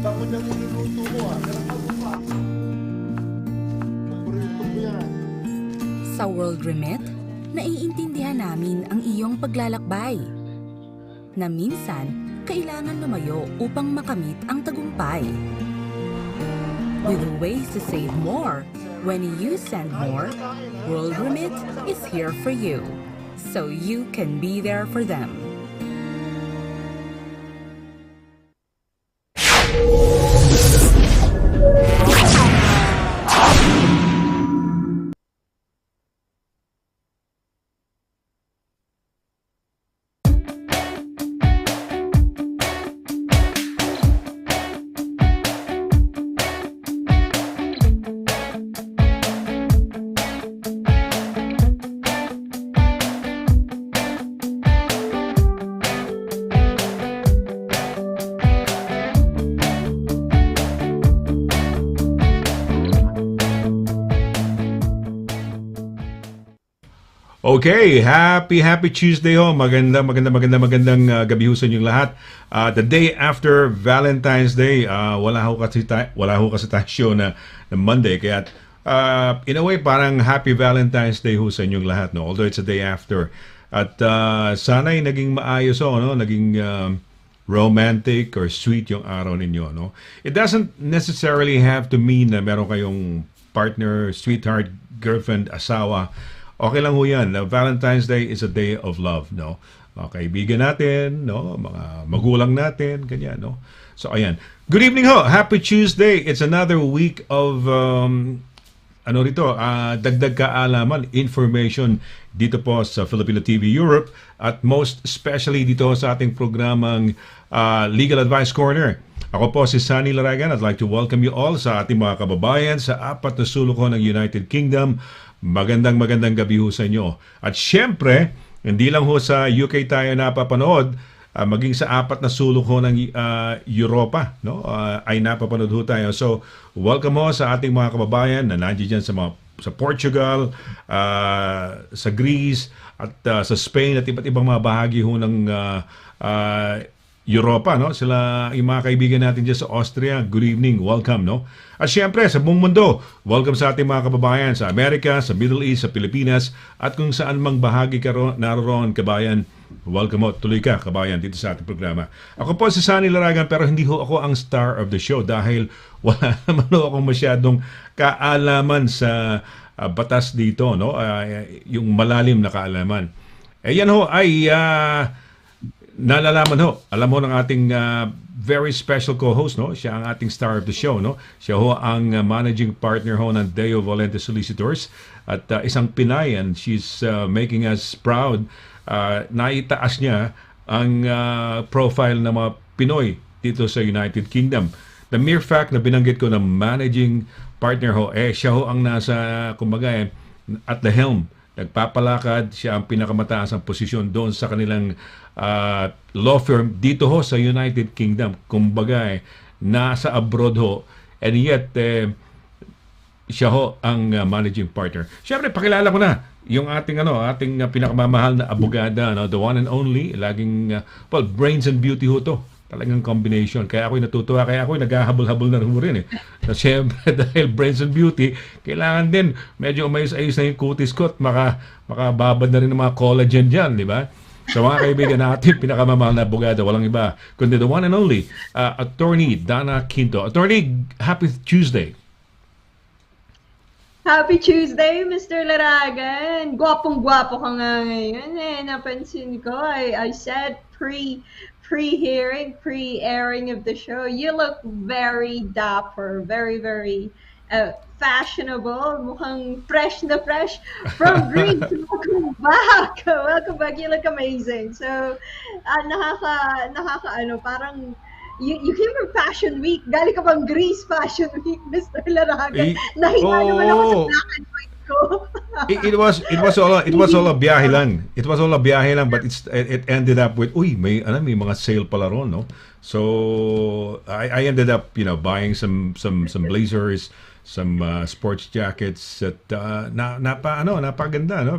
Bangon lang niluluto mo ah. Paborito ko yan. Sa World Remit, naiintindihan namin ang iyong paglalakbay. Na minsan, kailangan lumayo upang makamit ang tagumpay. With ways to save more, when you send more, World Remit is here for you, so you can be there for them. Okay, happy Tuesday ho. Magandang gabi ho sa inyong lahat. The day after Valentine's Day, wala ho kasi tayo show na Monday, kaya in a way parang happy Valentine's Day ho sa inyong lahat, no? Although it's a day after. At sana'y naging maayos ho, no? Naging romantic or sweet yung araw ninyo, no? It doesn't necessarily have to mean na meron kayong partner, sweetheart, girlfriend, asawa. Okay lang ho yan. Valentine's Day is a day of love, no? Mga kaibigan natin, no? Mga magulang natin, ganyan, no? So, ayan. Good evening ho! Happy Tuesday! It's another week of, dagdag kaalaman, information dito po sa Filipino TV Europe at most especially dito sa ating programang Legal Advice Corner. Ako po si SONNY LARAGAN. I'd like to welcome you all sa ating mga kababayan sa apat na sulok ng United Kingdom. Magandang gabi ho sa inyo. At syempre, hindi lang ho sa UK tayo napapanood, maging sa apat na sulok ho ng Europa, no? Ay napapanood ho tayo. So, welcome ho sa ating mga kababayan na nandiyan dyan sa Portugal, sa Greece, at sa Spain at iba't ibang mga bahagi ho ng Europa, no? Sila yung mga kaibigan natin dyan sa Austria. Good evening, welcome, no? At syempre, sa buong mundo, welcome sa ating mga kababayan sa Amerika, sa Middle East, sa Pilipinas, at kung saan mang bahagi ka naroon, kabayan, welcome mo, tuloy ka, kabayan, dito sa ating programa. Ako po si SONNY LARAGAN, pero hindi ho ako ang star of the show dahil wala naman ho akong masyadong kaalaman sa batas dito, no? Yung malalim na kaalaman. Yan ho ay nalalaman ho, alam mo ng ating very special co-host, no? Siya ang ating star of the show, no? Siya ho ang managing partner ho ng Deo Valente Solicitors at isang Pinay, and she's making us proud. Naitaas niya ang profile ng mga Pinoy dito sa United Kingdom. The mere fact na binanggit ko na managing partner ho, siya ho ang nasa, kumbaga, at the helm. Nagpapalakad, siya ang pinakamataas ang posisyon doon sa kanilang law firm dito ho sa United Kingdom. Kumbaga, nasa abroad ho. And yet, siya ho ang managing partner. Siyempre, pakilala ko na yung ating pinakamamahal na abogada, no? The one and only, laging, brains and beauty ho to. Talagang combination. Kaya ako'y natutuwa. Kaya ako'y naghahabol-habol na rin eh. Na siyempre, dahil brains and beauty, kailangan din medyo umayos-ayos na yung kutis ko at makababad na rin ng mga collagen dyan, di ba? So mga kaibigan natin, pinakamamahal na abogada, walang iba, kundi the one and only, Attorney DANNA Quinto. Attorney, happy Tuesday. Happy Tuesday, Mr. Laragan. Gwapong-gwapo ka nga ngayon eh. Napansin ko, I said pre-hearing, pre-airing of the show, you look very dapper, very fashionable, mukhang fresh na fresh from Greece. Welcome back. Welcome back. You look amazing. So, parang you came from Fashion Week. Galing ka bang Greece Fashion Week, Mr. Laraga? Nahiya naman ako sa black and white ko. it was all a biyahe lang. It was all a biyahe lang, but it ended up with may mga sale pala ron, no? So I ended up, buying some blazers, some sports jackets at napaganda, no?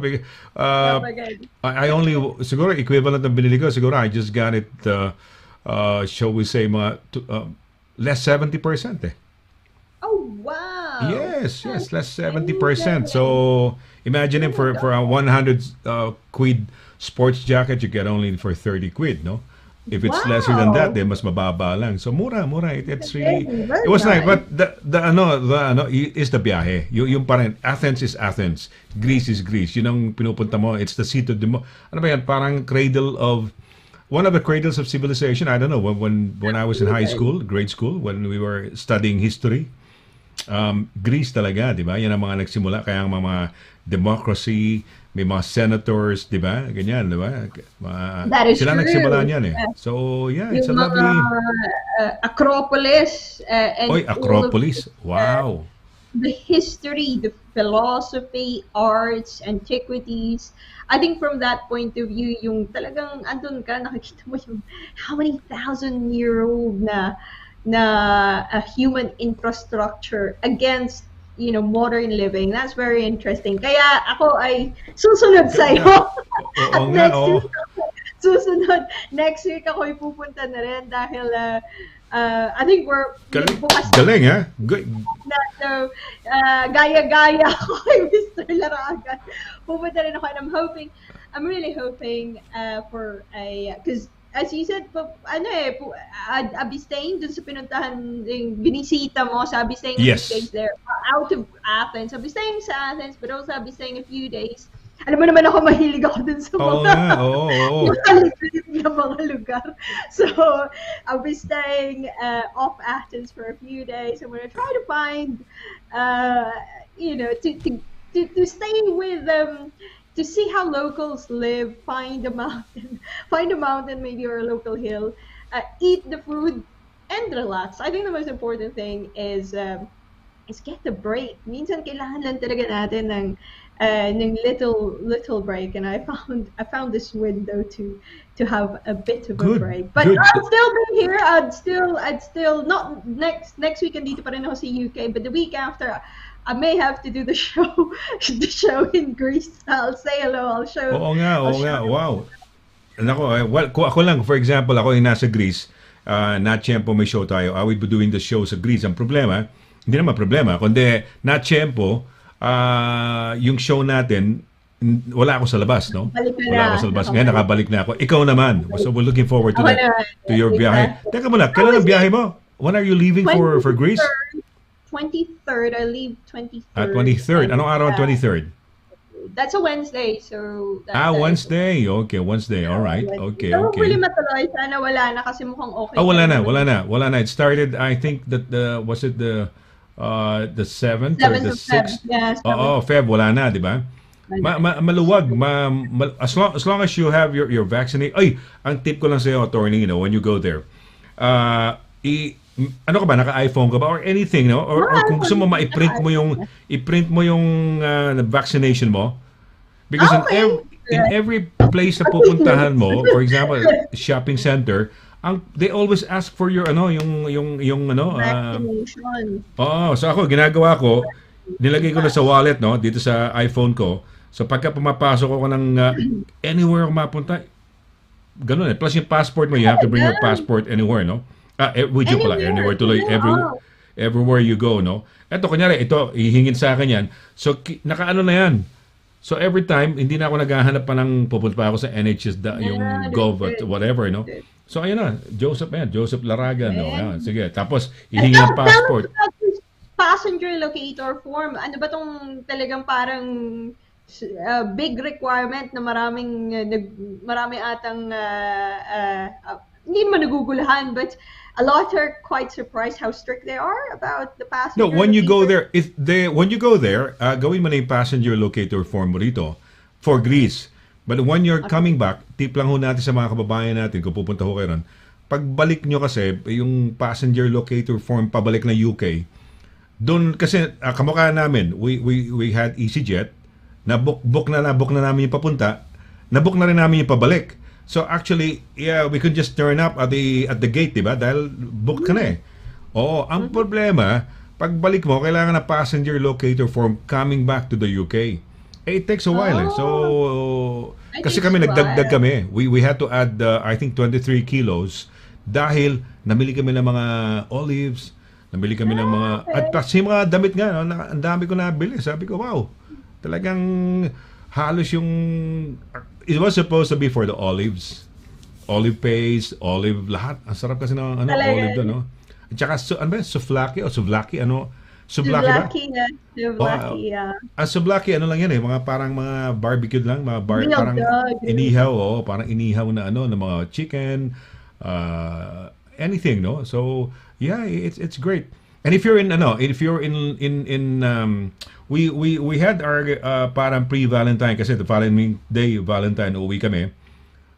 I only siguro equivalent ng binili ko, siguro I just got it shall we say less 70% eh. Oh, wow. Yes, That's less 70%. amazing. So imagine Oh if my for a 100 quid sports jacket, you get only for 30 quid, no? If it's lesser than that, Wow. then mas mababa lang. So mura. It's really, Very, it very was nice. nice. But is the biyahe. Yung pa rin, Athens is Athens. Greece is Greece. Yun ang pinupunta mo. It's the seat of the, ano ba yan? Parang cradle of, one of the cradles of civilization. I don't know, when I was in high school, grade school, when we were studying history, Greece talaga, di ba? Yan ang mga nagsimula. Kaya ang mga democracy, may mga senators, di ba? Ganyan, di ba? That is Sila nagsimula true. niyan eh. So, yeah, it's a Yung mga lovely... Acropolis and Oy, all of Acropolis. Wow. the history, the philosophy, arts, antiquities. I think from that point of view, yung talagang andun ka, nakikita mo yung how many thousand-year-old na a human infrastructure against modern living. That's very interesting. Kaya ako ay susunod sa iyo. Oo At nga, oo. next week ako pupunta na rin dahil I think we're bukas Galing, ha? Good. na, so gaya-gaya ako kay Mr. Laragan. Pupunta rin ako and I'm really hoping for because as you said, I'll be staying dun sa pinuntahan, yung binisita mo, so I'll be staying a Yes. few days there, out of Athens. I'll be staying sa Athens, but also I'll be staying a few days. Alam mo naman ako, mahilig ako dun sa Oo mga nga, oo. makalipit na mga lugar. So, I'll be staying off Athens for a few days. I'm gonna try to find, to stay with them, to see how locals live, find a mountain maybe, or a local hill, eat the food, and relax. I think the most important thing is get the break. Minsan kailangan lang talaga natin ng little break, and I found this window to have a bit of a Good, break. But good. I'd still be here. I'd still not next week andito pa rin ako sa UK, but the week after I may have to do the show in Greece. I'll say hello. I'll show. Oo nga, I'll oo nga. show- Wow. Nako, well, kung ako lang, for example, ako yung nasa Greece, na tiyempo may show tayo. I will be doing the show sa Greece. Ang problema, hindi naman problema, kundi na tiyempo, yung show natin, wala ako sa labas, no? Balik ka Wala na. ako sa labas. Ngayon, nakabalik na ako. Ikaw naman. So, we're looking forward to Ako that, naman. to your biyahe. Teka muna, kailan ang biyahe mo? When are you leaving for Greece? 23rd. I leave 23rd. 23rd. Anong araw ang 23rd? That's a Wednesday, so Wednesday. Okay, Wednesday. All right. Okay, So hopefully okay. matuloy. Sana wala na kasi mukhang okay. Oh, wala na. na. It started, I think that was it the 7th or 7th the of Feb. 6th? Yeah, Oo, Feb, wala na, di ba? Maluwag. As long as you have your vaccination. Ay, ang tip ko lang sa'yo, attorney, when you go there, ano ka ba, naka-iPhone ka ba or anything, no? Or kung gusto mo i-print mo yung vaccination mo, because in every place na pupuntahan mo, for example, shopping center, they always ask for your Vaccination. so ako ginagawa ko, nilagay ko na sa wallet, no, dito sa iPhone ko. So pagka pumapasok ako ng anywhere ako mapunta, ganun eh. Plus yung passport mo, you have to bring your passport anywhere, no? Video pala, anywhere tuloy, everywhere you go, no? Eto, kunyari, ito, ihingin sa akin yan. So, nakaano na yan. So, every time, hindi na ako naghahanap pa ng pupunta pa ako sa NHS, yung Gov, at whatever, no? So, ayun na, Joseph Laragan, no? Yan, sige, tapos, ihingi ng passport. Passenger locator form. Ano ba tong talagang parang big requirement na marami atang hindi man nagugulahan, but a lot are quite surprised how strict they are about the passenger. No, when you go locator. there, when you go there, gawin mo na yung passenger locator form mo rito for Greece. But when you're coming back, tip lang ho natin sa mga kababayan natin kung pupunta ho kayo ron, pagbalik nyo kasi, yung passenger locator form pabalik na UK, doon kasi kamukha namin, we had EasyJet, book na namin yung papunta, na-book na rin namin yung pabalik. So actually, yeah, we could just turn up at the gate, di ba? Dahil booked ka na eh. Oo, ang problema, pagbalik mo, kailangan na passenger locator form coming back to the UK. It takes a while eh. So, kasi kami nagdagdag kami. We had to add, I think, 23 kilos Dahil namili kami ng mga olives, namili kami ng mga at kasi mga damit nga, no, ang dami ko nabili. Sabi ko, wow. Talagang halos yung it was supposed to be for the olives. Olive paste, olive lahat. Ang sarap kasi ng olive doon, no. At saka ano ba, souvlaki, ano? Souvlaki ba? Souvlaki, yeah. Souvlaki, ano lang yan mga parang mga barbecue lang, parang inihaw, parang inihaw na na mga chicken, anything, no? So, yeah, it's great. And if you're in we had our parang pre-Valentine kasi the following day Valentine uwi kami.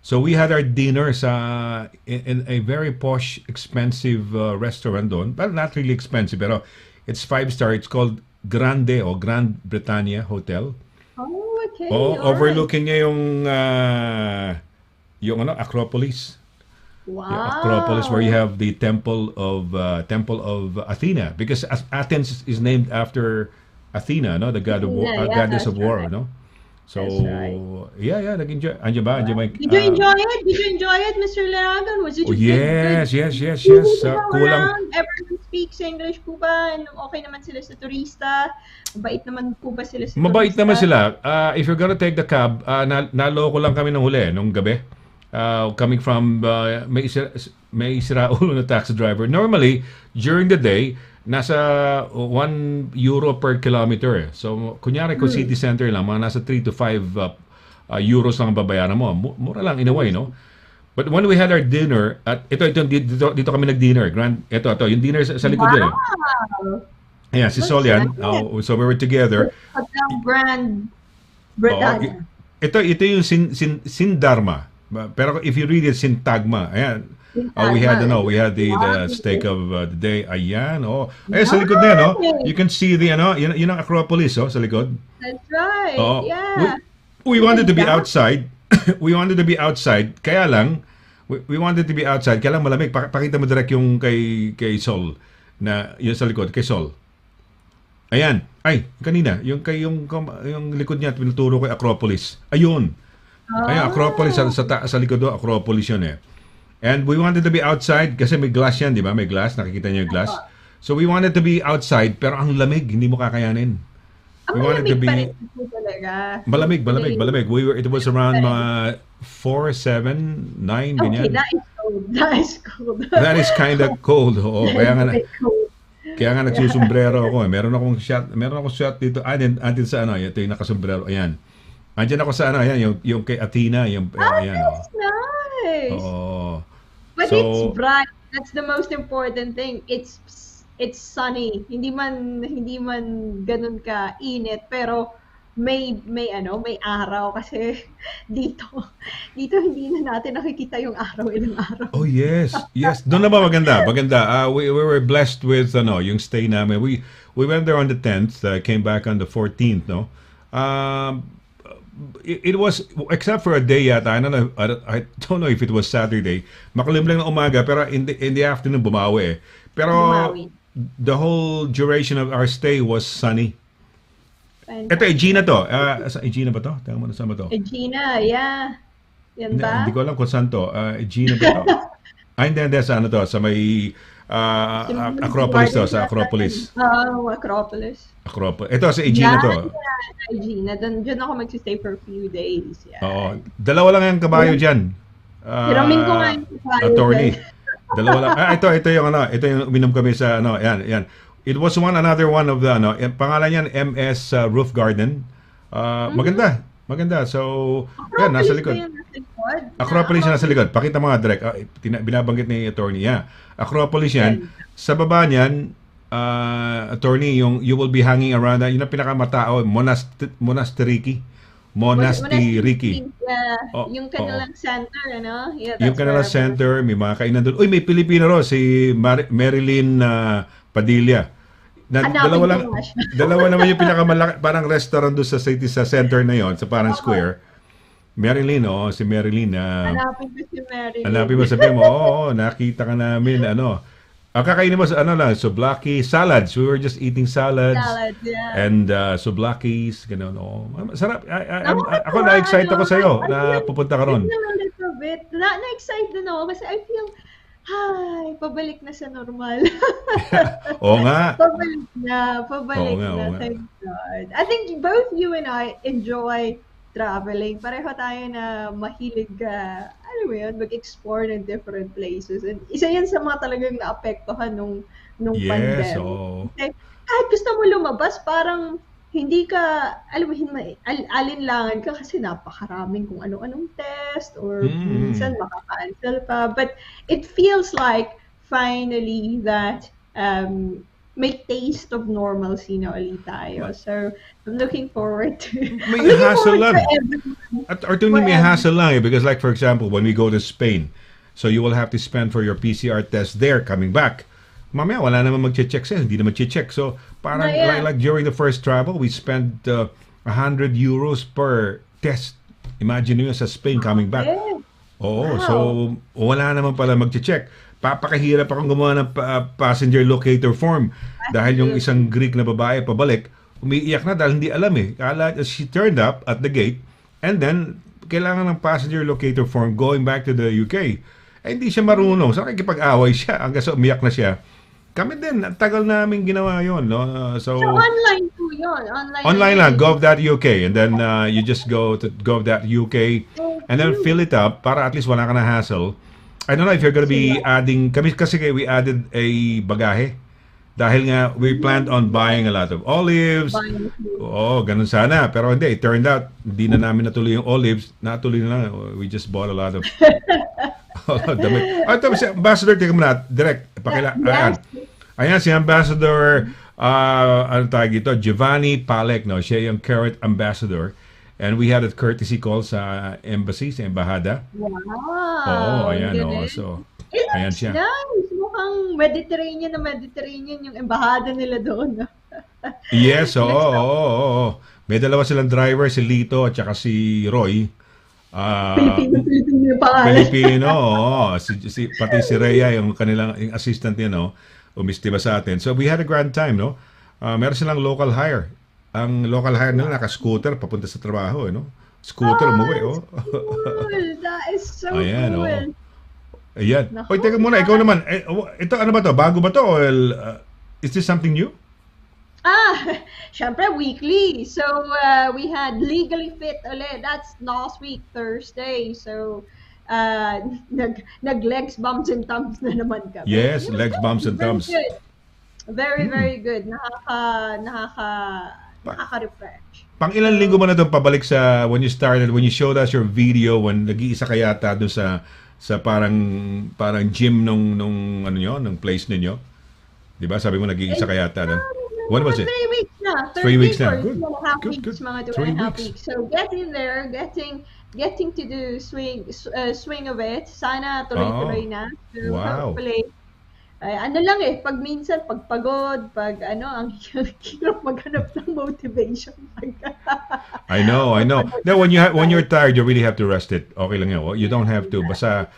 So we had our dinner in a very posh, expensive restaurant doon. Well, not really expensive, pero it's 5-star. It's called Grande o Grand Britannia Hotel. Oh, okay. Overlooking niya yung Acropolis. Wow. The Acropolis, where you have the Temple of Athena, because Athens is named after Athena, no, the goddess of war, right. no. So That's nag-enjoy. Andiyan ba? Did you enjoy it? Did you enjoy it, Mr. Laragan? Was it yes. Kulang. Everyone speaks English po ba? Okay naman sila sa turista? Mabait naman po ba sila sa turista? Mabait naman sila. If you're gonna take the cab, naloko lang kami nung huli, nung gabi. Coming from may siraulo na taxi driver. Normally, during the day, nasa 1 euro per kilometer. So, kunyari kung city center lang, mga nasa 3 to 5 euros lang ang babayaran mo. Mura lang in a way, no? But when we had our dinner, at dito kami nag-dinner. Ito, yung dinner sa likod din. Ayan, si Solian. So we were together. Hotel Grand Britannia. Ito yung Sindarma. Pero if you read it, Sintagma. Ayan. We had the steak of the day. Ayan, sa likod na yan, you can see the yun ang Acropolis, sa likod. That's right. Yeah. We wanted to be outside. We wanted to be outside. Kaya lang malamig. Pakita mo direct yung kay Sol na yun sa likod, kay Sol. Ayan. Ay, kanina, yung likod niya pinuturo kay Acropolis. Ayun. Ayun, Acropolis sa likod do, Acropolis yun eh. And we wanted to be outside kasi may glass yan, di ba? May glass, nakikita niyo yung glass. So we wanted to be outside pero ang lamig, hindi mo kakayanin. We wanted to be malamig. It was around 4, 7, 9 ganyan. That is cold. That is kind of cold. Kaya nga nagsusombrero ako. Meron akong shot dito. Andin sa ito yung nakasombrero. Ayan. Andiyan ako sa yung kay Athena, ayan. That's nice. But it's bright. That's the most important thing. It's sunny. Hindi man ganun ka init, pero may araw kasi dito hindi na natin nakikita yung araw ilang araw. Oh yes. Doon na ba maganda? We were blessed with yung stay namin. We went there on the 10th, came back on the 14th, no. It was, except for a day yata, I don't know if it was Saturday, makulim lang ng umaga, pero in the afternoon bumawi. Pero the whole duration of our stay was sunny. Ito, Egina to. Egina ba to? Teka mo na, saan ba to? Egina, yeah. Yan ba? Hindi ko alam kung saan to. Egina ba to? Hindi, sa to? Sa may Acropolis to, sa Acropolis. Acropolis. Ito, sa Egina to. Egina. Diyan ako mag-stay for a few days. Yeah. Oo. Dalawa lang yung kabayo dyan. Hiramin ko nga yung kabayo. Attorney. Dalawa lang. Ito yung uminom kami sa yan. It was another one of the pangalan niyan MS Roof Garden. Maganda. So, yan nasa likod. Acropolis nasa likod. Pakita mga direct. Binabanggit ni attorney. Yeah. Acropolis yan. Sa baba niyan, attorney, you will be hanging around yun ang pinakamatao, Monasteriki. Yung kanilang center, Yeah, yung kanilang center, may mga kainan doon. Uy, may Pilipino ro, si Marilyn Padilla. Dalawa naman yung pinakamalaki, parang restaurant doon sa city, sa center na yon, sa parang square. Marilyn, si Marilyn. Hanapin ko si Marilyn. Hanapin mo, sabi mo, nakita ka namin, kakainin mo sa souvlaki, salads. We were just eating salads. Salads, yeah. And souvlakis, gano'n. Sarap. Ako na-excite ako sa'yo na pupunta ka ron. A little bit. Na-excite din ako kasi I feel Ay, pabalik na sa normal. Oo nga. Pabalik Oo nga, na, oo nga. thank God. I think both you and I enjoy traveling. Pareho tayo na mahilig alam mo yun, mag-explore ng different places. And isa yan sa mga talagang naapektuhan nung Yes, pandemic. oo. Kasi kahit gusto mo lumabas, parang hindi ka, alam mo, alinlangan ka kasi napakaraming kung ano-anong test or minsan Mm. makaka-cancel pa. But it feels like finally that may taste of normalcy na ulit tayo. Ma- So, I'm looking forward to I'm May looking hassle forward for lang. everyone. At or may hassle lang eh, because like for example, when we go to Spain, so you will have to spend for your PCR test there coming back. Mamaya wala naman magche-check sa'yo, hindi na magche-check. So parang Yeah. like during the first travel, we spent 100 euros per test. Imagine nyo sa Spain coming back. Yeah. Oo, Wow. so wala naman pala magche-check. Papakahirap akong gumawa ng passenger locator form dahil yung isang Greek na babae pabalik, umiiyak na dahil hindi alam eh. She turned up at the gate and then kailangan ng passenger locator form going back to the UK. Eh, hindi siya marunong. So, nakikipag-away siya hanggang sa umiyak na siya. Kami din, ang tagal namin ginawa yon, no? So, online po yun. Online lang, gov.uk, and then you just go to gov.uk and then fill it up para at least wala ka na hassle. I don't know if you're gonna be adding, kasi we added a bagahe dahil nga we planned on buying a lot of olives. Oo, ganun sana. Pero hindi, it turned out, hindi na namin natuloy yung olives. Natuloy na lang. We just bought a lot of damit. Ito, si Ambassador, tingnan mo na, direct. Ayan. Ayan, si Ambassador, ano tawag ito, Giovanni Palek, no? Siya yung current ambassador. And we had a courtesy call sa embassy, sa embahada. Wow. Oo, ayan, no? So, It ayan looks siya. nice. Mukhang Mediterranean na Mediterranean yung embahada nila doon. Yes, oo. May dalawa silang driver, si Lito at saka si Roy. Filipino yung pangalan. Filipino, oo. Pati si Rhea, yung kanilang yung assistant niya, no? Umistiba sa atin. So, we had a grand time, no? Meron silang local hire. Ang local hire nila, naka-scooter, papunta sa trabaho, no? Scooter, umuwi, oh. Cool. That is so Ayan, cool. oo. Ayan. Naku, Oy, teka muna, ikaw naman. Ito, ano ba to? Bago ba to? Or, is this something new? Syempre weekly. So, we had Legally Fit ulit. That's last week, Thursday. So, nag-legs, bumps, and thumbs na naman kami. Yes, legs, bumps, and Very thumbs. good. Very good. Nakaka-refresh. Pang ilang linggo mo na doon pabalik sa when you showed us your video when nag-iisa ka yata doon sa parang gym nung ano nyo, nung place ninyo. 'Di ba? Sabi mo nag-iisa ka yata doon. When was it? 3 weeks na. 3 weeks na. Good. Good. Good. Mga 3 2.5 weeks. weeks. So, getting there, getting to do swing of it. Sana tuloy-tuloy na. So, Wow. hopefully, ano lang pag minsan, pag pagod, pag ang hirap maghanap ng motivation. I know. No, when you're tired, you really have to rest it. Okay lang 'yan. You don't have to basta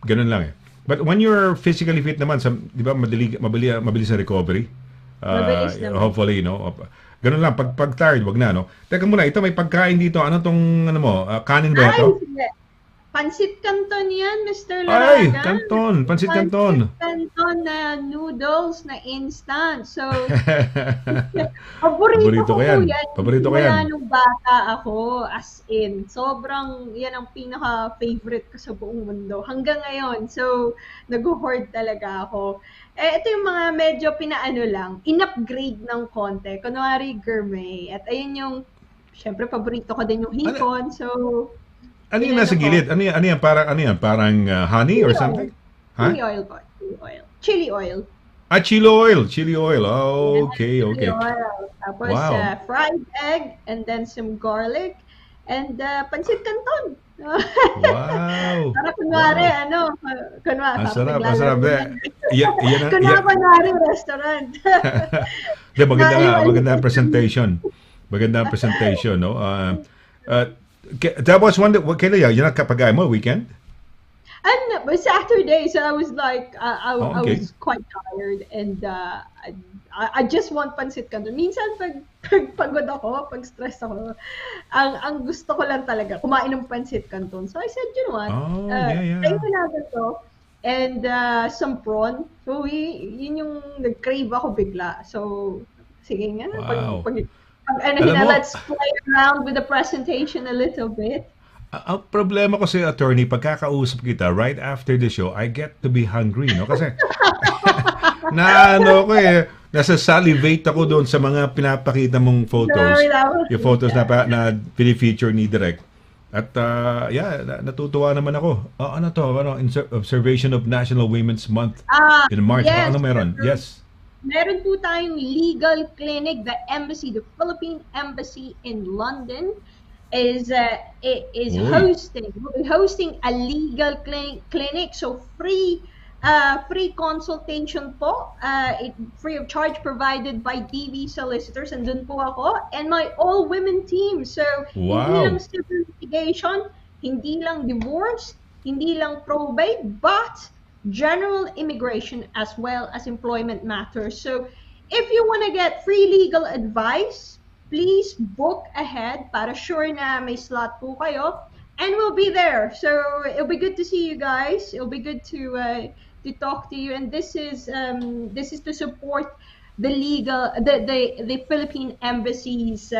ganun lang eh. But when you're physically fit naman, 'di ba, mabilis ang recovery. Mabilis naman. Hopefully, no. Ganun lang, pag tired, wag na, no. Teka muna, ito may pagkain dito. Ano tong mo? Kanin ba ito? Pansit Canton yan, Mr. Ay, Laragan. Canton, pansit Canton. Canton na noodles na instant. So, paborito Paborito ko ko yan. yan. Paborito ko Mula yan. nung bata ako, as in, sobrang, yan ang pinaka-favorite ko sa buong mundo. Hanggang ngayon. So, nag-hoard talaga ako. Ito yung mga medyo pinaano lang, in-upgrade ng konti. Kunwari, gourmet. At ayun yung, syempre, paborito ko din yung hipon. So, Ano yung nasa gilid? Ano yan? Parang honey or something? Chili oil po. Chili oil. Chili oil. Oh, okay. Chili oil. Tapos Wow. fried egg and then some garlic and pansit canton. Wow. Para kunwari, kunwari. Ang sarap. Kunwari restaurant. Maganda ang presentation. No? That was one that, kailan yan? Yan ang kapagay mo, weekend? And Saturday, so I was like, I okay. was quite tired, and I just want pansit canton. Minsan pag pagod ako, pag stress ako, ang gusto ko lang talaga kumain ng pansit canton. So I said, you know what? Oh, yeah. Try ko natin to. And some prawn. So yun yung nag-crave ako bigla. So sige nga, Wow. ano Alam mo, let's play around with the presentation a little bit. ang problema ko sa attorney, pagkakausap kita right after the show, I get to be hungry, no? Kasi ko nasa-salivate ako doon sa mga pinapakita mong photos. Yung photos na pinifeature ni Direk. At natutuwa naman ako. Observation of National Women's Month in March. Yes. Ano meron? Yes. Meron po tayong legal clinic, the Philippine Embassy in London is hosting a legal clinic. So free consultation po, free of charge, provided by DV solicitors, and dun po ako and my all women team. So hindi lang civil litigation, hindi lang divorce, hindi lang probate, but general immigration as well as employment matters. So if you want to get free legal advice, please book ahead para sure na may slot po kayo, and we'll be there. So it'll be good to see you guys. It'll be good to talk to you. And this is to support the Philippine Embassy's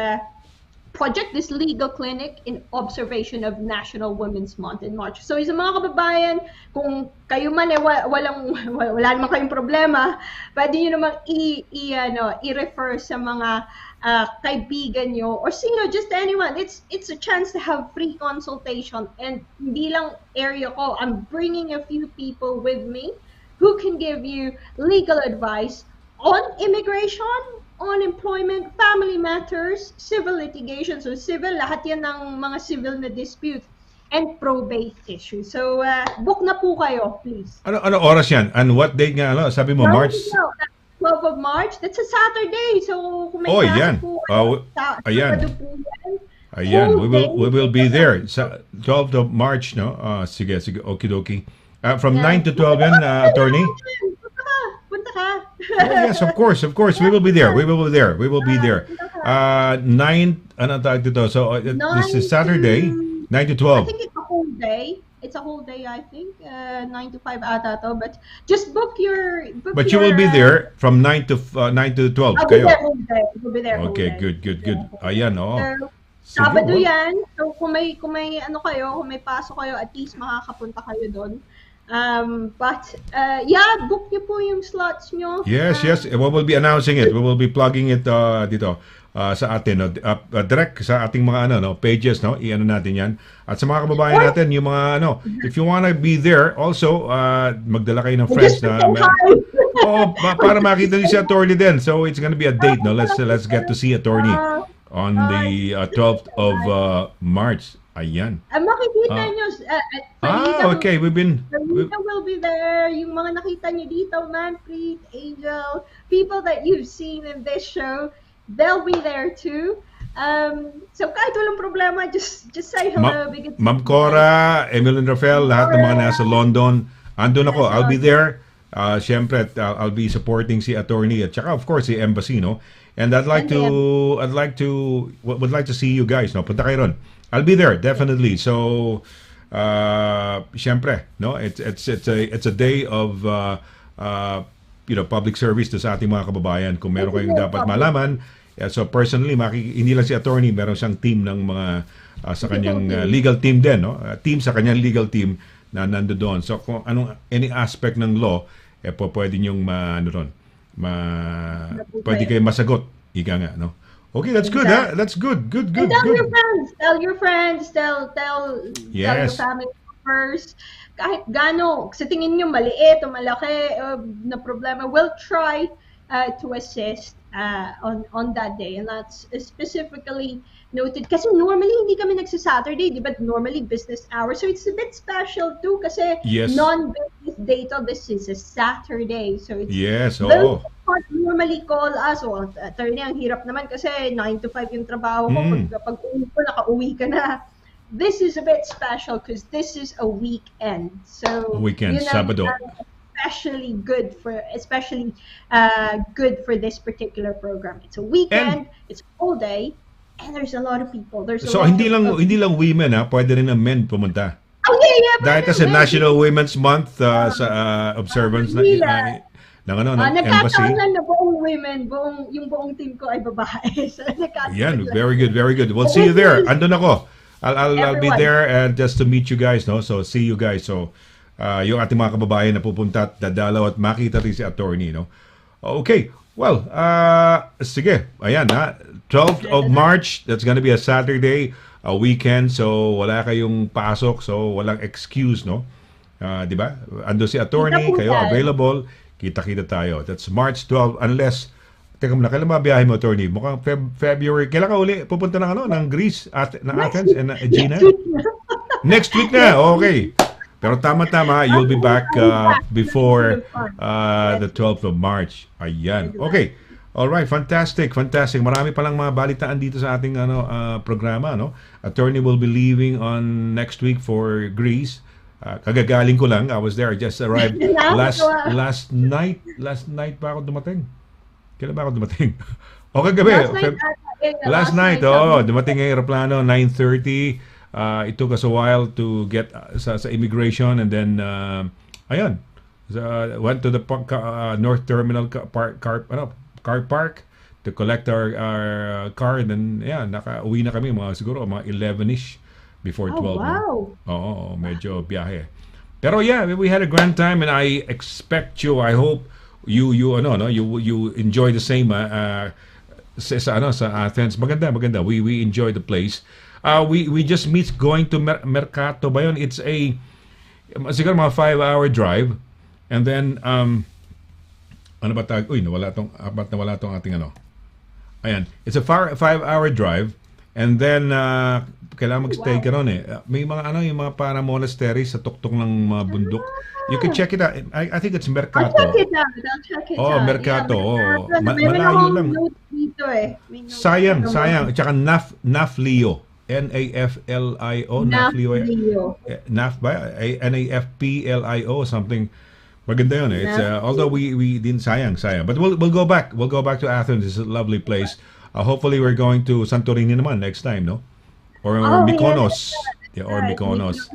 project, this legal clinic in observation of National Women's Month in March. So sa mga kababayan, kung kayo man wala naman kayong problema, pwede nyo naman i-refer sa mga kaibigan nyo or just anyone. It's a chance to have free consultation, and hindi lang area ko. I'm bringing a few people with me who can give you legal advice on immigration, on employment, family matters, civil litigation. So civil, lahat yan ng mga civil na dispute, and probate issues. So book na po kayo, please. Ano oras yan? And what date nga? Sabi mo, March? 12 of March. That's a Saturday. So kung may yan. po, Ayan. Sabado po yan. Ayan, we will be there. Sa 12th of March, no? Sige, okidoki. From 9 to 12 yan, attorney? Punta ka. Yes, of course. We will be there. 9, ano tawag dito? So, this is Saturday, 9 to 12. I think it's a whole day. It's a whole day, I think. 9 to 5 ata to. But just book your... But you will be there from 9 to 12. I'll be Kayo. there whole day. We'll be there whole Okay, day. good. Ayan, So, Sabado yan. So, kung may kung may pasok kayo, at least makakapunta kayo doon. But book niyo po yung slots nyo. Yes. We will be announcing it. We will be plugging it dito sa atin, direct sa ating mga pages, no? I-ano natin 'yan. At sa mga kababayan natin, yung mga if you wanna be there also, magdala kayo ng friends na para makita niyo si attorney din. So it's gonna be a date, no? Let's get to see attorney on the 12th of March. Ayan. Makikita nyo. Okay. Farida will be there. Yung mga nakita nyo dito, Manpreet, Angel, people that you've seen in this show, they'll be there too. So kahit walang problema, just say hello. Ma'am Cora, Emil and Rafael, lahat ng mga nasa London, andun ako. I'll be there. Siyempre, I'll be supporting si attorney at saka of course si embassy, no? And would like to see you guys, no? Punta kayo ron. I'll be there definitely. So, siyempre, no, it's a day of public service to sa ating mga kababayan. Kung meron kayong dapat malaman, so personally, hindi lang si attorney, meron siyang team ng mga sa kanyang legal team din, no? Team sa kanyang legal team na nandoon. So, kung any aspect ng law, pwede niyong pwede kayo masagot. Ika nga, no? Okay, that's good, huh? That's good. Good. And tell your friends, tell your family members. Kahit gaano, sa tingin nyo maliit o malaki na problema, we'll try to assist on that day. And that's specifically noted. Kasi normally, hindi kami nagsa-Saturday, di ba? Normally, business hours. So it's a bit special too kasi non-business day to. This is a Saturday. So it's normally call us. Attorney, ang hirap naman kasi 9 to 5 yung trabaho ko. Pag uwi ko, nakauwi ka na. This is a bit special because this is a weekend. So Sabado. good for this particular program. It's a weekend, it's a whole day, and there's a lot of people. There's a So lot hindi lang women ha, pwede rin ang men pumunta. Oh yeah, Dahil kasi National Women's Month sa observance ng embassy. nagkataon lang na buong women, yung buong team ko ay babae. So, Yan, very good. We'll see you there. Andun ako. I'll be there and just to meet you guys, no? So see you guys. So yung ating mga kababayan na pupunta at dadalaw at makita rin si attorney, no? Okay. Well, sige. Ayan, ha. 12th of March, that's gonna be a Saturday, a weekend. So wala kayong pasok, so walang excuse, no? Di ba? Ando si attorney, kayo available, kita-kita tayo. That's March 12 unless teka muna, kailan mabiyahe mo, attorney? Mukhang February. Kailan ka uli pupunta ng Greece, ng Athens and Aegina? Next week na. Okay. Pero tama-tama, you'll be back before the 12th of March. Ayan. Okay. All right, fantastic. Marami palang mga balitaan dito sa ating programa, no? Attorney will be leaving on next week for Greece. Kagagaling ko lang. I was there. I just arrived last night pa ako dumating. Kailan ba ako dumating? O kagabi. Last night, dumating ang aeroplano, 9:30. It took us a while to get sa immigration and then, ayun. Went to the North Terminal car park to collect our car and then, naka-uwi na kami siguro mga 11-ish before 12. Wow. Oo, medyo biyahe. Pero we had a grand time and I expect you, I hope, you enjoy the same sa Athens. Maganda. We enjoy the place. We just miss going to Mercato ba yun? It's siguro mga 5-hour drive and then ano ba tawag? Uy, nawala tong ating Ayan, it's a 5-hour drive and then kailangan mag-stay ka ron eh. May mga yung mga para monasteries sa tuktok ng mga bundok. You can check it out. I think it's Mercato. I'll check it out. Mercato. Malayo lang. Dito eh. Sayang. Tsaka Naflio. Naflio. Naflio. Naf ba? Nafplio something. Maganda yun eh. It's although we didn't sayang. But we'll go back. We'll go back to Athens. It's a lovely place. Hopefully we're going to Santorini naman next time, no? Or Mykonos. Yeah, or Mykonos.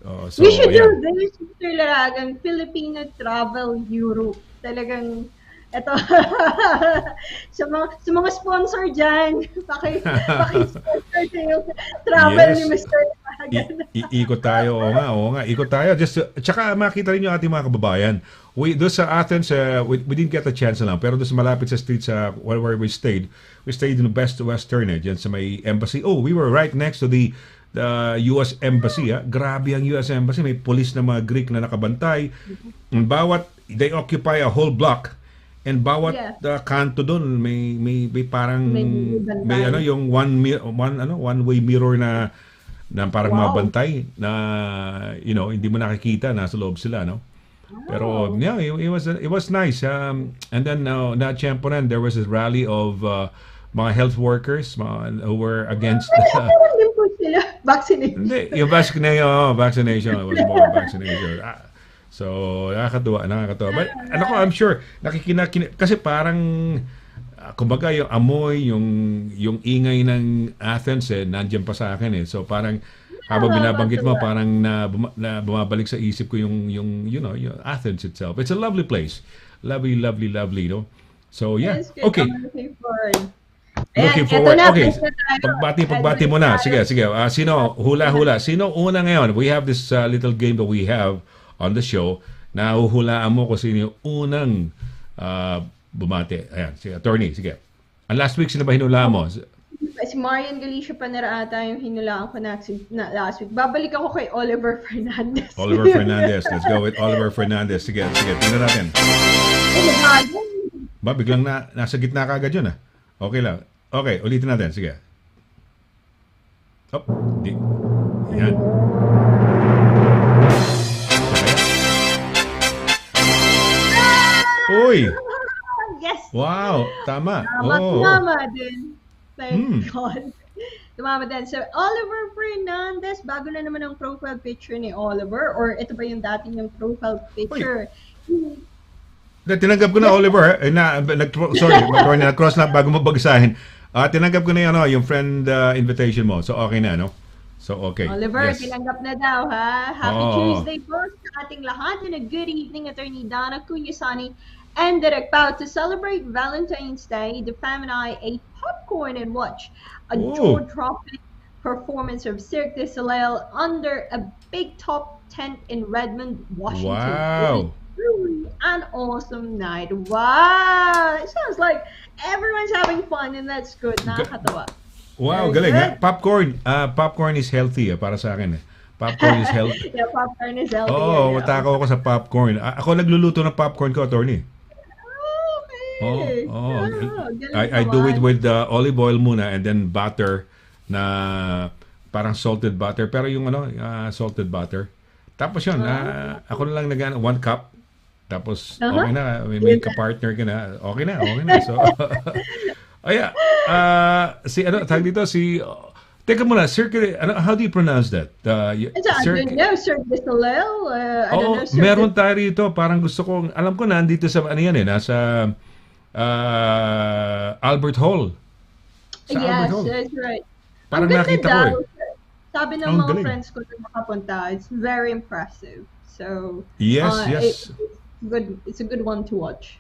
So, we should do this, Mr. Laragan, Filipino Travel Europe. Talagang, eto, sa mga sponsor dyan, paki-sponsor yung travel ni Mr. Laragan. Ikot tayo, oo nga. Ikot tayo. Tsaka makita rin yung ating mga kababayan. Doon sa Athens, we didn't get a chance na lang, pero doon sa malapit sa street where we stayed in the Best Western, dyan sa may embassy. Oh, we were right next to the US Embassy. Grabe ang US Embassy. May police na mga Greek na nakabantay. They occupy a whole block. And bawat kanto doon may parang may yung one way mirror na parang mabantay na hindi mo nakikita, nasa loob sila, no? Pero it was nice. And then na-champo rin, there was a rally of mga health workers who were against vaccination. Hindi, yung vaccination. It was more vaccination. So, nakakatuwa. But, I'm sure, kasi parang, kumbaga, yung amoy, yung ingay ng Athens, nandiyan pa sa akin. So, parang, habang binabanggit mo, parang na bumabalik sa isip ko yung Athens itself. It's a lovely place. Lovely, no? So, yeah. Okay. Looking forward. Okay. Pagbati mo na. Sige. Sino, hula. Sino una ngayon? We have this little game that we have on the show. Na huhulaan mo kung sino yung unang bumati. Ayan, si attorney. Sige. And last week, sino ba hinulaan mo? Si Marian Galicia Panera ata yung hinulaan ko last week. Babalik ako kay Oliver Fernandez. Let's go with Oliver Fernandez. Sige. Tingnan natin. Biglang nasa gitna ka agad yun. Okay lang. Okay, ulitin natin. Sige. Yan. Uy! Yes! Wow! Tama. Tama din. Thank God. tumama din. So, Oliver Fernandez, bago na naman ang profile picture ni Oliver, or ito ba yung dating yung profile picture? Tinanggap ko na, Oliver. Sorry, nag-cross na bago mo bagsahin. Tinanggap ko na yung friend invitation mo. So, okay na, no? So, okay. Oliver, Yes. tinanggap na daw, ha? Happy Oo. Tuesday po sa ating lahat and a good evening, Attorney Donna, Kuya Sonny, and Direk Pao. To celebrate Valentine's Day, the fam and I ate popcorn and watched a Oh. jaw-dropping performance of Cirque du Soleil under a big top tent in Redmond, Washington. Wow. Truly an awesome night. Wow! It sounds like everyone's having fun and that's good. Nakakatawa. Wow, Very galing. good. Popcorn. Popcorn is healthy para sa akin. Popcorn is healthy. Yeah, popcorn is healthy. Oo, yeah. matakaw ako sa popcorn. Ako nagluluto ng popcorn ko, attorney. Okay. Oh, galing I do it naman. with olive oil muna and then butter na parang salted butter. Pero yung salted butter. Tapos yun, ako na lang 1 cup. Tapos okay na, may ka-partner ka na. Okay na. So, ayan. Tag dito, teka muna, Cirque, how do you pronounce that? I don't know, Cirque du Soleil. I don't know, Cirque meron tayo rito. Parang gusto kong, alam ko na, andito sa, nasa Albert Hall. Sa Yes, Albert Hall. that's right. Parang Ang ganda nakita ko daw. eh. Sabi ng Ang mga galing. friends ko na makapunta, it's very impressive. So, Yes, yes. It's a good one to watch.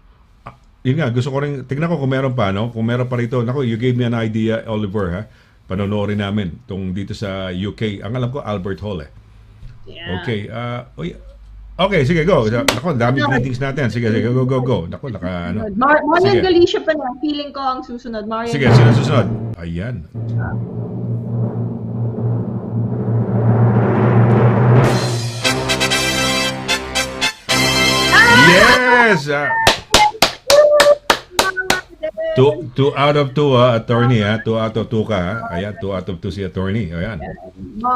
Yun nga, gusto ko rin, tignan ko kung meron pa, no? Kung meron pa rito. Naku, you gave me an idea, Oliver, ha? Panonoorin namin tong dito sa UK. Ang alam ko, Albert Hall, eh. Yeah. Okay. Okay, sige, go. Naku, dami greetings natin. Sige, go. Naku, Marian Sige. Galicia pa na. Feeling ko ang susunod. Marian Sige, sino susunod? Ayan. Yes! Two out of two, attorney, ha? 2 out of 2 ka, ha? Ayan, 2 out of 2 si attorney. Ayan.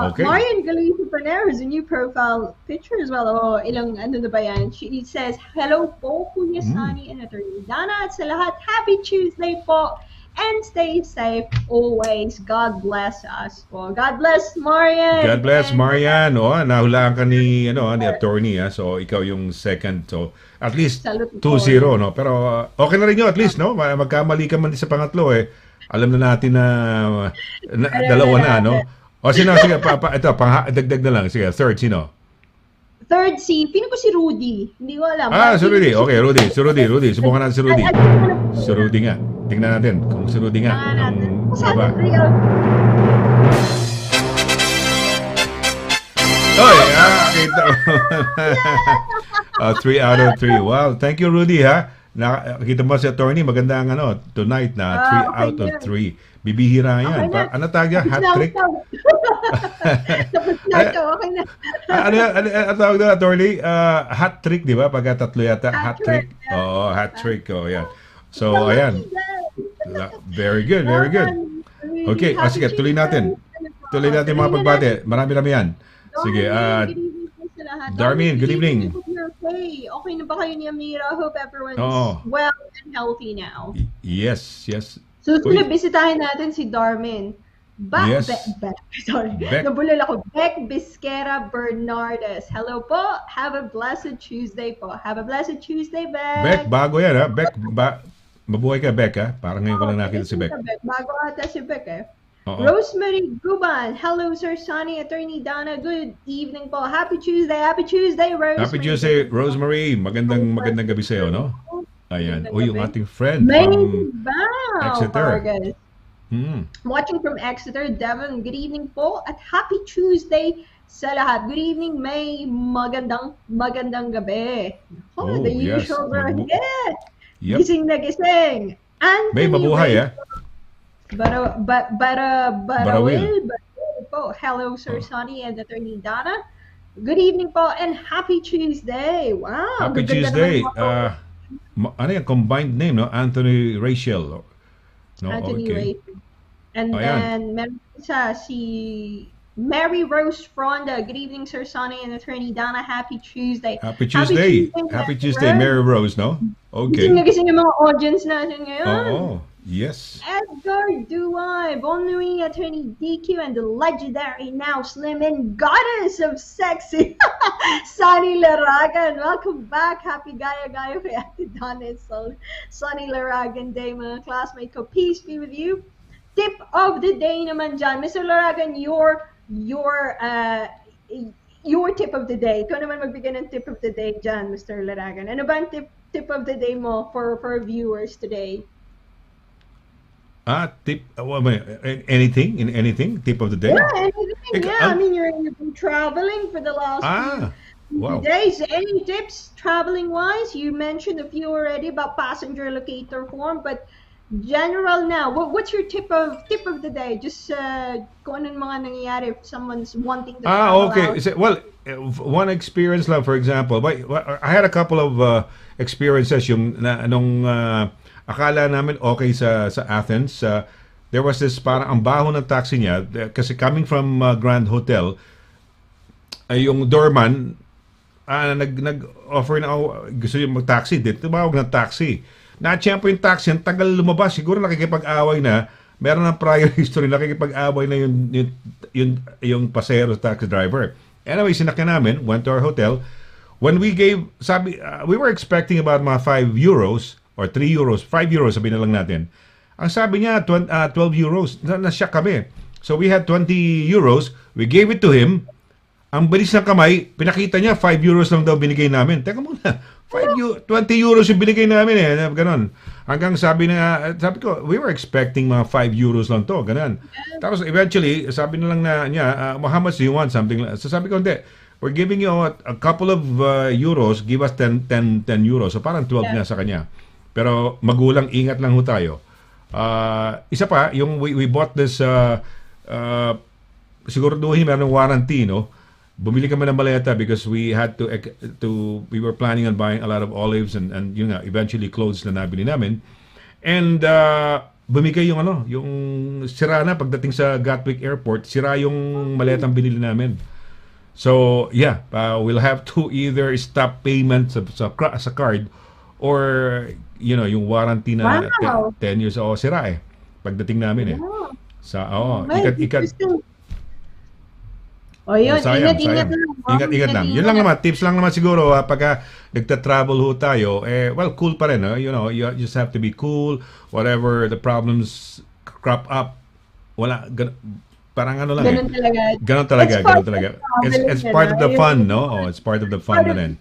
Okay. Marian Galicia Panero has a new profile picture as well. Oh, ilang ano na ba yan? She says, hello po, Kuya Sonny and Attorney Dana at sa lahat. Happy Tuesday po and stay safe always. God bless us. Well, God bless Marian. God bless, And- Marian. Nahulaan ka ni attorney, ha? So, ikaw yung second. So, at least Salute 2-0, no? Pero, okay na rin yun, at least, no? Magkamali ka man din sa pangatlo, eh. Alam na natin na, dalawa na, no? O, sino? Sige, ito, dagdag na lang. Sige, third, sino? Third feeling ko si Rudy. Hindi ko alam. Si Rudy. Okay, Rudy. Si Rudy. Subukan natin si Rudy. Ay, Si Rudy nga. Tingnan natin kung si Rudy nga. Ang Sana baba. 3 out. Oy, kita mo. 3 out of 3. Wow, thank you, Rudy, ha? Nakita mo si attorney, maganda ang tonight na 3 okay out of yan. 3. Bibihira yan. Okay na. Ano tawag yan? Hat trick? Tapos na ito, okay na. Ano tawag doon, attorney? Hat trick, di ba? Pagka tatlo yata. Hat Hat trick. trick, yeah. Oo, hat trick. Oh, yan. So, ayan. Very good, very good. Okay, sige, tuloy natin. Tuloy natin mga pagbate. Marami-rami yan. Sige, Darmin, good evening. Okay na ba kayo ni Amira? Hope everyone's Oo. well and healthy now. Yes. Susunod, bisitahin natin si Darmin. Yes. Sorry. Beck. Nabulol ako. Beck Bisquera Bernardes. Hello po. Have a blessed Tuesday po. Have a blessed Tuesday, Beck. Beck, bago yan, ha? Beck, mabuhay ka, Beck, ha? Parang ngayon ko lang nakita si Beck. Bago ata si Beck, eh. Oo. Rosemary Guban. Hello, Sir Sonny, Attorney Dana. Good evening po. Happy Tuesday, Rosemary. Happy Tuesday, Rosemary. Magandang gabi sa'yo, no? Ayan. O, yung ating friend May from Bao, Exeter. Vargas. Hmm. Watching from Exeter, Devon. Good evening po at happy Tuesday sa lahat. Good evening, May. Magandang gabi. Oh, The yes. usual hit. Yep. Gising na gising. Anthony May mabuhay, ha? Barawil po. Hello, Sir Sonny and Attorney Dana. Good evening po and happy Tuesday. Wow. Happy gaganda Tuesday. naman po. Ano yung combined name, no? Anthony Rachel. No? Anthony Okay. Ray. And Ayan. then, meron isa si Mary Rose Fronda. Good evening, Sir Sonny and Attorney Dana. Happy Tuesday. Happy Tuesday. Happy Tuesday, Mary Rose, no? Okay. Gising na gising yung mga audience natin ngayon. Oo. Yes. Edgar Duay, Bonui Attorney DQ, and the legendary now slim and goddess of sexy, Sonny Laragan. Welcome back. Happy Gaya Gaya kay Ate Donna. So, Sonny Laragan Day, mga classmate ko. Peace be with you. Tip of the day naman dyan. Mr. Laragan, your tip of the day. Ikaw naman magbigay ng tip of the day dyan, Mr. Laragan. Ano ba ang tip of the day mo for viewers today? Tip, anything? In anything? Tip of the day? Yeah, anything. Yeah, I mean, you've been traveling for the last few wow. days. Any tips traveling-wise? You mentioned a few already about passenger locator form, but general now, what's your tip of the day? Just kung anong mga nangyayari if someone's wanting to travel okay. out. Well, one experience lang, for example. I had a couple of experiences yung nung akala namin okay sa Athens. There was this parang ang baho ng taxi niya kasi coming from Grand Hotel, yung doorman nag-offer na gusto niya mag-taxi. Tumawag ng taxi. Na-tiyempo yung taxi, ang tagal lumabas. Siguro nakikipag-away na. Meron ng prior history, nakikipag-away na yung pasahero taxi driver. Anyway, sinakyan namin, went to our hotel. When we gave, we were expecting about mga 5 euros or 3 euros, 5 euros sabihin na lang natin. Ang sabi niya, 12 euros. Nasyak kami. So we had 20 euros. We gave it to him. Ang bilis ng kamay, pinakita niya, 5 euros lang daw binigay namin. Teka muna, 20 euros yung binigay namin eh. Ganon. Hanggang sabi ko, we were expecting mga 5 euros lang to. Ganon. Tapos eventually, sabi na lang niya, how much do you want? Something like. So sabi ko, hindi. We're giving you a couple of euros. Give us 10 euros. So parang 12 na sa kanya. Pero magulang, ingat lang ho tayo. Isa pa, yung we bought this, siguraduhin meron warranty, no? Bumili kami ng maleta because we had we were planning on buying a lot of olives and yun nga, eventually clothes na nabili namin. And bumigay yung sira na pagdating sa Gatwick Airport, sira yung maletang binili namin. So, yeah, we'll have to either stop payment sa card or yung warranty na 10 years sira eh. Pagdating namin eh. Ikat. Yun, sayang. ingat Ingat lang. Yun lang naman, tips lang naman siguro pagka nagta-travel ho tayo, cool pa rin, you just have to be cool, whatever the problems crop up, parang lang Ganon talaga. It's part of the fun, no? It's part of the fun na rin.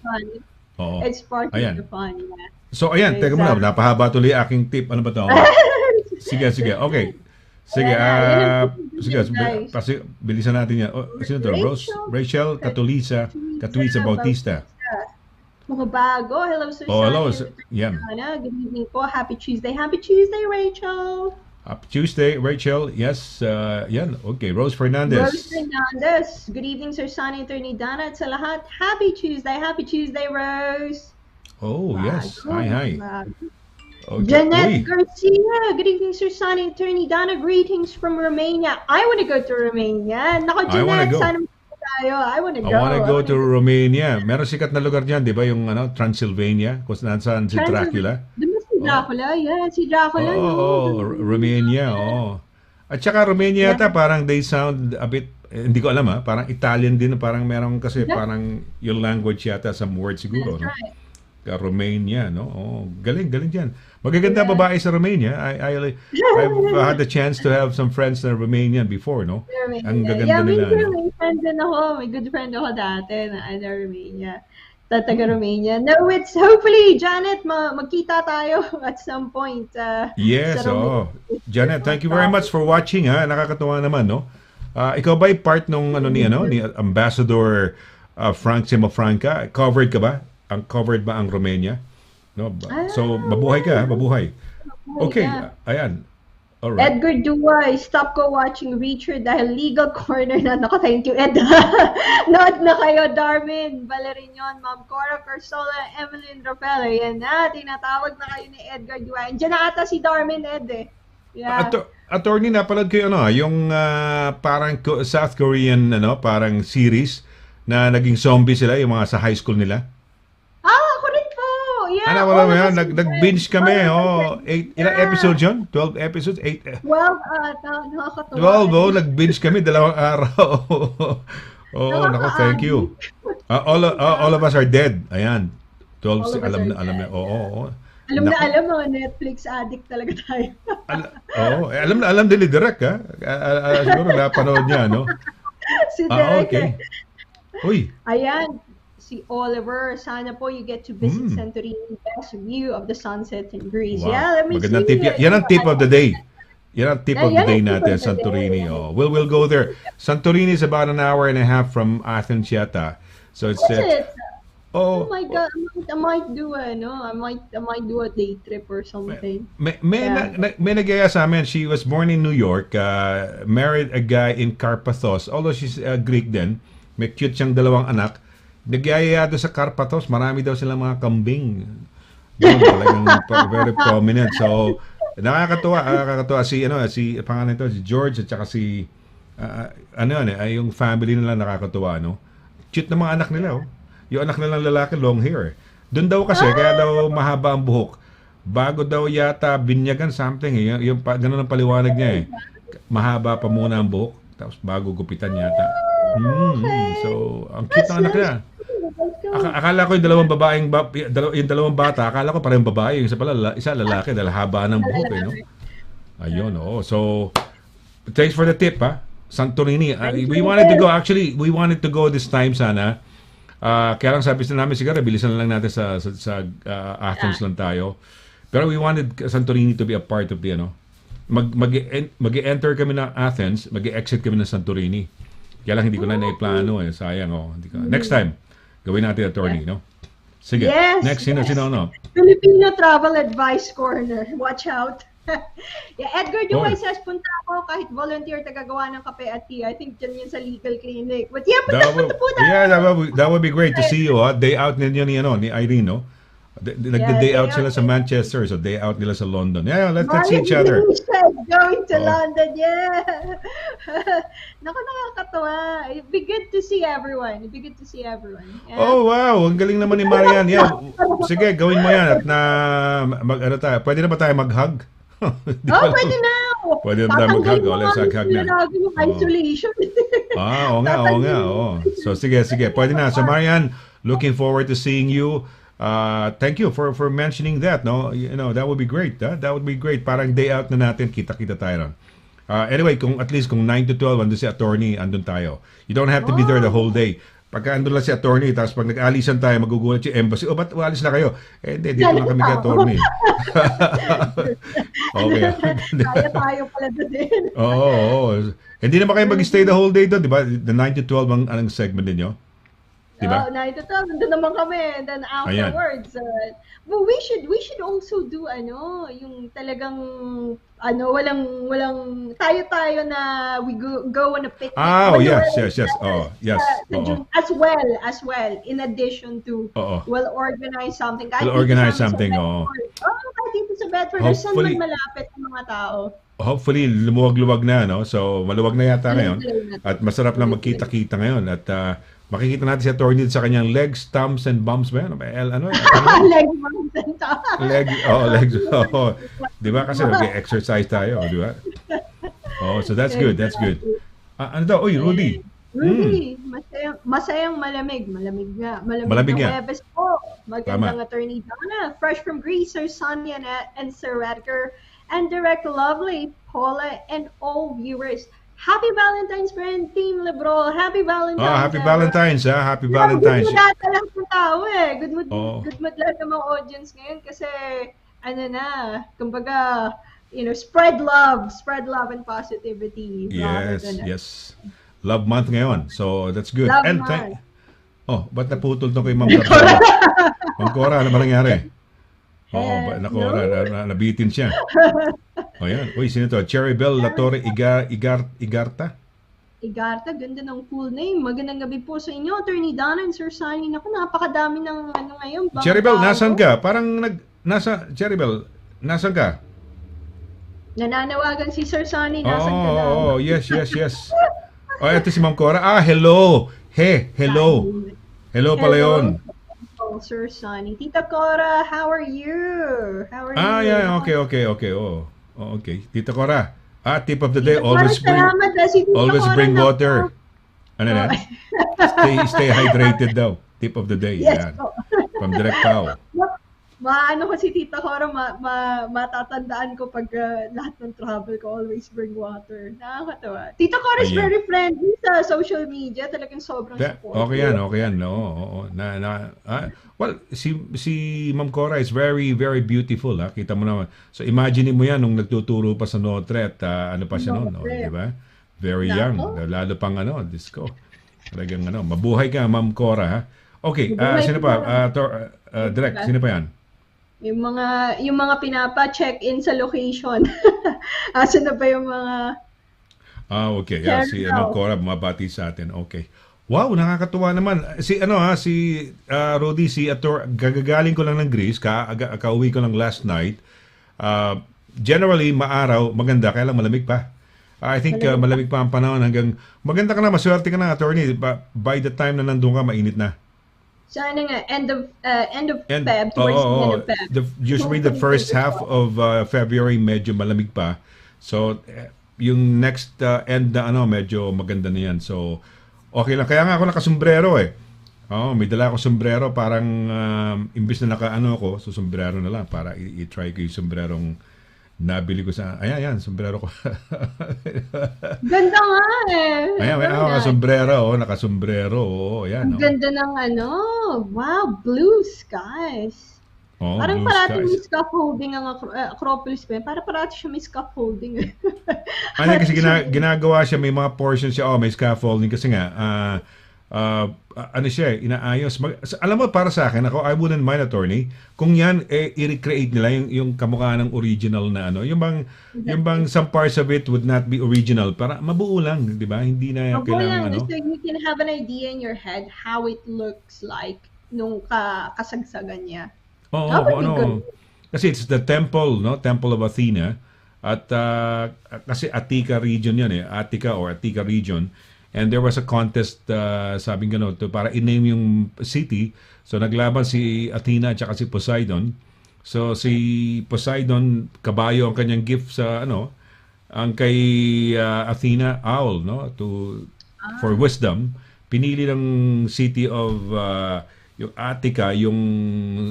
It's part of the fun, yeah. So, ayan, teka muna, napahaba tuloy aking tip. Ano ba to? Sige, okay. Sige, bilisan natin yan. Sino to? Rachel Catulisa Bautista. Mga bago. Hello, Sir hello. Yeah. Good evening po. Happy Tuesday, Rachel. Happy Tuesday, Rachel. Yes, yan. Okay, Rose Fernandez. Good evening, Sir Sonny, Attorney Dana, at sa lahat. Happy Tuesday, Rose. Oh, yes. Hi. Okay. Jeanette Garcia, good evening, Sir Sonny, Attorney Dana. Greetings from Romania. I want to go to Romania. Nako, Jeanette, sana tayo. I want to go. I want to go to Romania. Meron sikat na lugar diyan, 'di ba, yung Transylvania, kung saan si Dracula. Si Dracula, si Dracula. Romania, At saka Romania yata parang they sound a bit, hindi ko alam parang Italian din, parang meron kasi parang yung language yata, some words siguro, no? Right. Romania, no? Galing diyan. Magaganda babae sa Romania. I've had the chance to have some friends na Romanian before, no? Ang gaganda nila. May friend din ako. May good friend ako dati na Romania. Taga Romania. No, it's hopefully, Janet, magkita tayo at some point. Yes, Janet, thank you very much for watching, ha? Nakakatuwa naman, no? Ikaw ba part nung ni Ambassador Frank Simafranca? Covered ka ba? Covered ba ang Romania? No? So, mabuhay ka, mabuhay. Okay, ayan. Alright. Edgar Duay, stop ko watching Richard dahil legal corner na. Nako, thank you, Ed. Nood na kayo, Darwin, Valerinon, Ma'am Cora Carsola, Evelyn Rafael. Ayan na, tinatawag na kayo ni Edgar Duay. Diyan na ata si Darwin, Ed eh. Yeah. Attorney, napanood ko yung parang South Korean parang series na naging zombie sila, yung mga sa high school nila. Ako rin po. yeah. Ano, all wala mo of yan. us are Nag-binge dead. kami. All of us Oh, are dead. 8, ilang episodes yun? 12 episodes? 8, 12 ata, nakakatawa. 12, oh, nag-binge kami 2 araw. Oo, nako, thank you. All of us are dead. Ayan. 12, All of us alam are na, alam na. dead. Oo. Alam na Nako. alam mo, Netflix addict talaga tayo. Alam din ni Direk, ha? Siguro napanood niya, no? Si Derek. Okay. Uy, Ayan, si Oliver. Sana po you get to visit Santorini. Best view of the sunset in Greece. wow. Yeah, let me Magandang see. tip. Yan ang tip of the day. Yan ang tip of the Yan ang day tip of natin, the Santorini. day. Oh. We'll go there. Santorini is about an hour and a half from Athens yata. So it's Is it? Oh oh, my God, I might do a I might do a day trip or something. may nagaya sa amin. She was born in New York, married a guy in Carpathos. Although she's Greek din, may cute siyang 2 anak. Nagyaya doon sa Carpathos, marami daw silang mga kambing. Doon talagang very prominent. So nakakatuwa si pangalan nito si George at saka si yung family nila nakakatuwa, no? Cute na mga anak nila, oh. Yung anak nilang lalaki, long hair. Doon daw kasi, kaya daw mahaba ang buhok. Bago daw yata binyagan something, ganun ang paliwanag niya, eh. Mahaba pa muna ang buhok, tapos bago gupitan yata. So, ang cute ng anak niya. Akala ko yung 2 babaeng, yung 2 bata, akala ko parang babae, yung isa lalaki, dahil haba ng buhok, eh, no? Ayun, oo. So, thanks for the tip, ha? Santorini. We wanted to go this time sana. Kaya lang sabi namin siguro bilisan lang natin sa Athens lang tayo. Pero we wanted Santorini to be a part of the mag-enter kami ng Athens, mag-exit kami ng Santorini. Kaya lang hindi ko na naiplano, eh. Sayang, oh. Next time gawin natin, attorney, no? Sige. Yes, Next, sino no? Filipino Travel Advice Corner. Watch out. Yeah, Edgar Duway Oh. says, punta ako kahit volunteer tagagawa ng kape at tea. I think dyan yun sa legal clinic. But yeah, That would be great to see you, ha? Day out ninyo ni Irene, no? Nagda-day out sila sa Manchester, so day out nila sa London. Yeah, let's see each other. Going to Oh. London, yeah. Naku, nakakatawa. It'd be good to see everyone. Yeah. Oh, wow. Ang galing naman ni Marian. Yeah. Sige, gawin mo yan. At tayo. Pwede na ba tayo mag-hug? Pwede na. Pwede na tayo mag-hug. Let's hug na. Yung isolation. Oo nga. Oh. So, sige. Pwede na. So, Marian, looking forward to seeing you. Thank you for mentioning that, no? That would be great. That would be great. Parang day out na natin, kita-kita tayo ron. Anyway, at least kung 9 to 12 andun si attorney, andun tayo. You don't have to be there the whole day. Pagka andun lang si attorney, tapos pag nag-alisan tayo, magugulat si embassy, ba't alis na kayo? Hindi, dito lang kami kay attorney. Okay. Kaya tayo pala din. Oo. Hindi naman kayo mag-stay the whole day doon, di ba? The 9 to 12 ang segment ninyo. Diba? 9 to 12, nandun naman kami. And then afterwards, but we should also do yung talagang walang tayo na we go on a picnic. Yes. Yes. As well, in addition to we'll organize something. We'll organize something, kahit dito sa Bedford, or saan man malapit ng mga tao. Hopefully, lumuwag-luwag na, no? So, maluwag na yata ngayon. At masarap na magkita-kita ngayon. At makikita natin si attorney sa kanyang legs, thumbs, and bumps ba yan? Legs, bumps, and thumbs. Legs. Di ba? Kasi mag-exercise tayo, di ba? So that's good. Ano daw? Uy, Rudy. Masayang malamig. Malamig nga. Malamig nga. Webes po. Magandang attorney Donna. Fresh from Greece, Sir Sonny and Sir Edgar. And Direct Lovely, Paula, and all viewers. Happy Valentine's, friend, Team Lebro. Happy Valentine's. Happy Valentine's, ha? Happy Valentine's. Good mood lang sa tao, eh. Good mood lang ng mga audience ngayon kasi, kumbaga, spread love and positivity. Yes. Love month ngayon. So, that's good. Love month. Ba't naputol to kay Ma'am Cora? Ma'am Cora, ano ba nangyari? Nabitin siya. Yan. Uy, sino to? Cherry Bell Latore Igarta? Igarta, ganda ng full name. Magandang gabi po sa inyo, Attorney Donna and Sir Sonny. Naku, napakadami ng ngayon. Cherry Bell, nasan ka? Cherry Bell, nasan ka? Nananawagan si Sir Sonny, nasan ka daw? Yes. Ito si Ma'am Cora. Hello. Hello. Hello pala yun. Sir Sonny. Tita Cora, how are you? How are you? Yeah, okay. Oh, okay. Tita Cora. Tip of the day, Tita Cora, salamat dahil si Tita always Cora bring na water. Ano Oh. yan? Stay hydrated daw. Tip of the day. Yes Yan. po. From Direct Pao. Maano ko si Tita Cora, matatandaan ko pag lahat ng travel ko, always bring water. Nakakatawa. Tita Cora is Ayan. very friendly sa social media. Talagang sobrang supportive. Okay yan. No, oo. Well, si Ma'am Cora is very, very beautiful. Ha? Kita mo naman. So, imagine mo yan nung nagtuturo pa sa Notre at ano pa siya noon. Di ba? Very young. Lalo pang disco. Talagang mabuhay ka, Ma'am Cora. Ha? Okay, Mabuhay sino ka, pa? Direct, sino pa yan? Yung mga pinapa-check-in sa location. Asa na ba yung mga... Okay. Yeah, si Ma'am Cora bumabati sa atin. Okay. Wow, nakakatuwa naman. Si Rudy, gagagaling ko lang ng Greece, kauwi ko lang last night. Generally maaraw, maganda, kaya lang malamig pa. I think malamig pa ang panahon hanggang maganda ka na, maswerte ka na, attorney. By the time na nandun ka, mainit na. Sana nga, end of Feb, towards the end of Feb. Usually the first half of February medyo malamig pa. So yung next end na medyo maganda na yan. So okay lang. Kaya nga ako nakasombrero eh. May dala akong sombrero, parang imbis na ako, so sombrero na lang para i-try ko yung sombrerong nabili ko sa sombrero ko. Ganda nga eh. Ayan, may sombrero, nakasombrero. Ayan. Ang ganda ng wow, blue skies. Parang blue parati may skies. scaffolding ang Acropolis pa. Parang parati siya may scaffolding. Kasi ginagawa siya, may mga portions siya, may scaffolding kasi nga, siya, inaayos. Alam mo, para sa akin, I wouldn't mind, attorney, kung yan, i-recreate nila yung kamukha ng original na yung bang some parts of it would not be original, para mabuo lang, di ba? Hindi na kailangan, So you can have an idea in your head how it looks like nung kasagsagan niya. Kasi it's the temple, Temple of Athena, at kasi Attica region yan Attica or Attica region. And there was a contest, sabing para i-name yung city. So naglaban si Athena at saka si Poseidon. So si Poseidon, kabayo ang kanyang gift sa ang kay Athena, owl, for wisdom. Pinili ng city of yung Attica, yung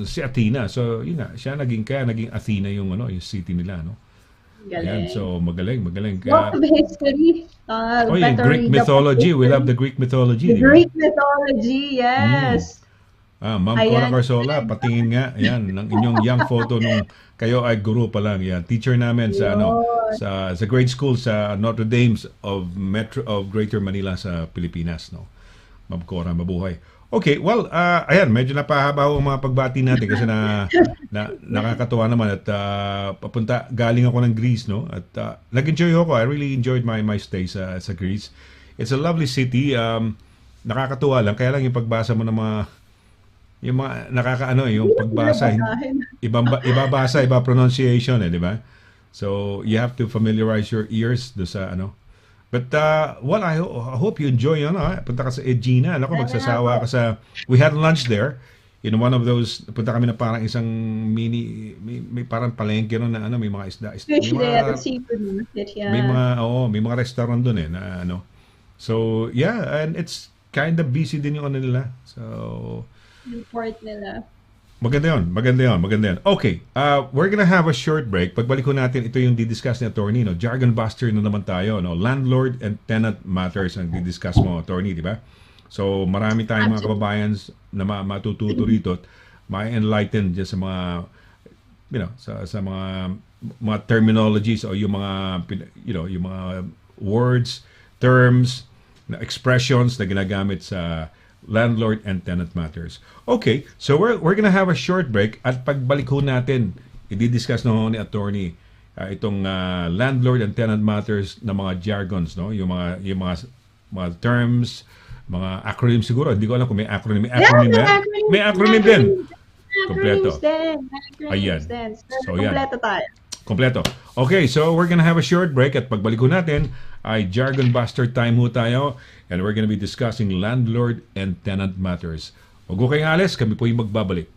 si Athena. So yun nga, naging Athena yung yung city nila, Galing. Ayan, so magaling. What of history? yung Greek mythology. We love the Greek mythology. The Greek mythology, yes. Ma'am Cora Carsola, patingin nga yan ng inyong young photo nung kayo ay guru pa lang. Yan, teacher namin sa sa grade school sa Notre Dame of Greater Manila sa Pilipinas, Ma'am Cora, mabuhay. Okay, well, ayan, medyo napahaba ang mga pagbati natin kasi nakakatuwa naman at galing ako ng Greece, at nag-enjoy ako. I really enjoyed my stay sa Greece. It's a lovely city. Nakakatuwa lang, kaya lang yung pagbasa mo ng yung mga yung pagbasa, ibabasa, iba pronunciation, di ba? So you have to familiarize your ears do sa But well, I hope you enjoy punta ka sa Egina. Magsasawa ka sa... We had lunch there in one of those... Punta kami na parang isang mini... May parang palengke ron na may mga isda. Fish there, seafood market, yeah. May mga restaurant doon na So, yeah, and it's kind of busy din yung nila. So... Yung port nila. Maganda yun. Okay, we're gonna have a short break. Pagbalik ko natin, ito yung didiscuss ni attorney, Jargon buster na naman tayo, Landlord and tenant matters ang didiscuss mo, attorney, di ba? So, marami tayong mga kababayan na matututo rito at ma-enlighten dyan sa mga, sa mga terminologies o yung mga, yung mga words, terms, expressions na ginagamit sa landlord and tenant matters. Okay, so we're gonna have a short break at pagbalik ho natin, i-discuss ni attorney itong landlord and tenant matters na mga jargons, yung mga terms, mga acronym siguro. Hindi ko alam kung may acronym. May acronym din. Kompleto. Ayan. So yan. Kompleto tayo. Kompleto. Okay, so we're gonna have a short break at pagbalik ho natin ay Jargon Buster time ho tayo and we're gonna be discussing landlord and tenant matters. Huwag ko kayong alis, kami po yung magbabalik.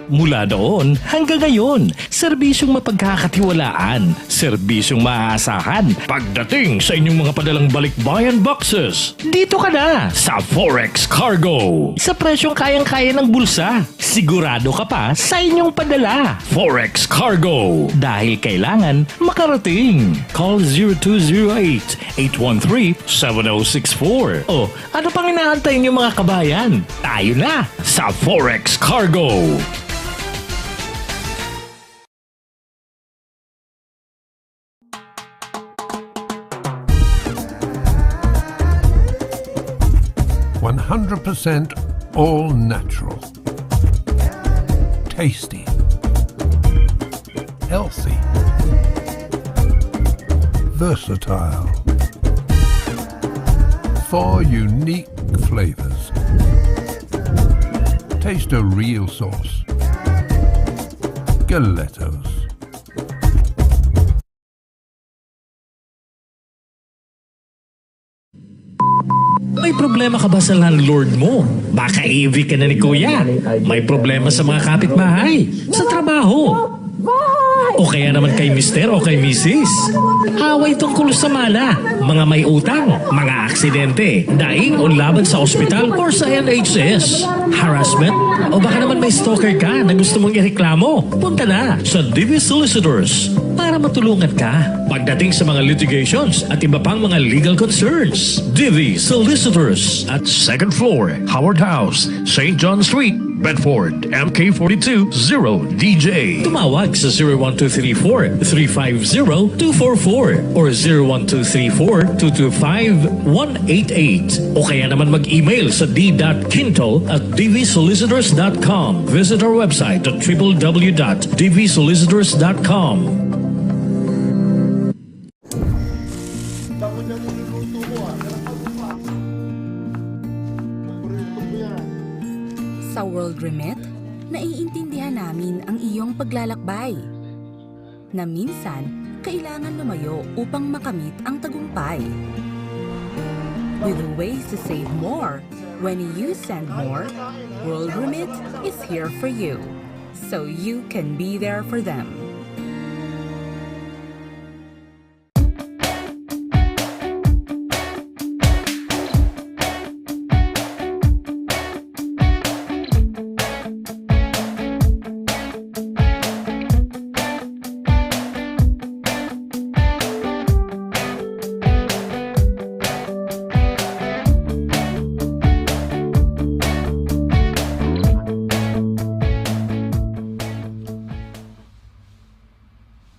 Mula doon hanggang ngayon, serbisyong mapagkakatiwalaan, serbisyong maaasahan pagdating sa inyong mga padalang balikbayan boxes. Dito ka na sa Forex Cargo. Sa presyong kayang-kaya ng bulsa, sigurado ka pa sa inyong padala. Forex Cargo. Dahil kailangan makarating. Call 0208-813-7064. O ano pang inaantay niyo mga kabayan? Tayo na sa Forex Cargo. %100% all natural, tasty, healthy, versatile, 4 unique flavors. Taste a real sauce. Galettos. May problema ka ba sa landlord mo? Baka i-evict ka na ni Kuya. May problema sa mga kapitbahay, sa trabaho. O kaya naman kay Mister o kay Mrs. Away tungkol sa mala, mga may utang, mga aksidente, daing o laban sa ospital or sa NHS. Harassment? O baka naman may stalker ka na gusto mong ireklamo? Punta na sa DV Solicitors para matulungan ka pagdating sa mga litigations at iba pang mga legal concerns. DV Solicitors at 2nd floor, Howard House, St. John Street, Bedford, MK42 0DJ. Tumawag sa 01234-350-244 or 01234-225-188 o kaya naman mag-email sa d.quinto@dvsolicitors.com. Visit our website at www.dvsolicitors.com. Tako niya niluluto mo ah. Paborito ko yan. Sa World Remit, naiintindihan namin ang iyong paglalakbay. Na minsan, kailangan lumayo upang makamit ang tagumpay. With ways to save more, when you send more, World Remit is here for you, so you can be there for them.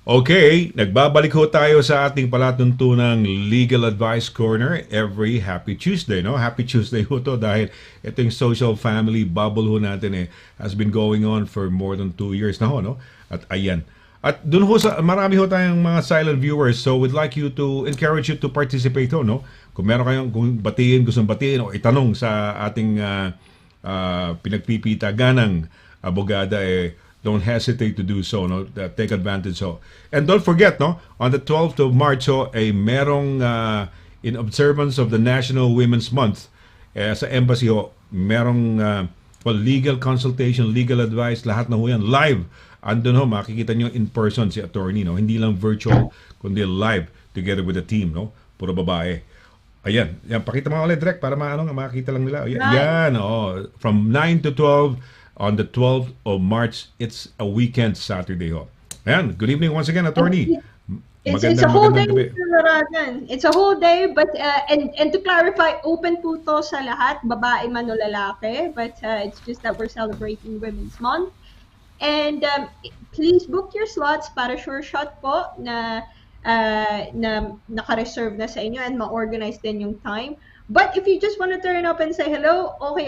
Okay, nagbabalik ho tayo sa ating palatuntunang Legal Advice Corner every Happy Tuesday, no? Happy Tuesday ho to dahil ito yung social family bubble ho natin has been going on for more than 2 years na ho, no? At ayan. At dun ho sa marami ho tayong mga silent viewers, so we'd like you to encourage you to participate ho, no? Kung meron kayong gustong batiin o itanong sa ating pinagpipitaganang abogada, don't hesitate to do so, no? Take advantage so. And don't forget, no, on the 12th of March merong in observance of the National Women's Month sa embassy merong legal consultation, legal advice, lahat na ho yan live. Andun makikita nyo in person si attorney, no? Hindi lang virtual kundi live together with the team, no? Puro babae. Ayan, pakita mo ulit direct para makita lang nila. Yan, from 9 to 12 on the 12th of March. It's a weekend Saturday ho. Ayan, good evening once again, attorney. It's a whole day, Mr. LARAGAN. It's a whole day, but and to clarify, open po to sa lahat, babae man o lalaki, but it's just that we're celebrating Women's Month. And please book your slots para sure shot po na naka-reserve na sa inyo and ma-organize din yung time. But if you just want to turn up and say hello, okay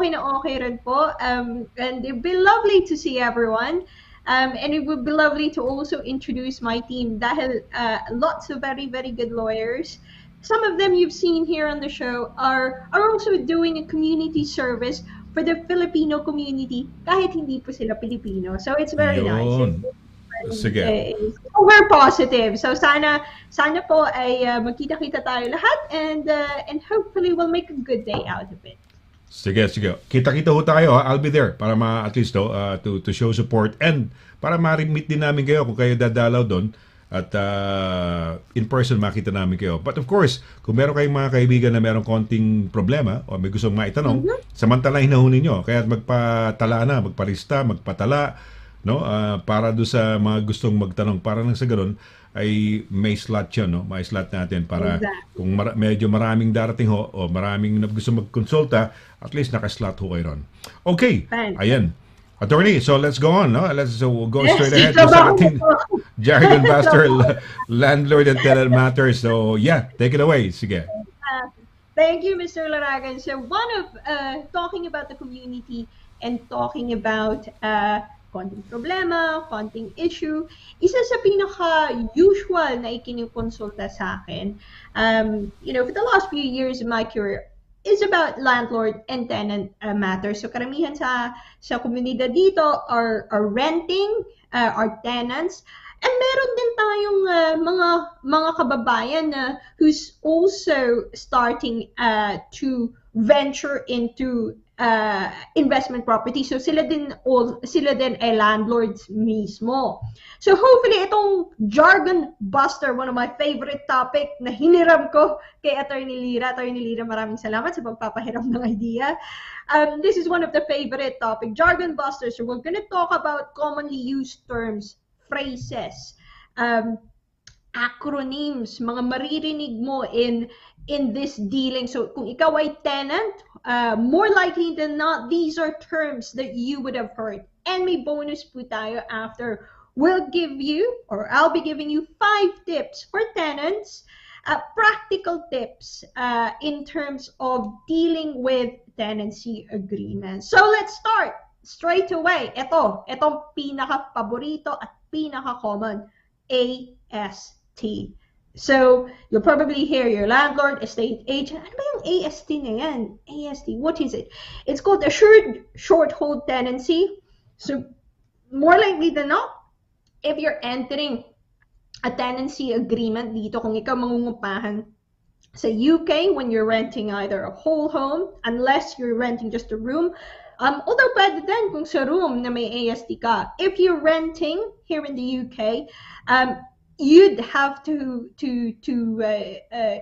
na okay rin po. And it'd be lovely to see everyone. And it would be lovely to also introduce my team dahil lots of very, very good lawyers. Some of them you've seen here on the show are also doing a community service for the Filipino community kahit hindi po sila Pilipino. So it's very nice. Sige. is over positive. So sana po ay magkita-kita tayo lahat and hopefully we'll make a good day out of it. Sige. Kita-kita ho tayo, ha? I'll be there para at least to show support and para ma-meet din namin kayo kung kayo dadalaw doon at in person makita namin kayo. But of course, kung meron kayong mga kaibigan na merong konting problema o may gustong maitanong, samantalahin na ho ninyo. Kaya magpatala na, magparista, magpatala, no? Para do sa mga gustong magtanong, para nang sa ganun ay may slot yun, no? May slot natin para kung medyo maraming darating ho o maraming gusto magkonsulta, at least naka-slot ho kayo ron. Okay, ayan. Attorney, so let's go on, no? Let's go straight ahead sa ating Jargon Master, Landlord and Tenant Matters. So yeah, take it away. Sige. Thank you, Mr. Laragan. So one of talking about the community and talking about konting problema, konting issue, isa sa pinaka-usual na ikinikonsulta sa akin, for the last few years of my career, is about landlord and tenant matters. So karamihan sa komunidad dito are renting, are tenants, and meron din tayong mga kababayan na who's also starting to venture into investment property. So sila din ay landlords mismo. So hopefully itong jargon buster, one of my favorite topic na hiniram ko kay Attorney Lira. Attorney Lira, maraming salamat sa pagpapahiram ng idea. This is one of the favorite topic, jargon buster. So we're gonna talk about commonly used terms, phrases, acronyms, mga maririnig mo in this dealing. So kung ikaw ay tenant, more likely than not, these are terms that you would have heard. And may bonus po tayo after. I'll be giving you 5 tips for tenants, practical tips in terms of dealing with tenancy agreements. So let's start straight away. Itong pinaka-paborito at pinaka-common, AST. So, you'll probably hear your landlord, estate agent. Ano ba yung AST na yan? AST, what is it? It's called assured short hold tenancy. So, more likely than not, if you're entering a tenancy agreement dito, kung ikaw mangungupahan sa UK when you're renting either a whole home, unless you're renting just a room, although pwede din kung sa room na may AST ka. If you're renting here in the UK, you'd have to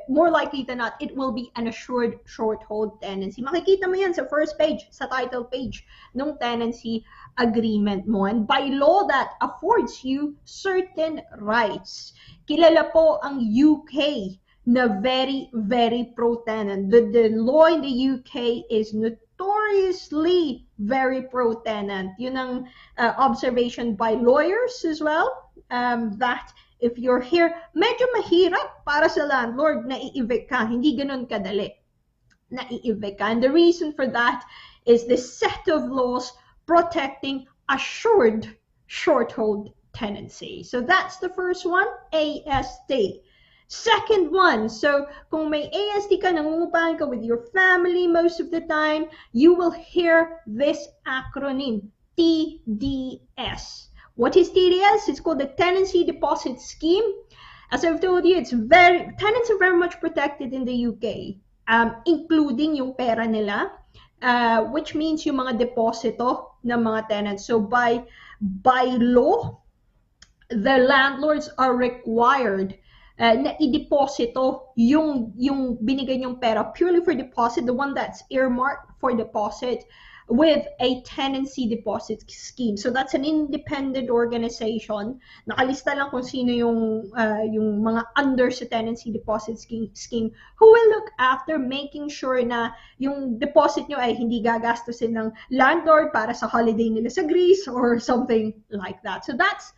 more likely than not, it will be an assured short hold tenancy. Makikita mo yan sa first page, sa title page ng tenancy agreement mo. And by law, that affords you certain rights. Kilala po ang UK na very, very pro-tenant. The law in the UK is notoriously very pro-tenant. Yun ang observation by lawyers as well, that if you're here, medyo mahirap para sa landlord na i-evict ka. Hindi ganun kadali na i-evict ka. And the reason for that is the set of laws protecting assured short hold tenancy. So that's the first one, AST. Second one, so kung may AST ka, nangungupahan ka with your family most of the time, you will hear this acronym, TDS. What is TDS? It's called the Tenancy Deposit Scheme. As I've told you, tenants are very much protected in the UK, including yung pera nila, which means yung mga deposito ng mga tenants. So by law, the landlords are required na i-deposito yung binigay niyong pera purely for deposit, the one that's earmarked for deposit, with a tenancy deposit scheme. So that's an independent organization. Nakalista lang kung sino yung mga under sa tenancy deposit scheme who will look after making sure na yung deposit nyo ay hindi gagastusin ng landlord para sa holiday nila sa Greece or something like that. So that's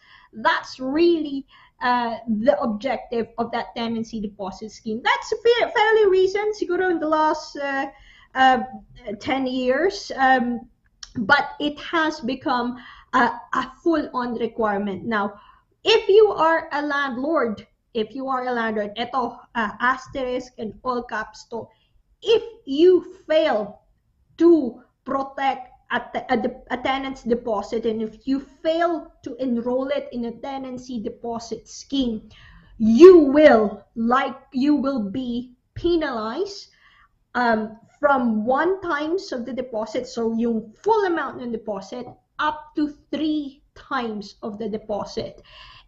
really the objective of that tenancy deposit scheme. That's fairly recent, siguro in the last 10 years, but it has become a full-on requirement. Now, if you are a landlord, ito, asterisk and all caps to, if you fail to protect a tenant's deposit, and if you fail to enroll it in a tenancy deposit scheme, you will be penalized from 1x of the deposit, so yung full amount ng deposit, up to 3x of the deposit.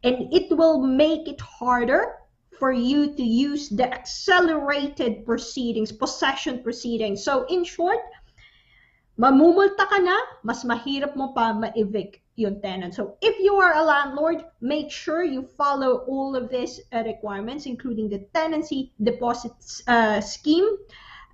And it will make it harder for you to use the accelerated proceedings, possession proceedings. So in short, mamumulta ka na, mas mahirap mo pa ma-evict yung tenant. So if you are a landlord, make sure you follow all of these requirements, including the tenancy deposit scheme.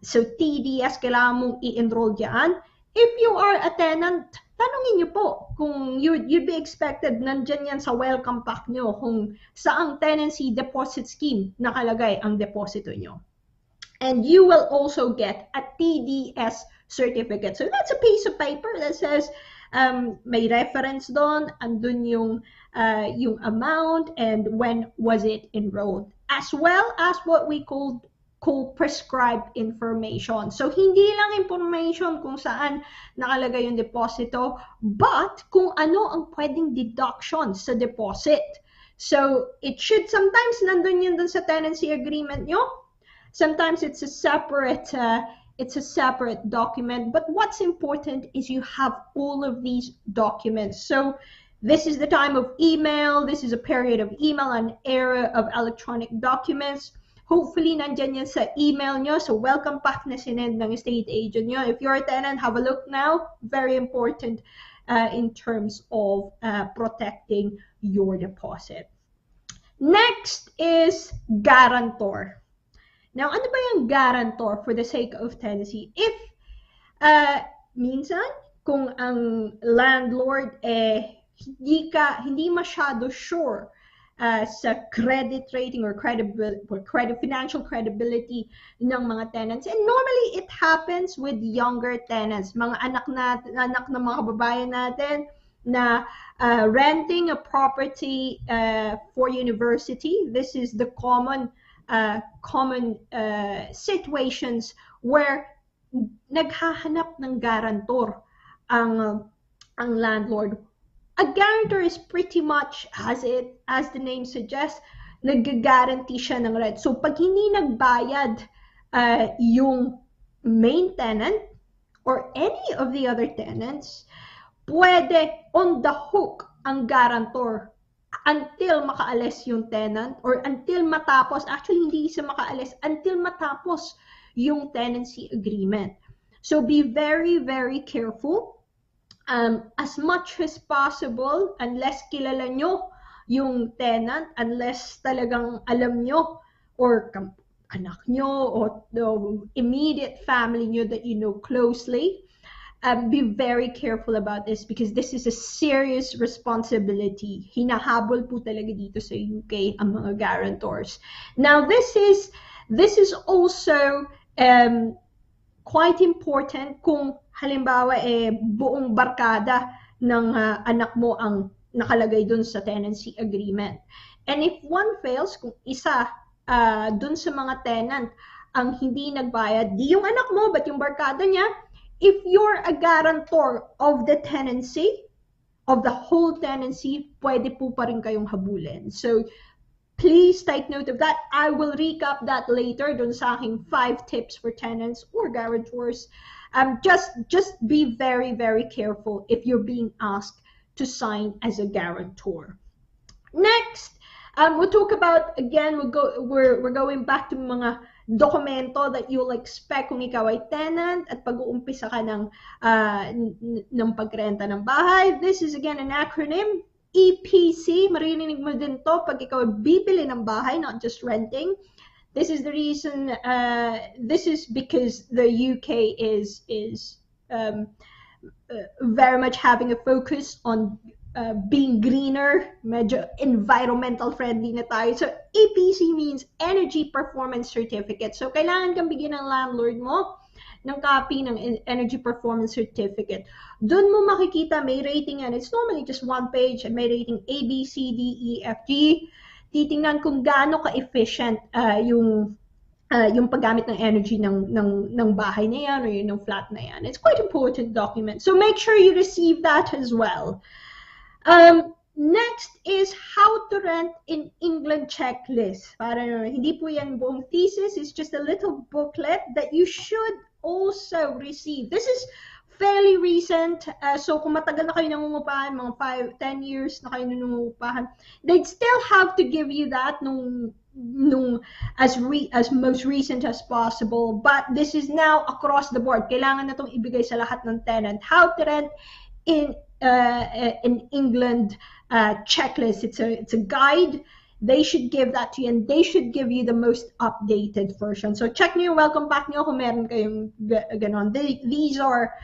So TDS, kailangan mong i-enroll dyan. If you are a tenant, tanungin nyo po kung you'd be expected, nandyan yan sa welcome pack nyo, kung saang tenancy deposit scheme nakalagay ang deposito nyo. And you will also get a TDS certificate. So that's a piece of paper that says may reference doon, andun yung amount and when was it enrolled, as well as what we call prescribed information. So hindi lang information kung saan nakalagay yung deposito, but kung ano ang pwedeng deduction sa deposit. So it should, sometimes nandun yun dun sa tenancy agreement nyo. Sometimes it's a separate document, but what's important is you have all of these documents. So this is the time of email, this is a period of email, an era of electronic documents. Hopefully, nandyan yan sa email nyo. So welcome pack na sinend ng estate agent nyo. If you're a tenant, have a look now. Very important in terms of protecting your deposit. Next is guarantor. Now, ano ba yung guarantor for the sake of tenancy? If minsan, kung ang landlord hindi masyado sure sa credit rating or financial credibility ng mga tenants, and normally it happens with younger tenants, mga anak ng mga babae natin na renting a property for university. This is the common situations where naghahanap ng guarantor ang landlord. A guarantor is pretty much, as the name suggests, nag-guarantee siya ng rent. So pag hindi nagbayad yung main tenant or any of the other tenants, pwede on the hook ang guarantor until makaalis yung tenant, or until matapos, actually hindi siya makaalis, until matapos yung tenancy agreement. So be very, very careful. As much as possible, unless kilala nyo yung tenant, unless talagang alam nyo, or anak nyo, or the immediate family nyo that you know closely, be very careful about this, because this is a serious responsibility. Hinahabol po talaga dito sa UK ang mga guarantors. Now, this is also quite important kung halimbawa buong barkada ng anak mo ang nakalagay dun sa tenancy agreement. And if one fails, kung isa dun sa mga tenant ang hindi nagbayad, di yung anak mo but yung barkada niya, if you're a guarantor of the tenancy, of the whole tenancy, pwede po pa rin kayong habulin. So please take note of that. I will recap that later dun sa aking 5 tips for tenants or guarantors. Just be very, very careful if you're being asked to sign as a guarantor. Next, we'll talk about, again, we're going back to mga dokumento that you'll expect kung ikaw ay tenant at pag-uumpisa ka ng pagrenta ng bahay. This is again an acronym. EPC, marinig mo din to pag ikaw bibili ng bahay, not just renting. This is the reason, this is because the UK is very much having a focus on being greener, medyo environmental friendly na tayo. So EPC means Energy Performance Certificate. So kailangan kang bigyan ng landlord mo ng copy ng Energy Performance Certificate. Doon mo makikita, may rating yan. It's normally just 1 page and may rating A, B, C, D, E, F, G. Titingnan kung gaano ka-efficient yung yung paggamit ng energy ng bahay na yan or yung flat na yan. It's quite important document. So make sure you receive that as well. Next is how to rent in England checklist. Para hindi po yan buong thesis. It's just a little booklet that you should also receive. This is fairly recent. So kung matagal na kayo nangungupahan, mga 5-10 years na kayo nangungupahan, they'd still have to give you that nung as most recent as possible. But this is now across the board. Kailangan na itong ibigay sa lahat ng tenant. How to rent in England checklist. It's a guide. They should give that to you, and they should give you the most updated version. So check nyo yung welcome back nyo kung meron kayong ganon. These are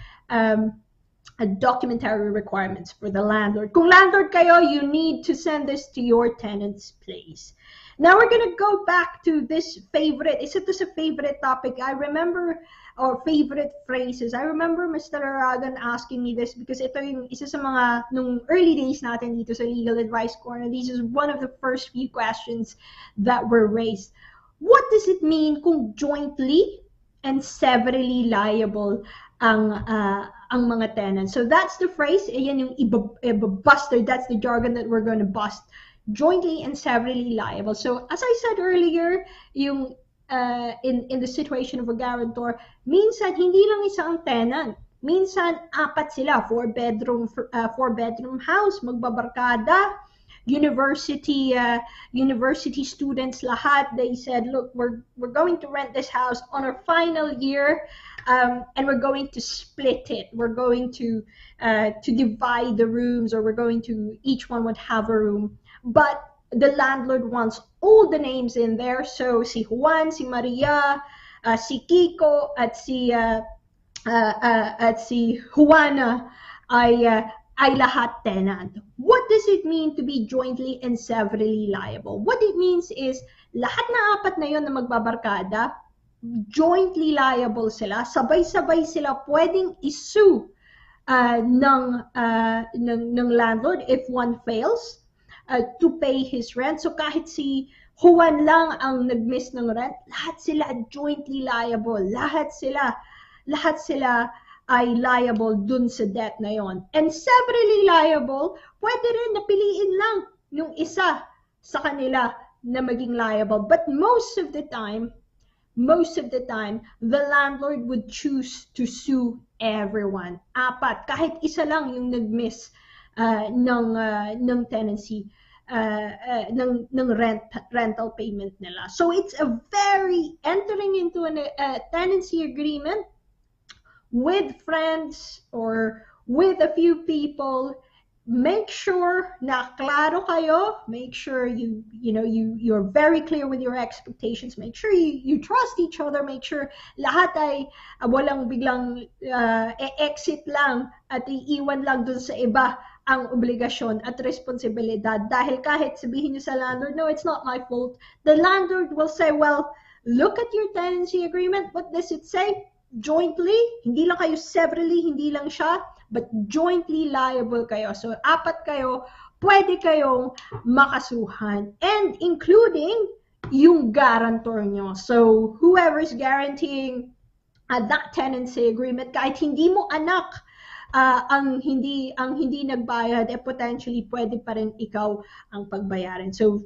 documentary requirements for the landlord. Kung landlord kayo, you need to send this to your tenant's place. Now we're gonna go back to this favorite. Isa to sa favorite topic. I remember, or favorite phrases. I remember Mr. Laragan asking me this because ito yung isa sa mga nung early days natin dito sa Legal Advice Corner. This is one of the first few questions that were raised. What does it mean kung jointly and severally liable ang mga tenants? So that's the phrase. Ayan yung iba-buster. That's the jargon that we're going to bust. Jointly and severally liable. So as I said earlier, yung in the situation of a guarantor, minsan hindi lang isang tenant. Minsan apat sila, four bedroom house, magbabarkada, university students lahat. They said, look, we're going to rent this house on our final year, and we're going to split it. We're going to divide the rooms, or we're going to, each one would have a room. But the landlord wants all the names in there. So si Juan, si Maria, si Kiko, at si Juana ay lahat tenant. What does it mean to be jointly and severally liable? What it means is lahat na apat na yon na magbabarkada, jointly liable sila, sabay-sabay sila pwedeng isue ng landlord if one fails to pay his rent. So kahit si Juan lang ang nag-miss ng rent, lahat sila jointly liable. Lahat sila ay liable dun sa debt na yon. And severally liable, pwede rin napiliin lang yung isa sa kanila na maging liable. But most of the time, the landlord would choose to sue everyone. Apat, kahit isa lang yung nag-miss ng tenancy, ng rental payment nila. So it's a very, entering into a tenancy agreement with friends or with a few people, make sure na klaro kayo, make sure you're very clear with your expectations, make sure you trust each other, make sure lahat ay walang biglang exit lang at iiwan lang dun sa iba ang obligasyon at responsibilidad. Dahil kahit sabihin nyo sa landlord, no, it's not my fault, the landlord will say, well, look at your tenancy agreement, what does it say? Jointly, hindi lang kayo severally, hindi lang siya, but jointly liable kayo. So, apat kayo, pwede kayong makasuhan. And including yung guarantor nyo. So, whoever's guaranteeing that tenancy agreement, kahit hindi mo anak ang hindi nagbayad, potentially pwede pa rin ikaw ang pagbayaran. So,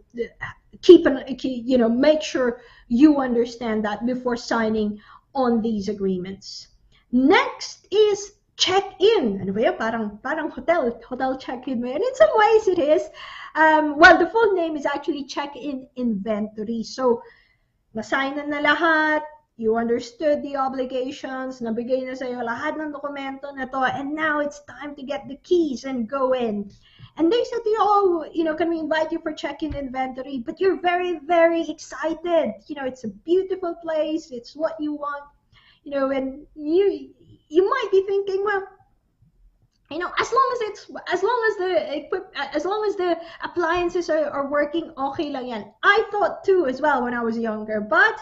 make sure you understand that before signing on these agreements. Next is check-in. Ano ba yun? Parang hotel check-in. And in some ways it is. Well, the full name is actually check-in inventory. So, nasign na lahat, you understood the obligations, nabigay na sa'yo lahat ng dokumento na to, and now it's time to get the keys and go in. And they said to you, oh, can we invite you for check-in inventory? But you're very, very excited. It's a beautiful place. It's what you want. And you might be thinking, well, as long as the appliances are working, okay lang yan. I thought too as well when I was younger. But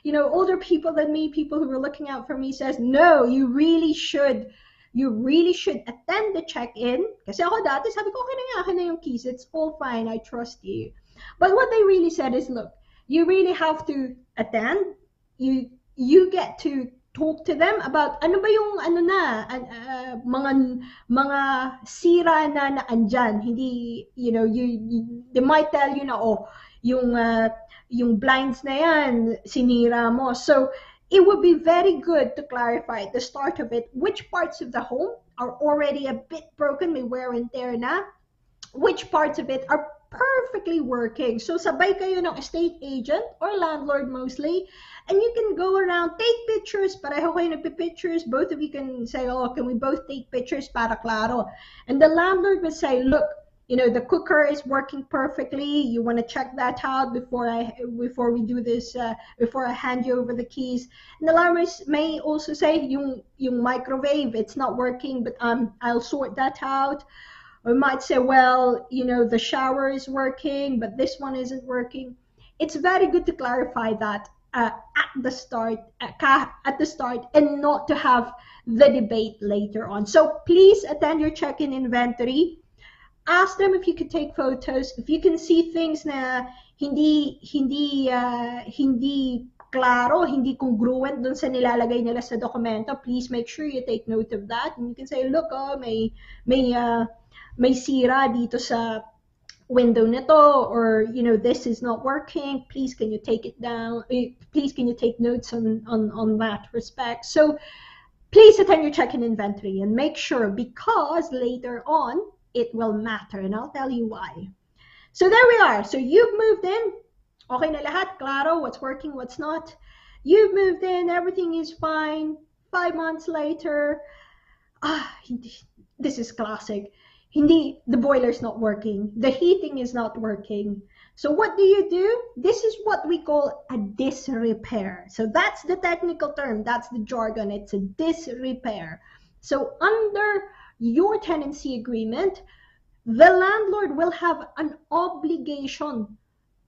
older people than me, people who were looking out for me, says no, you really should attend the check-in. Kasi ako dati, sabi ko, okay na nga, akin na yung keys. It's all fine. I trust you. But what they really said is, look, you really have to attend. you get to talk to them about ano ba yung mga sira na andyan. Hindi, you know, they might tell you na, oh, yung blinds na yan, sinira mo. So it would be very good to clarify at the start of it which parts of the home are already a bit broken, may wear and tear na, which parts of it are perfectly working. So sabay kayo ng estate agent or landlord mostly, and you can go around, take pictures, pareho kayo nagpipictures, both of you can say, oh, can we both take pictures para klaro? And the landlord will say, look, you know, the cooker is working perfectly, you want to check that out before we do this, before I hand you over the keys. And the landlord may also say, yung microwave, it's not working, but I'll sort that out. Or might say, well, you know, the shower is working, but this one isn't working. It's very good to clarify that at the start, and not to have the debate later on. So please attend your check-in inventory. Ask them if you could take photos. If you can see things na hindi klaro, hindi congruent dun sa nilalagay nila sa dokumento, please make sure you take note of that. And you can say, look, oh, may sira dito sa window nito, or, you know, this is not working. Please, can you take it down? Please, can you take notes on that respect? So please attend your check-in inventory and make sure, because later on it will matter, and I'll tell you why. So there we are. So you've moved in. Okay na lahat, klaro, what's working, what's not. You've moved in, everything is fine. 5 months later, this is classic. The boiler's not working. The heating is not working. So what do? This is what we call a disrepair. So that's the technical term. That's the jargon. It's a disrepair. So under your tenancy agreement, the landlord will have an obligation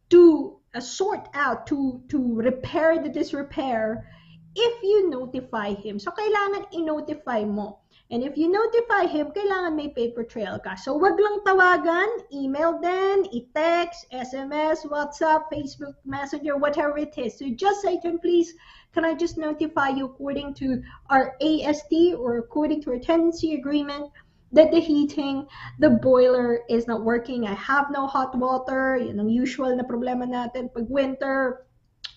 to sort out, to repair the disrepair if you notify him. So kailangan i-notify mo. And if you notify him, kailangan may paper trail ka. So wag lang tawagan, email din, i-text, SMS, WhatsApp, Facebook Messenger, whatever it is. So just say to him, please, can I just notify you according to our AST or according to our tenancy agreement that the heating, the boiler is not working. I have no hot water. Yan ang usual na problema natin pag winter.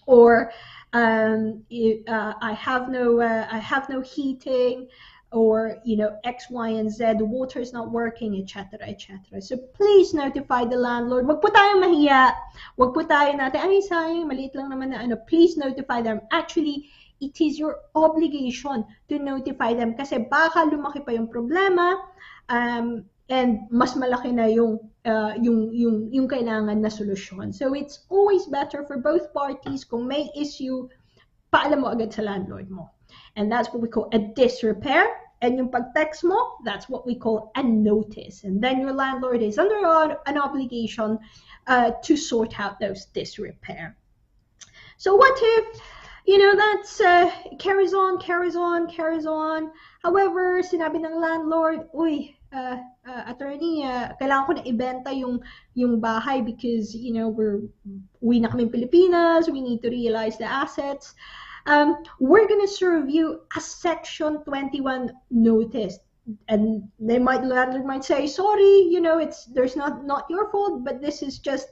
Or I have no heating. Or, you know, X, Y, and Z, the water is not working, etc., etc. So please notify the landlord. Wag po tayong mahiya. Wag po tayo natin, ay sayang, maliit lang naman na ano. Please notify them. Actually, it is your obligation to notify them kasi baka lumaki pa yung problema, and mas malaki na yung kailangan na solusyon. So it's always better for both parties kung may issue, paalam mo agad sa landlord mo. And that's what we call a disrepair. And yung pag-text mo, that's what we call a notice. And then your landlord is under an obligation to sort out those disrepair. So what if, you know, that's carries on. However, sinabi ng landlord, uy, attorney, kailangan ko na ibenta yung bahay because, you know, uwi na kaming Pilipinas, we need to realize the assets. We're going to serve you a Section 21 notice. And landlord might say, sorry, you know, there's not your fault, but this is just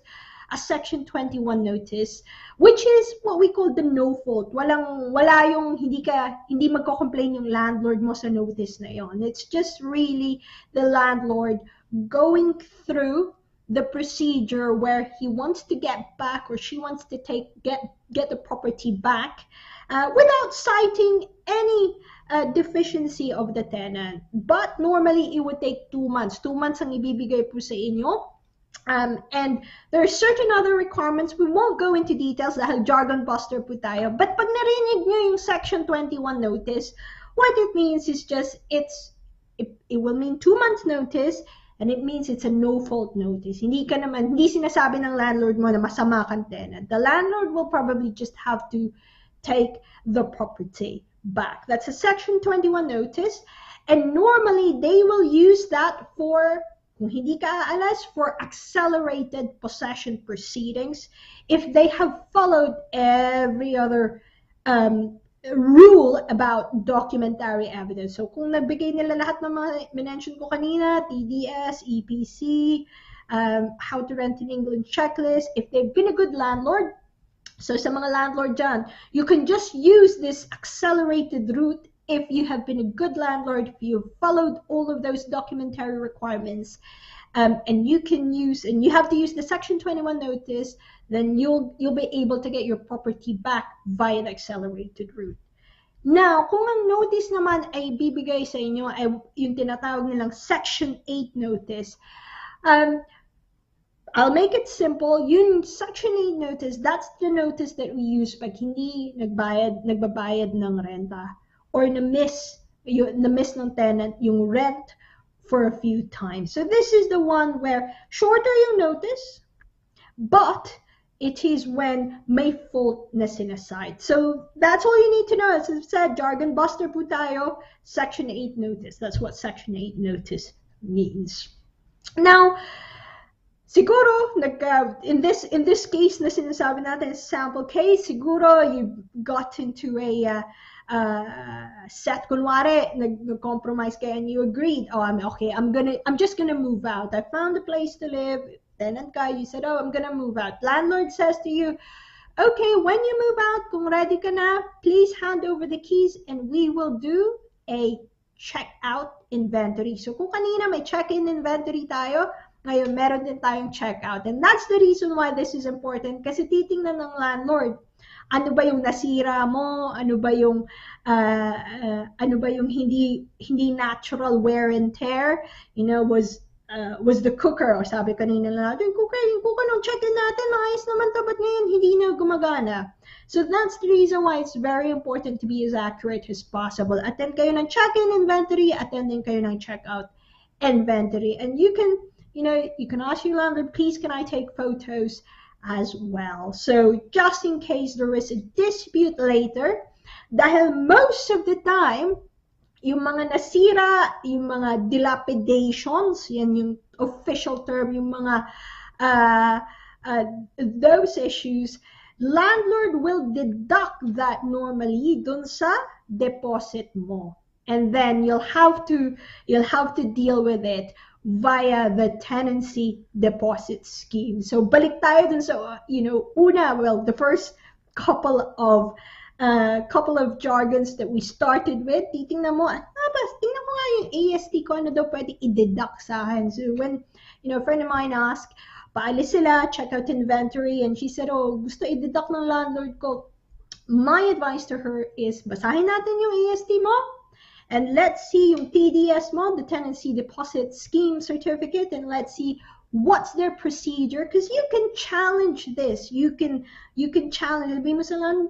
a Section 21 notice, which is what we call the no fault. Wala yung hindi magko-complain yung landlord mo sa notice na yon. It's just really the landlord going through the procedure where he wants to get back or she wants to get the property back without citing any deficiency of the tenant. But normally it would take 2 months. 2 months ang ibibigay po sa inyo. And there are certain other requirements. We won't go into details dahil jargon buster po tayo. But pag narinig nyo yung Section 21 notice, what it means is just it will mean 2 months notice, and it means it's a no-fault notice. Hindi sinasabi ng landlord mo na masama kang tenant. The landlord will probably just have to take the property back. That's a Section 21 notice, and normally they will use that for, kung hindi ka aalas, for accelerated possession proceedings if they have followed every other rule about documentary evidence. So kung nagbigay nila lahat ng mga mention ko kanina, TDS, EPC, how to rent in England checklist, if they've been a good landlord, so sa mga landlord dyan, you can just use this accelerated route if you have been a good landlord, if you've followed all of those documentary requirements, and you can use, and you have to use the Section 21 notice, then you'll be able to get your property back via the accelerated route. Now, kung ang notice naman ay bibigay sa inyo ay yung tinatawag nilang Section 8 notice, I'll make it simple. Yung Section 8 notice, that's the notice that we use pag hindi nagbabayad ng renta or na-miss ng tenant yung rent for a few times. So this is the one where shorter yung notice, but it is when may fault na sinaside. So that's all you need to know. As I've said, jargon buster po tayo, Section 8 notice. That's what Section 8 notice means. Now, siguro, in this case na sinasabi natin, sample case, siguro you got into a set, kunwari, nag-compromise kayo and you agreed, oh, I'm just gonna move out. I found a place to live. Tenant guy, you said, oh, I'm gonna move out. Landlord says to you, okay, when you move out, kung ready ka na, please hand over the keys and we will do a check-out inventory. So kung kanina may check-in inventory tayo, ngayon meron din tayong check-out. And that's the reason why this is important, kasi titingnan ng landlord, ano ba yung nasira mo, ano ba yung hindi natural wear and tear, was the cooker, or sabi kanina lang natin, yung cooker nung check-in natin, ayos naman to, but ngayon hindi na gumagana. So that's the reason why it's very important to be as accurate as possible. Attend kayo ng check-in inventory, attend din kayo ng check-out inventory. And you can ask your landlord, please can I take photos as well. So just in case there is a dispute later, dahil most of the time, yung mga nasira, yung mga dilapidations, yan yung official term, yung mga those issues, landlord will deduct that normally dun sa deposit mo. And then you'll have to deal with it via the tenancy deposit scheme. So balik tayo dun sa, the first couple of jargons that we started with, titingnan mo, tingnan mo nga yung AST ko, ano daw pwede i-deduct sa akin. So when, a friend of mine asked, paalis sila, check out inventory, and she said, oh, gusto i-deduct ng landlord ko. My advice to her is, basahin natin yung AST mo, and let's see yung TDS mo, the Tenancy Deposit Scheme Certificate, and let's see what's their procedure, because you can challenge this. You can challenge. Sabi mo sa lang,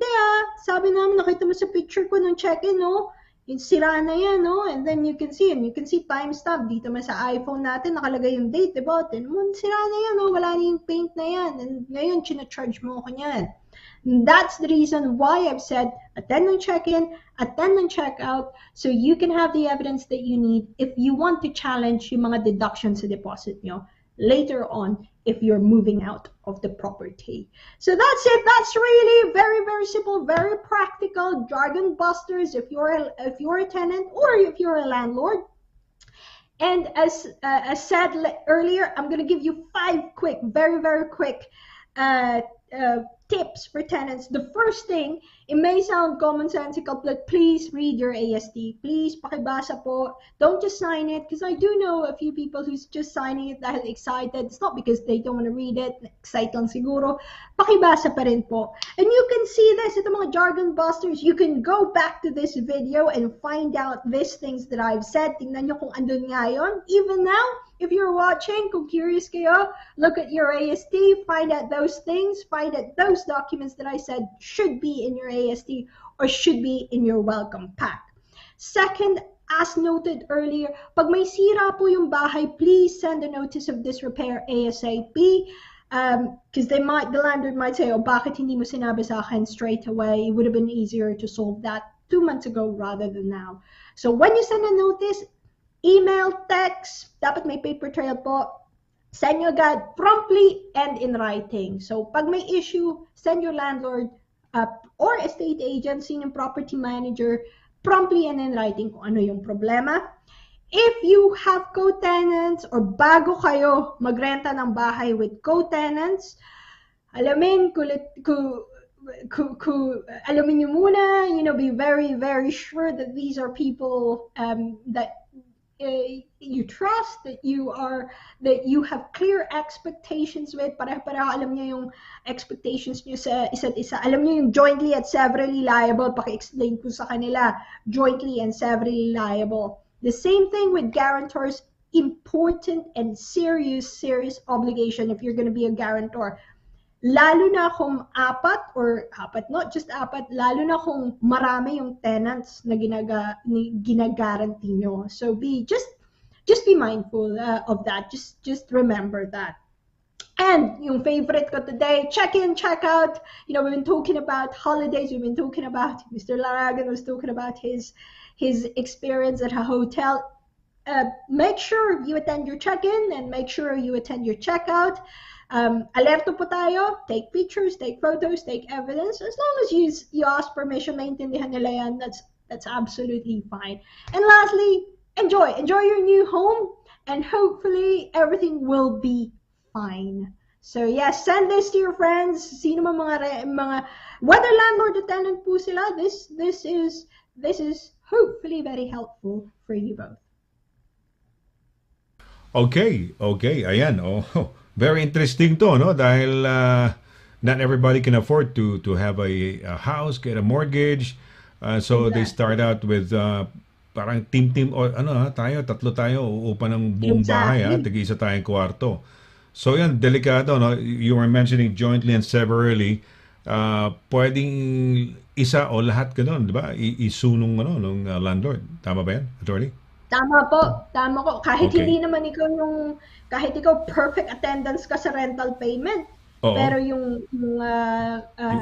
sabi namin, nakita mo sa picture ko ng check-in, no? Yung sira na yan, no? And then you can see timestamp. Dito man sa iPhone natin, nakalagay yung date, diba? Sira na yan, no? Wala na yung paint na yan. And ngayon, charge mo ko niyan. That's the reason why I've said attend and check-in, attend and check-out, so you can have the evidence that you need if you want to challenge yung mga deductions sa deposit nyo later on if you're moving out of the property. So that's it. That's really very, very simple, very practical, jargon busters if you're a tenant or if you're a landlord. And as said earlier, I'm going to give you 5 quick, very, very quick tips for tenants. The first thing, it may sound commonsensical, but please read your AST. Please, pakibasa po. Don't just sign it, because I do know a few people who's just signing it dahil excited. It's not because they don't want to read it. Excite lang siguro. Pakibasa pa rin po. And you can see this, ito mga jargon busters. You can go back to this video and find out these things that I've said. Tingnan nyo kung andun nga yun. Even now, if you're watching, kung curious kayo, look at your AST, find out those things, find out those documents that I said should be in your AST or should be in your welcome pack. Second, as noted earlier, pag may sira po yung bahay, please send a notice of disrepair ASAP, because the landlord might say, oh, bakit hindi mo sinabi sa akin straight away? It would have been easier to solve that 2 months ago rather than now. So when you send a notice, email, text, dapat may paper trail po. Send nyo agad promptly and in writing. So pag may issue, send your landlord or estate agent, sino property manager, promptly and in writing kung ano yung problema. If you have co-tenants or bago kayo magrenta ng bahay with co-tenants, alamin alamin nyo muna, be very, very sure that these are people that you trust, that you have clear expectations with, pareho alam niyo yung expectations niyo sa isa't isa. Alam niyo yung jointly and severally liable, paki-explain ko sa kanila, jointly and severally liable. The same thing with guarantors, important and serious obligation if you're going to be a guarantor. Lalo na kung apat, not just apat, lalo na kung marami yung tenants na ginagaranti nyo. So just be mindful of that. Just remember that. And yung favorite ko today, check in, check out. We've been talking about holidays. We've been talking about, Mr. Laragan was talking about his experience at a hotel. Make sure you attend your check-in and make sure you attend your check-out. Alerto po tayo, take pictures, take photos, take evidence. As long as you ask permission, maintindihan nila yan, that's absolutely fine. And lastly, enjoy your new home, and hopefully everything will be fine. So yes, send this to your friends. Sino man mga whether landlord or tenant po sila, this is hopefully very helpful for you both. Okay, ayan. Very interesting to, no? Dahil not everybody can afford to have a house, get a mortgage. So Exactly. they start out with parang team o tatlo tayo uupa ng buong bahay, Exactly. tig-isa tayong kwarto. So yan, delikado, no? You were mentioning jointly and severally. Pwedeng isa o lahat ganun, di ba? Isunong nung landlord. Tama ba yan, attorney? Tama po. Kahit Okay. hindi naman kahit ikaw perfect attendance ka sa rental payment, Oo. pero yung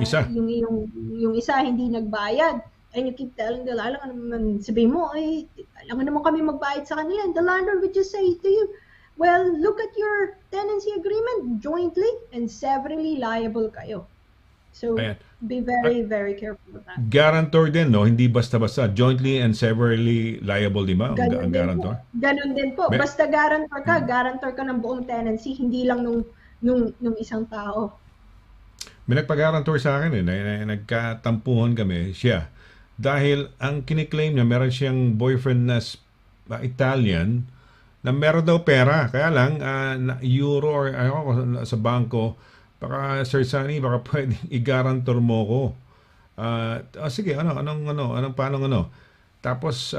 isa. yung isa hindi nagbayad, and you keep telling the landlord, naman sabihin mo, alam naman kami magbayad sa kanila, and the landlord would just say to you, well, look at your tenancy agreement, jointly and severally liable kayo. So Ayan. be very, very careful with that. Guarantor din, no? Hindi basta-basta. Jointly and severally liable, di ba? Ang guarantor. Ganun din po. Be- Basta guarantor ka ng buong tenancy, hindi lang nung isang tao. May nagpag-guarantor sa akin nagkatampuhan kami siya. Dahil ang kiniklaim niya, meron siyang boyfriend na Italian na meron daw pera. Kaya lang, euro or sa bangko, baka Sir Sonny, baka pwedeng i-guarantor mo ko. Sige, paano. Tapos,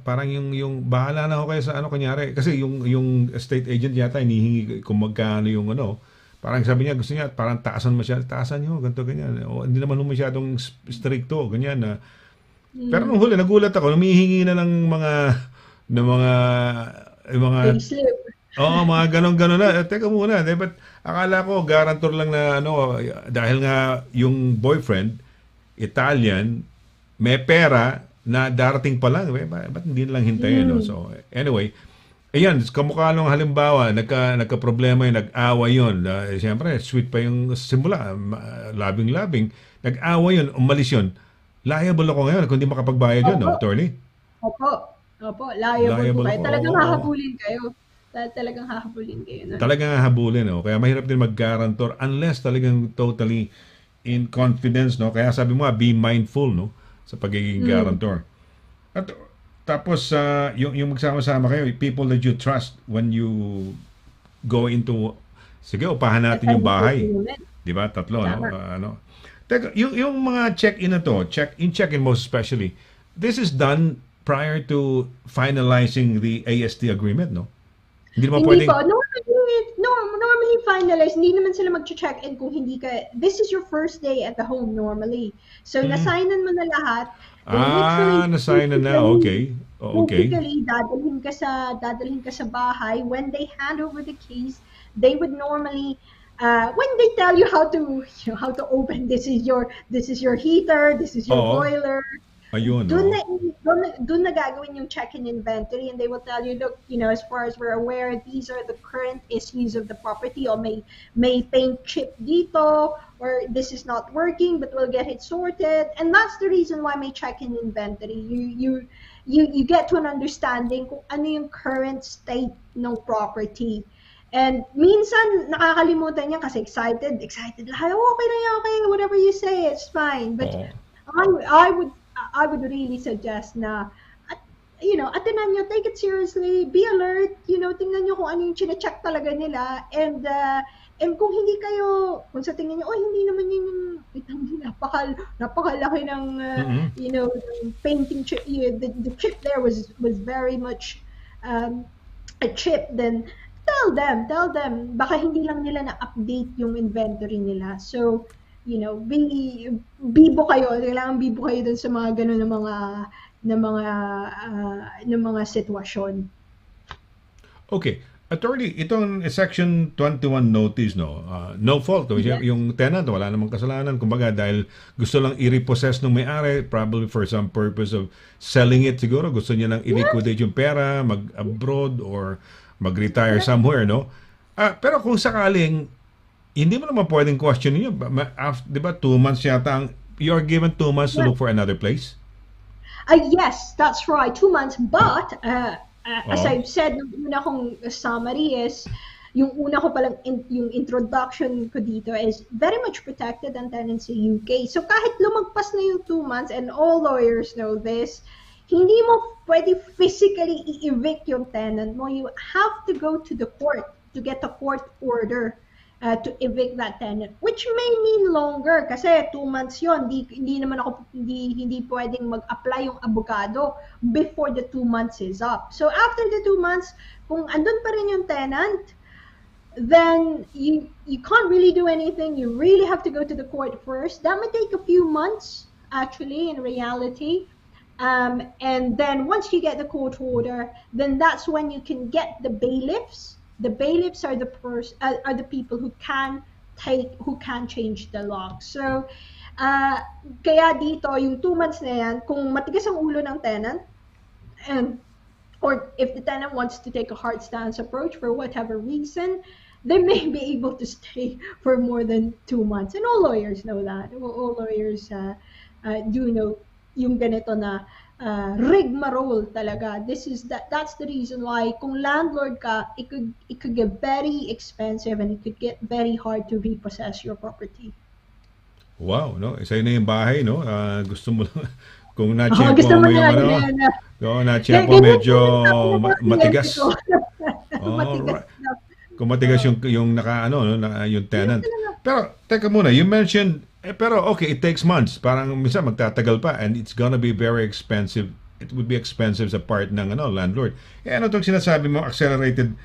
parang yung bahala na ako kayo sa kunyari. Kasi yung estate agent yata, inihingi kung magkano yung parang sabi niya, gusto niya, parang taasan nyo, ganito, ganyan. O, hindi naman masyadong stricto, ganyan na. Pero nung huli, nagulat ako, humihingi na ng mga Payslip. Oo, mga ganon-ganon na. Teka muna, but akala ko guarantor lang na dahil nga yung boyfriend Italian, may pera na darating pa lang, ba't hindi lang hintayin, no? So anyway, ayan, kamukha nung halimbawa, nagka-problema yun, nag-awa yun. Siyempre, sweet pa yung simula, labing-labing. Nag-awa yun, umalis yun. Liable ako ngayon kung di makapagbayad yun, no, attorney? Opo, liable po kayo. ako, Talagang oo. hahabulin kayo. Talagang hahabulin kayo. No? Talagang hahabulin, no? Kaya mahirap din mag-guarantor unless talagang totally in confidence, no? Kaya sabi mo, be mindful, no? Sa pagiging guarantor. At tapos, yung magsama-sama kayo, people that you trust when you go into, sige, upahan natin yung bahay. Di ba? Tatlo, no? Teka, yung mga check-in na to, check-in most especially, this is done prior to finalizing the AST agreement, no? Hindi naman Hindi pwedeng... po. Normally finalized. Hindi naman sila mag-check-in kung hindi ka... This is your first day at the home normally. So, nasignan mo na lahat. nasignan na. Okay. Okay. Typically, dadalhin ka sa bahay. When they hand over the keys, they would normally... when they tell you how to open, this is your heater, this is your Oo. boiler, Ayun, Doon no? na, doon na gagawin yung check-in inventory, and they will tell you, look, as far as we're aware, these are the current issues of the property, or may paint chip dito, or this is not working, but we'll get it sorted. And that's the reason why may check-in inventory. You get to an understanding kung ano yung current state ng property. And minsan nakakalimutan niya kasi excited lahat. Oh, okay na yan, okay, whatever you say, it's fine. But I would really suggest na, atinan nyo, take it seriously, be alert, tingnan nyo kung ano yung chine-check talaga nila, and kung hindi kayo, kung sa tingin nyo, hindi naman yun yung napakalaki ng, ng painting chip, the chip there was very much a chip, then tell them, baka hindi lang nila na-update yung inventory nila. So, bibo kayo, kailangan bibo kayo dun sa mga ganun ng mga sitwasyon. Okay. Attorney, itong Section 21 notice, no fault. Yung tenant, wala namang kasalanan. Kumbaga, dahil gusto lang i-repossess ng may-ari, probably for some purpose of selling it siguro. Gusto niya lang i-liquidate yung pera, mag-abroad, or mag-retire somewhere, no? Pero kung sakaling hindi mo naman pwedeng question yun. Di ba 2 months yata you're given 2 months to look for another place? Yes, that's right. 2 months. But, as I've said, yung una kong summary is, yung una ko palang, yung introduction ko dito is very much protected ang Tenancy UK. So kahit lumagpas na yung 2 months, and all lawyers know this, hindi mo pwede physically i-evict yung tenant mo. You have to go to the court to get a court order to evict that tenant, which may mean longer kasi 2 months yon. Hindi naman ako hindi pwedeng mag-apply yung abogado before the 2 months is up. So after the 2 months, kung andun pa rin yung tenant, then you can't really do anything. You really have to go to the court first. That may take a few months, actually, in reality. And then once you get the court order, then that's when you can get the bailiffs. The bailiffs are the people who can change the lock. So kaya dito yung 2 months na yan, kung matigas ang ulo ng tenant, or if the tenant wants to take a hard stance approach for whatever reason, they may be able to stay for more than 2 months. And all lawyers know that. All lawyers do know yung ganito na rigmarole talaga. That's the reason why kung landlord ka, it could get very expensive, and it could get very hard to repossess your property. Wow, no? Isa na yung bahay, no? Gusto mo lang, kung na-check mo yung na-check mo medyo matigas. Right. Kung matigas yung yung tenant. Pero teka muna, you mentioned pero okay, it takes months. Parang minsan magtatagal pa, and it's gonna be very expensive. It would be expensive sa part ng landlord. Ano itong sinasabi mo, accelerated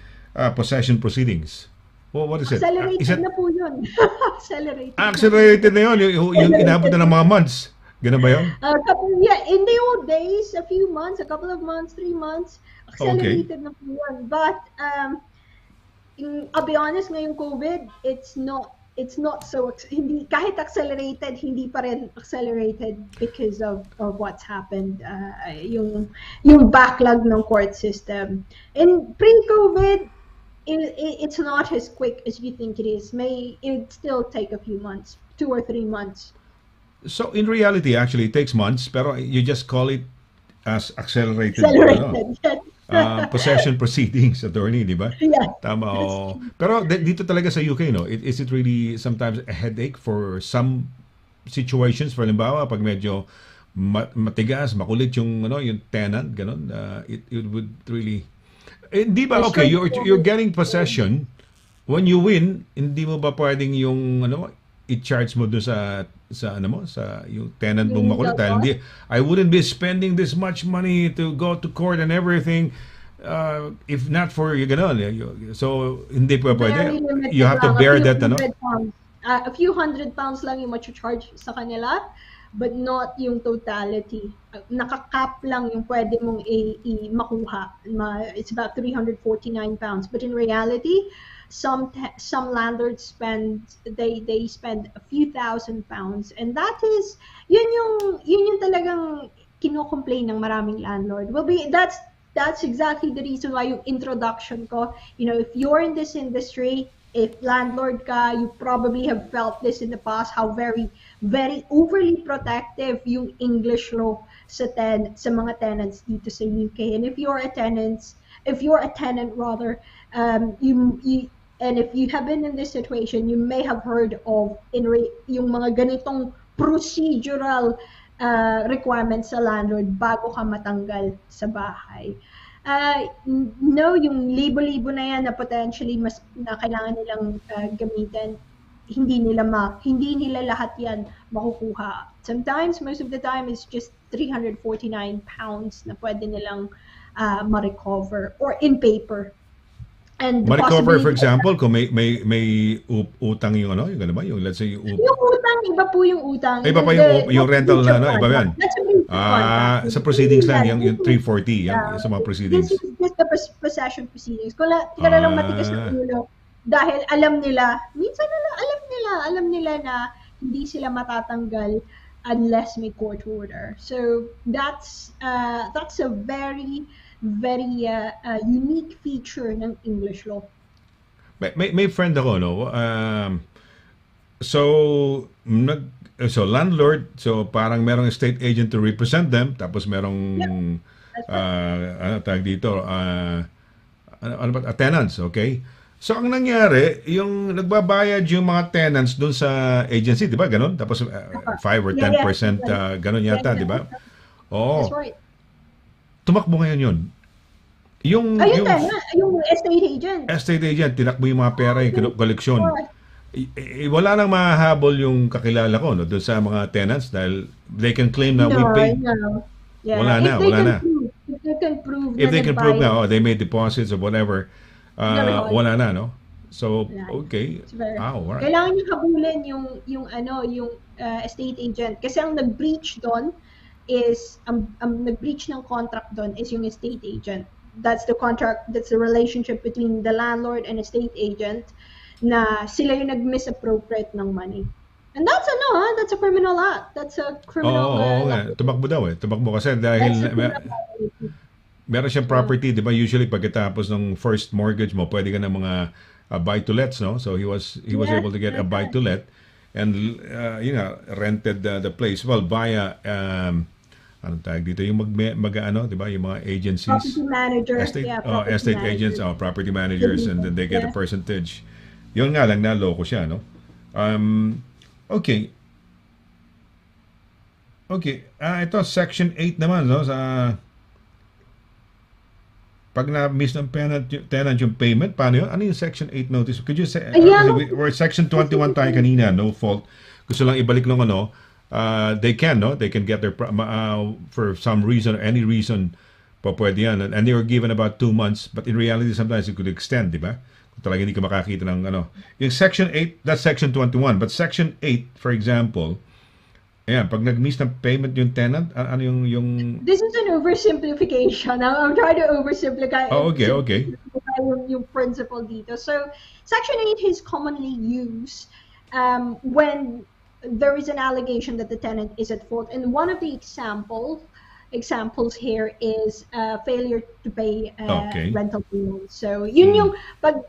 possession proceedings? Well, what is it? Accelerated na po yun. Accelerated na yun. Yung inabot na ng mga months. Ganun ba yun? In the old days, a few months, a couple of months, 3 months, accelerated na po yun. But, I'll be honest, ngayong COVID, it's not so, hindi, kahit accelerated, hindi pa rin accelerated because of what's happened, yung backlog ng court system. In pre-COVID, it's not as quick as you think it is. It still take a few months, 2 or 3 months. So in reality, actually, it takes months, pero you just call it as accelerated. Yes. Possession proceedings, attorney, di ba? Yeah. Tama. Pero dito talaga sa UK, no? Is it really sometimes a headache for some situations? For halimbawa, pag medyo matigas, makulit yung tenant, ganun, it would really. Hindi ba okay? You're getting possession. When you win, hindi mo ba pwedeng yung i-charge mo doon sa yung tenant mong makulit, dahil hindi, I wouldn't be spending this much money to go to court and everything if not for ganon. So hindi pa pwede. You have to bear that, a few £100 lang yung ma-charge sa kanila, but not yung totality. Nakakap lang yung pwede mong makuha. It's about £349, but in reality, some landlords spend a few £1,000s, and that is yun yung talagang kino-complain ng maraming landlord. Well, that's exactly the reason why yung introduction ko, if you're in this industry, if landlord ka, you probably have felt this in the past, how very, very overly protective yung English law sa mga tenants dito sa UK. And if you're a tenant rather, and if you have been in this situation, you may have heard of yung mga ganitong procedural requirements sa landlord bago ka matanggal sa bahay. No, yung libo-libo na yan na potentially mas na kailangan nilang gamitin, hindi nila lahat yan makukuha. Sometimes, most of the time, it's just £349 na pwede nilang ma-recover or in paper. And Ma-recover, for example, kung may utang yung let's say yung utang, iba po yung utang. Iba pa yung rental na, iba yan. Sa proceedings lang, yung 340, sa mga proceedings. This is just the possession proceedings. Kung lang matigas na ulo, dahil alam nila na hindi sila matatanggal unless may court order. So that's a very unique feature ng English law. May friend ako, no? So landlord, so parang merong estate agent to represent them, tapos merong tawag dito, tenants, okay? So ang nangyari, yung nagbabayad yung mga tenants doon sa agency, di ba? Ganon? Tapos 5 or 10% ganon yata, di ba? Oo. That's right. Tumakbo ngayon yun. Yung estate agent, tinakbo yung mga pera, yung koleksyon. Wala nang mahahabol yung kakilala ko doon sa mga tenants dahil they can claim na we paid. Yeah. Wala na. If they can prove na they made deposits or whatever, wala na, no? So, okay. Right. Kailangan niyo habulin yung estate agent kasi ang nag-breach doon is nag-breach ng contract doon is yung estate agent. That's the contract, that's the relationship between the landlord and estate agent na sila yung nag-misappropriate ng money. And that's that's a criminal act. That's a criminal Tumakbo daw Tumakbo kasi dahil meron siyang property, di ba? Usually pagkatapos ng first mortgage mo, pwede ka ng mga buy-to-lets, no? So he was able to get a buy-to-let and rented the place via anong tawag dito, yung di ba, yung mga agencies, property managers, estate agents, property managers, and then they get a percentage. Yun nga lang, naloko siya, no? Okay. Ito section 8 naman, no? Sa pag na-miss ng tenant yung payment, paano yun? Ano yung section 8 notice? Could you say, we're section 21 tayo kanina, no fault. Gusto lang ibalik ng they can get their for some reason or any reason pwede yan, and they were given about 2 months, but in reality sometimes it could extend, di ba? Kung talaga hindi ka makakita ng yung section 8, that's section 21, but section 8 for example, pag nag-miss ng payment yung tenant, ano yung This is an oversimplification. I'm trying to oversimplify yung principle dito. So section 8 is commonly used when there is an allegation that the tenant is at fault, and one of the examples here is failure to pay rental payments. So yun yung pag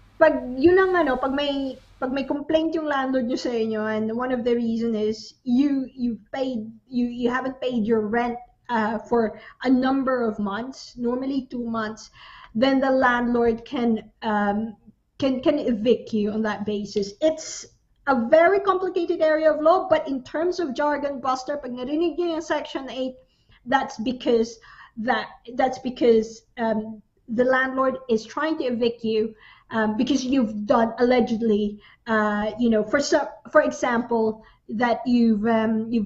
may complaint yung landlord nyo sa inyo, and one of the reason is you haven't paid your rent for a number of months, normally 2 months, then the landlord can evict you on that basis. It's a very complicated area of law, but in terms of jargon buster, pag narinig niyo yung section 8, that's because the landlord is trying to evict you because you've done allegedly, for example, that you've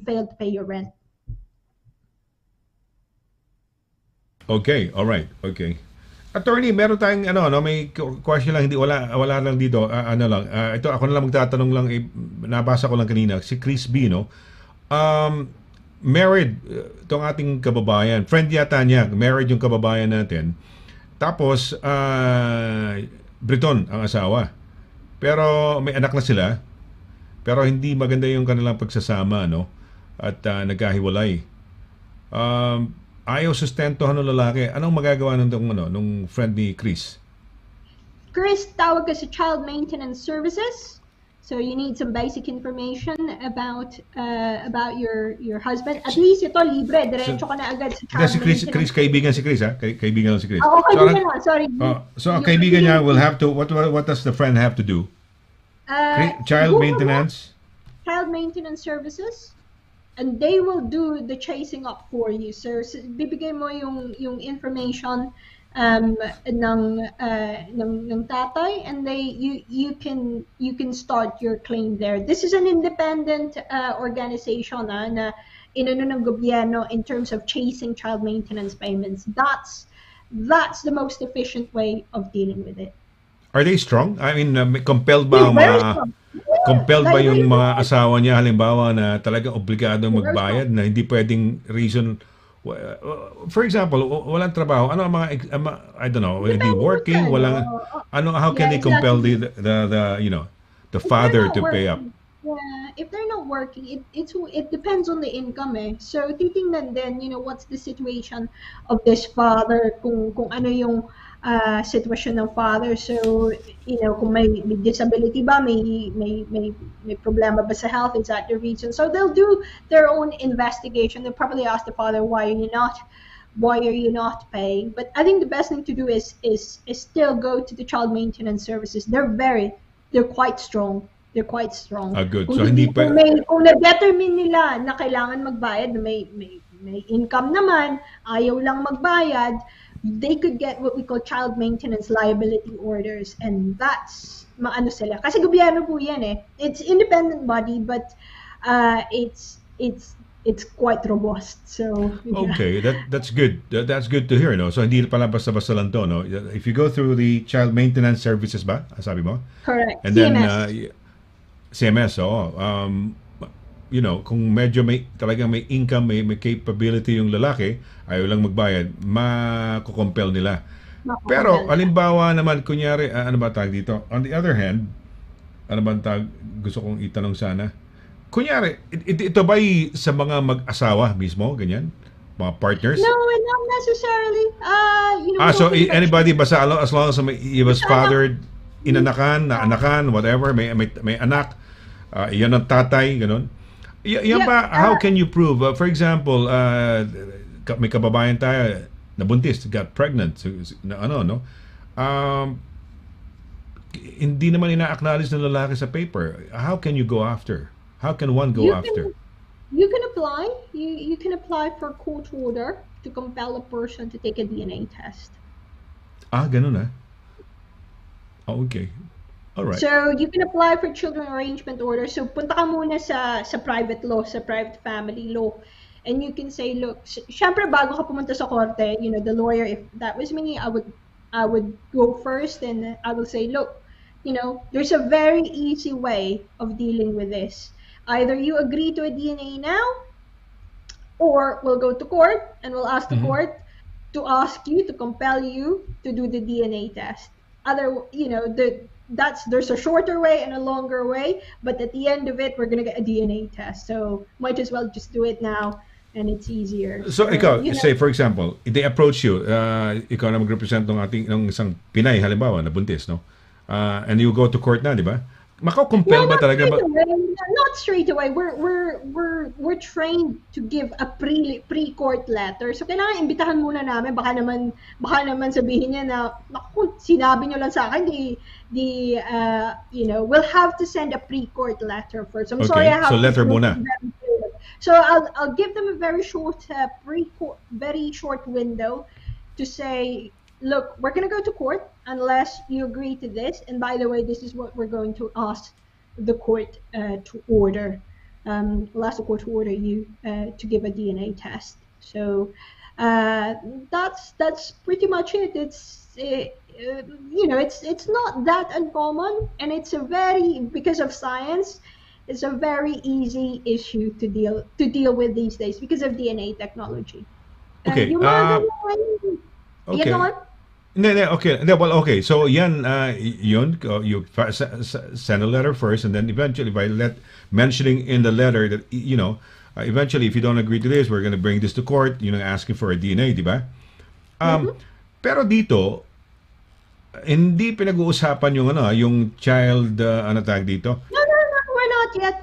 failed to pay your rent. Okay, all right, okay. Attorney, meron tayong may question lang, wala lang dito, ito ako na lang magtatanong lang, nabasa ko lang kanina, si Chris B, no? Married itong ating kababayan, friend yata niya, married yung kababayan natin. Tapos Briton ang asawa. Pero may anak na sila. Pero hindi maganda yung kanilang pagsasama, no? At nagkahiwalay. ayaw sustentuhan ng lalaki. Anong magagawa nung friend ni Chris? Chris, tawag ka sa Child Maintenance Services. So you need some basic information about your husband. At least ito libre, diretso ka na agad sa Child Chris, kaibigan si Chris, ha? Kaibigan lang si Chris. Oo, kaibigan lang. Sorry. So ang kaibigan niya will have to, what does the friend have to do? Child maintenance? Child Maintenance Services. And they will do the chasing up for you. So bibigay mo yung information ng tatay, and you can start your claim there. This is an independent organization na inano ng gobyerno in terms of chasing child maintenance payments. That's the most efficient way of dealing with it. Are they strong? I mean, compelled ba yung mga asawa niya halimbawa na talagang obligadong magbayad na hindi pwedeng reason? For example, walang trabaho. Ano ang mga I don't know, hindi working, walang how can they compel the father to pay up? Yeah, if they're not working, it depends on the income eh. So titingnan din, what's the situation of this father, kung ano yung sitwasyon ng father. So, kung may disability ba, may problema ba sa health, is that the reason? So they'll do their own investigation. They'll probably ask the father, why are you not paying? But I think the best thing to do is still go to the child maintenance services. They're quite strong. They're quite strong. Good. Kung So hindi pa kung na-determine nila na kailangan magbayad, na may income naman, ayaw lang magbayad, they could get what we call child maintenance liability orders, and that's maano sila. Kasi gobyerno po yan eh. It's independent body, but it's quite robust. So yeah. Okay, that's good. That's good to hear, no? So hindi pala basta-basta lang to, no? If you go through the child maintenance services ba, sabi mo? Correct. And then CMS. Kung medyo talagang may income, may capability yung lalaki, ayaw lang magbayad, makukompel nila. Pero halimbawa naman, kunyari, ano ba tawag dito? On the other hand, ano ba tawag, gusto kong itanong sana? Kunyari, ito ba'y sa mga mag-asawa mismo, ganyan? Mga partners? No, not necessarily. So anybody basta as long as he was fathered, anakan, whatever, may anak, yan ang tatay, ganun. Yan ba, how can you prove? For example, may kababayan tayo, nabuntis, got pregnant, hindi naman ina-acknowledge ng lalaki sa paper. How can you go after? How can one go after? You can apply. You can apply for a court order to compel a person to take a DNA test. Ganun okay. All right. So you can apply for children arrangement order. So punta ka muna sa private law, sa private family law. And you can say, look, syempre bago ka pumunta sa korte, the lawyer, if that was me, I would go first and I will say, look, there's a very easy way of dealing with this. Either you agree to a DNA now, or we'll go to court and we'll ask the court to ask you, to compel you to do the DNA test. There's a shorter way and a longer way, but at the end of it, we're gonna get a DNA test. So might as well just do it now, and it's easier. So ikaw, say for example, they approach you, ikaw na mag-represent ng isang Pinay halimbawa na buntis, no? And you go to court na, di ba? Mako-compel ba talaga ba? Not straight away. We're trained to give a pre-court letter. So kailangan imbitahan muna namin. Baka naman sabihin niya na, naku, sinabi niyo lang sa akin, we'll have to send a pre-court letter first. I'm sorry, I have so letter muna. So I'll give them a very short window to say, look, we're going to go to court unless you agree to this. And by the way, this is what we're going to ask the court to order. We'll ask the court to order you to give a DNA test. So that's pretty much it. It's not that uncommon, and because of science, it's a very easy issue to deal with these days because of DNA technology. Okay. Okay. Okay. Well, okay. So yan, you send a letter first, and then eventually by mentioning in the letter that eventually, if you don't agree to this, we're going to bring this to court, asking for a DNA, di ba? Pero dito, hindi pinag-uusapan yung child, ano tawag dito? No,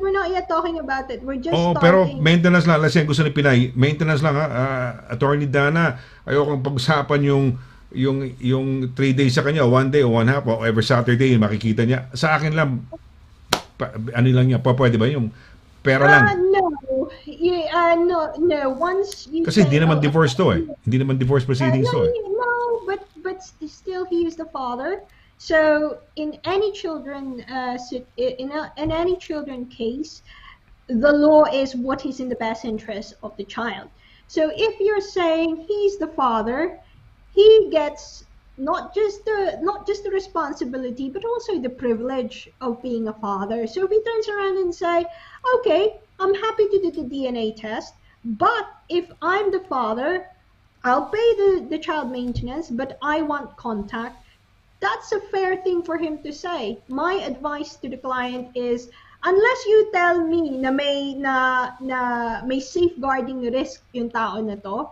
we're not yet talking about it. We're just Pero starting. maintenance lang. Lasing gusto ni Pinay. Maintenance lang, ha? Attorney Dana, ayokong pag-usapan yung 3 days sa kanya, 1 day o 1 half, o every Saturday, makikita niya. Sa akin lang, ano lang niya, pwede ba yung pera lang? No. Once you Kasi hindi say, naman divorce to eh. Hindi naman divorce proceedings to eh. No, but still he is the father. So in any children in any children case, the law is what is in the best interest of the child. So if you're saying he's the father, he gets not just the responsibility, but also the privilege of being a father. So if he turns around and say, okay, I'm happy to do the DNA test, but if I'm the father, I'll pay the child maintenance, but I want contact. That's a fair thing for him to say. My advice to the client is, unless you tell me na may safeguarding risk yung tao na to,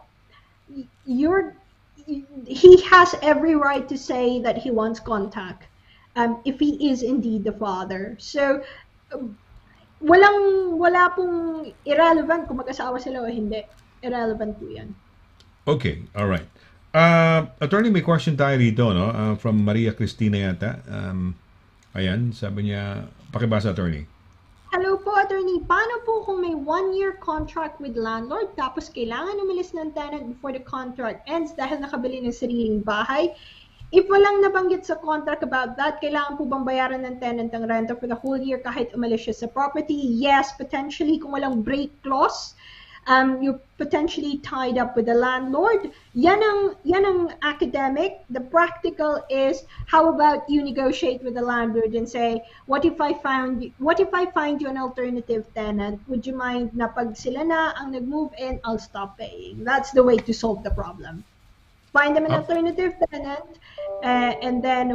he has every right to say that he wants contact, if he is indeed the father. So wala pong irrelevant kung mag-asawa sila o hindi. Irrelevant po yan. Okay, all right. Attorney, may question tayo dito, no? From Maria Cristina yata. Ayan, sabi niya, pakibasa, attorney. Hello po, attorney. Paano po kung may 1-year contract with landlord tapos kailangan umalis ng tenant before the contract ends dahil nakabili ng sariling bahay? If walang nabanggit sa contract about that, kailangan po bang bayaran ng tenant ang renta for the whole year kahit umalis siya sa property? Yes, potentially kung walang break clause. You're potentially tied up with the landlord. Yan ang academic. The practical is, how about you negotiate with the landlord and say, what if I find you an alternative tenant? Would you mind na pag sila na ang nag-move in, I'll stop paying? That's the way to solve the problem. Find them an alternative tenant, and then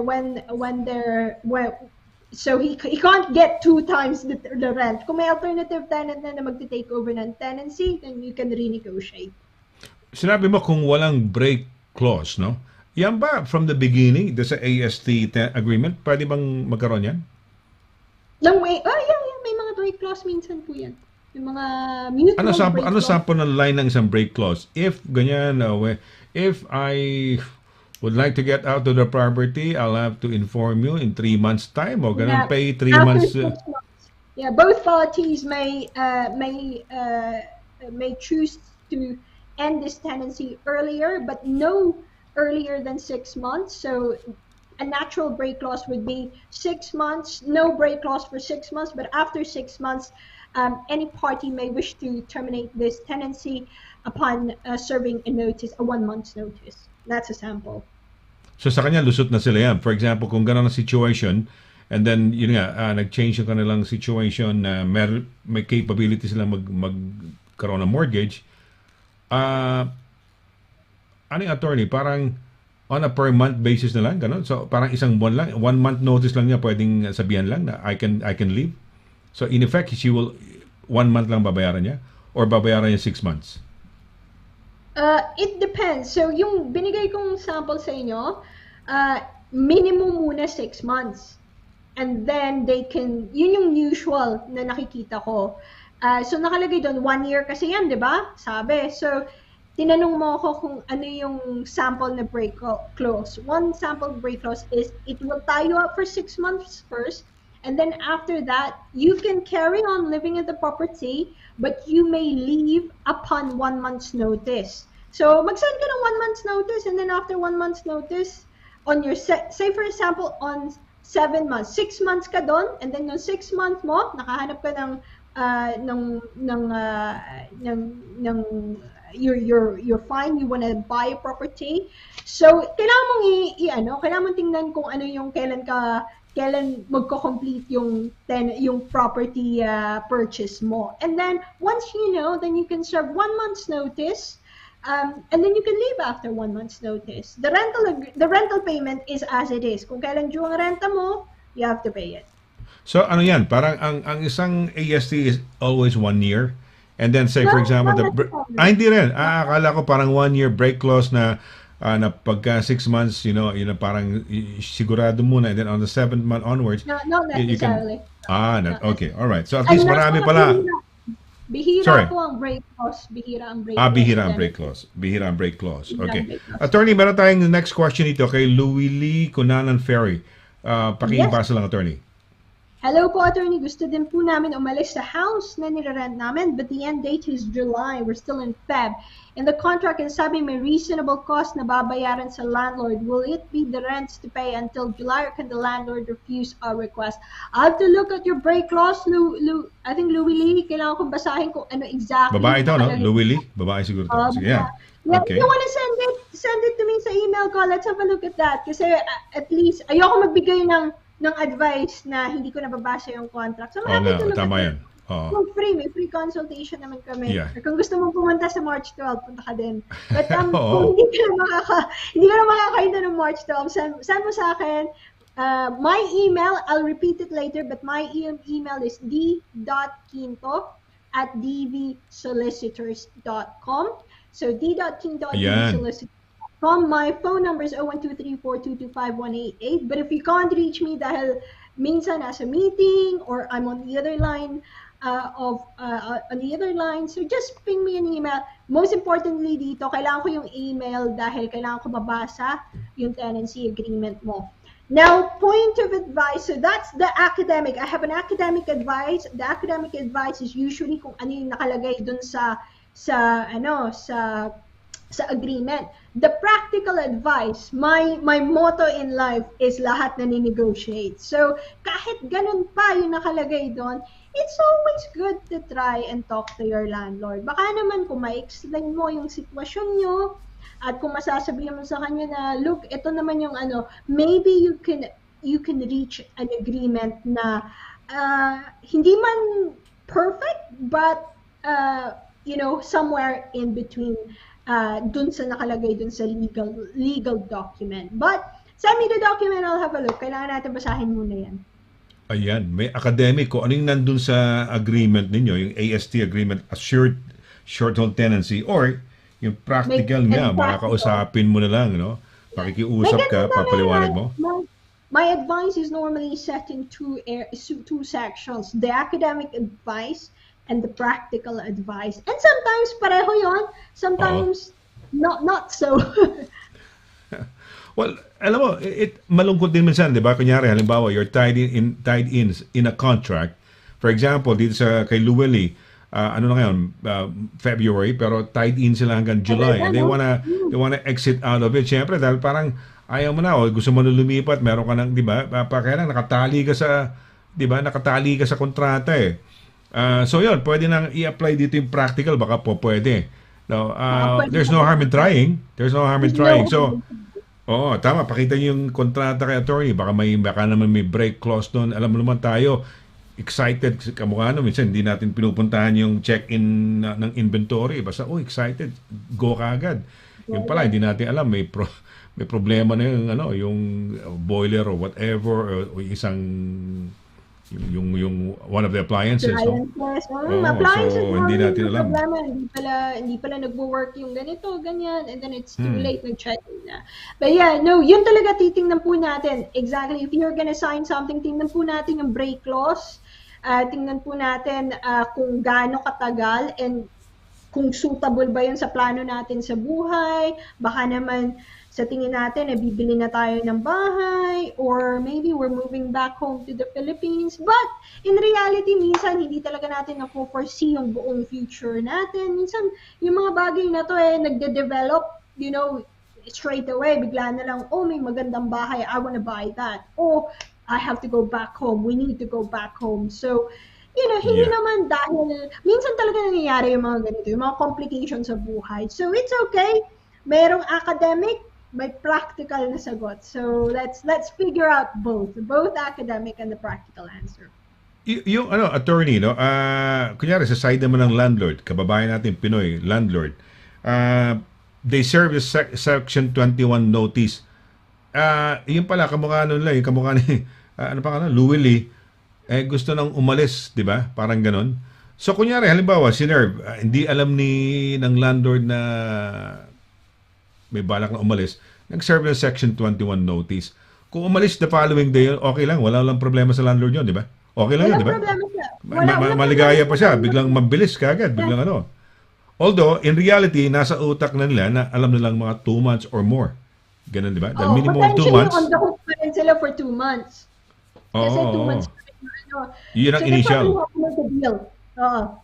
so he can't get 2 times the rent. Kung may alternative tenant na magti-take over ng tenancy, then you can renegotiate. Sinabi mo kung walang break clause, no? Yan ba from the beginning, sa AST agreement, pwede bang magkaroon yan? Yeah, may mga break clause minsan po yan. May mga mutual break clause. Ano sample ng line ng isang break clause? If ganyan, if I would like to get out of the property, I'll have to inform you in 3 months' time, or ganun, pay 3 months. 6 months. Yeah, both parties may choose to end this tenancy earlier, but no earlier than 6 months. So a natural break clause would be 6 months, no break clause for 6 months, but after 6 months, any party may wish to terminate this tenancy upon serving a 1 month's notice. That's a sample. So sa kanya, lusot na sila yan. For example, kung gano'n ang situation, and then, yun nga, nag-change yung kanilang situation na may capability silang magkaroon ng mortgage, ano yung attorney? Parang on a per month basis na lang, gano'n? So parang isang buwan lang, 1 month notice lang niya, pwedeng sabihan lang na I can leave. So in effect, she will 1 month lang babayaran niya, or babayaran niya 6 months? It depends. So yung binigay kong sample sa inyo, minimum muna 6 months. And then yun yung usual na nakikita ko. So nakalagay doon 1 year kasi yan, di ba? Sabi. So tinanong mo ako kung ano yung sample na break clause. One sample break clause is, it will tie you up for 6 months first. And then after that, you can carry on living at the property, but you may leave upon 1 month's notice. So mag-send ka ng 1 month's notice, and then after 1 month's notice, on your say for example on 7 months, 6 months ka doon, and then yung 6 months mo, nakahanap ka you're fine, you wanna buy a property. So kailangan mong tingnan kung ano yung kailan magko-complete yung property purchase mo. And then once you know, then you can serve 1 month's notice, and then you can leave after 1 month's notice. The rental payment is as it is. Kung kailan due ang renta mo, you have to pay it. So ano yan? Parang ang isang AST is always 1 year, And then say, for No, example, not hindi rin. Akala ko parang 1-year break clause na pagka 6 months, parang sigurado muna. And then on the 7th month onwards, No, not you can... necessarily. Okay. All right. So at Ano least lang marami po, pala. bihira Sorry. po ang break clause. Bihira ang break clause. Bihira ang break clause. Bihira ang break clause. Bihira ang Okay. break clause. Attorney, meron tayong next question ito kay Louie Lee Cunanan Ferry. Pakibasa lang, attorney. Hello po, attorney. Gusto din po namin umalis sa house na nirarent namin, but the end date is July. We're still in Feb. In the contract, sabi may reasonable cost na babayaran sa landlord. Will it be the rents to pay until July, or can the landlord refuse our request? I have to look at your break clause, I think Louie Lee. Kailangan kong basahin kung ano exactly. Babae ito, no? Louie Lee? Babae siguro ito. Sige, yeah. Yeah, Okay. if you want to send it to me sa email ko. Let's have a look at that. Kasi at least, ayoko magbigay ng advice na hindi ko nababasa yung contract. So, Oo nga, to look tama at yan. Oo. Kung may free consultation naman kami. Yeah. Or kung gusto mong pumunta sa March 12, punta ka din. But Oo. kung hindi ka na makakainda ng March 12, send mo sa akin. My email, I'll repeat it later, but my email is d.quinto@dvsolicitors.com. So d.quinto@dvsolicitors.com. My phone number is 0123422588. But if you can't reach me dahil minsan nasa meeting or I'm on the other line so just ping me an email. Most importantly dito, kailangan ko yung email dahil kailangan ko mabasa yung tenancy agreement mo. Now, point of advice. So that's the academic. I have an academic advice. The academic advice is usually kung ano yung nakalagay dun sa agreement. The practical advice, my motto in life is lahat na ni-negotiate. So, kahit ganun pa yung nakalagay doon, it's always good to try and talk to your landlord. Baka naman kung ma-explain mo yung sitwasyon nyo, at kung masasabihin mo sa kanya na, look, ito naman yung maybe you can reach an agreement na hindi man perfect, but somewhere in between dun sa nakalagay dun sa legal document. But send me the document, I'll have a look. Kailangan natin basahin muna yan. Ayan, may academic ko. Ano yung nandun sa agreement ninyo, yung AST agreement, assured short-hold tenancy, or yung practical nga, makakausapin mo na lang, no? Pakikiusap ka, papaliwanag mo. My advice is normally set in two sections. The academic advice and the practical advice. And sometimes pareho yon, sometimes not so. Well, alam mo, malungkot din minsan, 'di ba? Kunyari, halimbawa, you're tied in a contract. For example, dito sa kay Louie, ano na ngayon, February, pero tied in sila hanggang July. And they wanna exit out of it. Siyempre, dahil parang ayaw mo na, gusto mo na lumipat, meron ka ng, 'di ba? Kaya lang nakatali ka sa, 'di ba? Nakatali ka sa kontrata eh. So yun, pwede nang i-apply dito yung practical, baka po pwede. No, there's no harm in trying. There's no harm in trying. So, tama, pakita niyo yung kontrata kay attorney. Baka naman may break clause doon. Alam mo naman tayo, excited kamukha minsan hindi natin pinupuntahan yung check-in ng inventory. Basta, excited, go ka agad. Yung pala, hindi natin alam, may problema na yung boiler or whatever, o isang yung one of the appliances, no? Appliances, so hindi natin alam. Problema, hindi pala nagwo-work yung ganito, ganyan, and then it's too late, nag-check-in na. But yeah, no, yun talaga titingnan po natin. Exactly, if you're gonna sign something, tingnan po natin yung break clause, tingnan po natin kung gaano katagal, and kung suitable ba yun sa plano natin sa buhay. Baka naman sa tingin natin, bibili na tayo ng bahay, or maybe we're moving back home to the Philippines. But in reality, minsan hindi talaga natin na-foresee yung buong future natin. Minsan, yung mga bagay na to nagde-develop, straight away, bigla na lang, may magandang bahay, I wanna buy that. I have to go back home, we need to go back home. So, hindi naman dahil, minsan talaga nangyayari yung mga ganito, yung mga complications sa buhay. So, it's okay. Merong academic, may practical na sagot. So let's figure out both academic and the practical answer. Yung attorney, no? Kunyari sa side naman ng landlord, kababayan natin Pinoy, landlord. They serve the section 21 notice. Yung pala kamukha nila, yung kamukha ni Louie Lee, gusto nang umalis, 'di ba? Parang ganon. So kunyari, halimbawa, si Nerv, hindi alam ng landlord na may balak na umalis, nag-serve ng Section 21 notice. Kung umalis the following day, okay lang, wala lang problema sa landlord yun, di ba? Okay lang yun, di ba? Walang problema siya. Maligaya pa siya, biglang mabilis kagad, biglang ano. Although, in reality, nasa utak na nila na alam nilang mga 2 months or more. Ganun, di ba? The minimum of 2 months. On the hook pa rin sila for 2 months. Kasi 2 months pa rin, yun ang initial. Oo.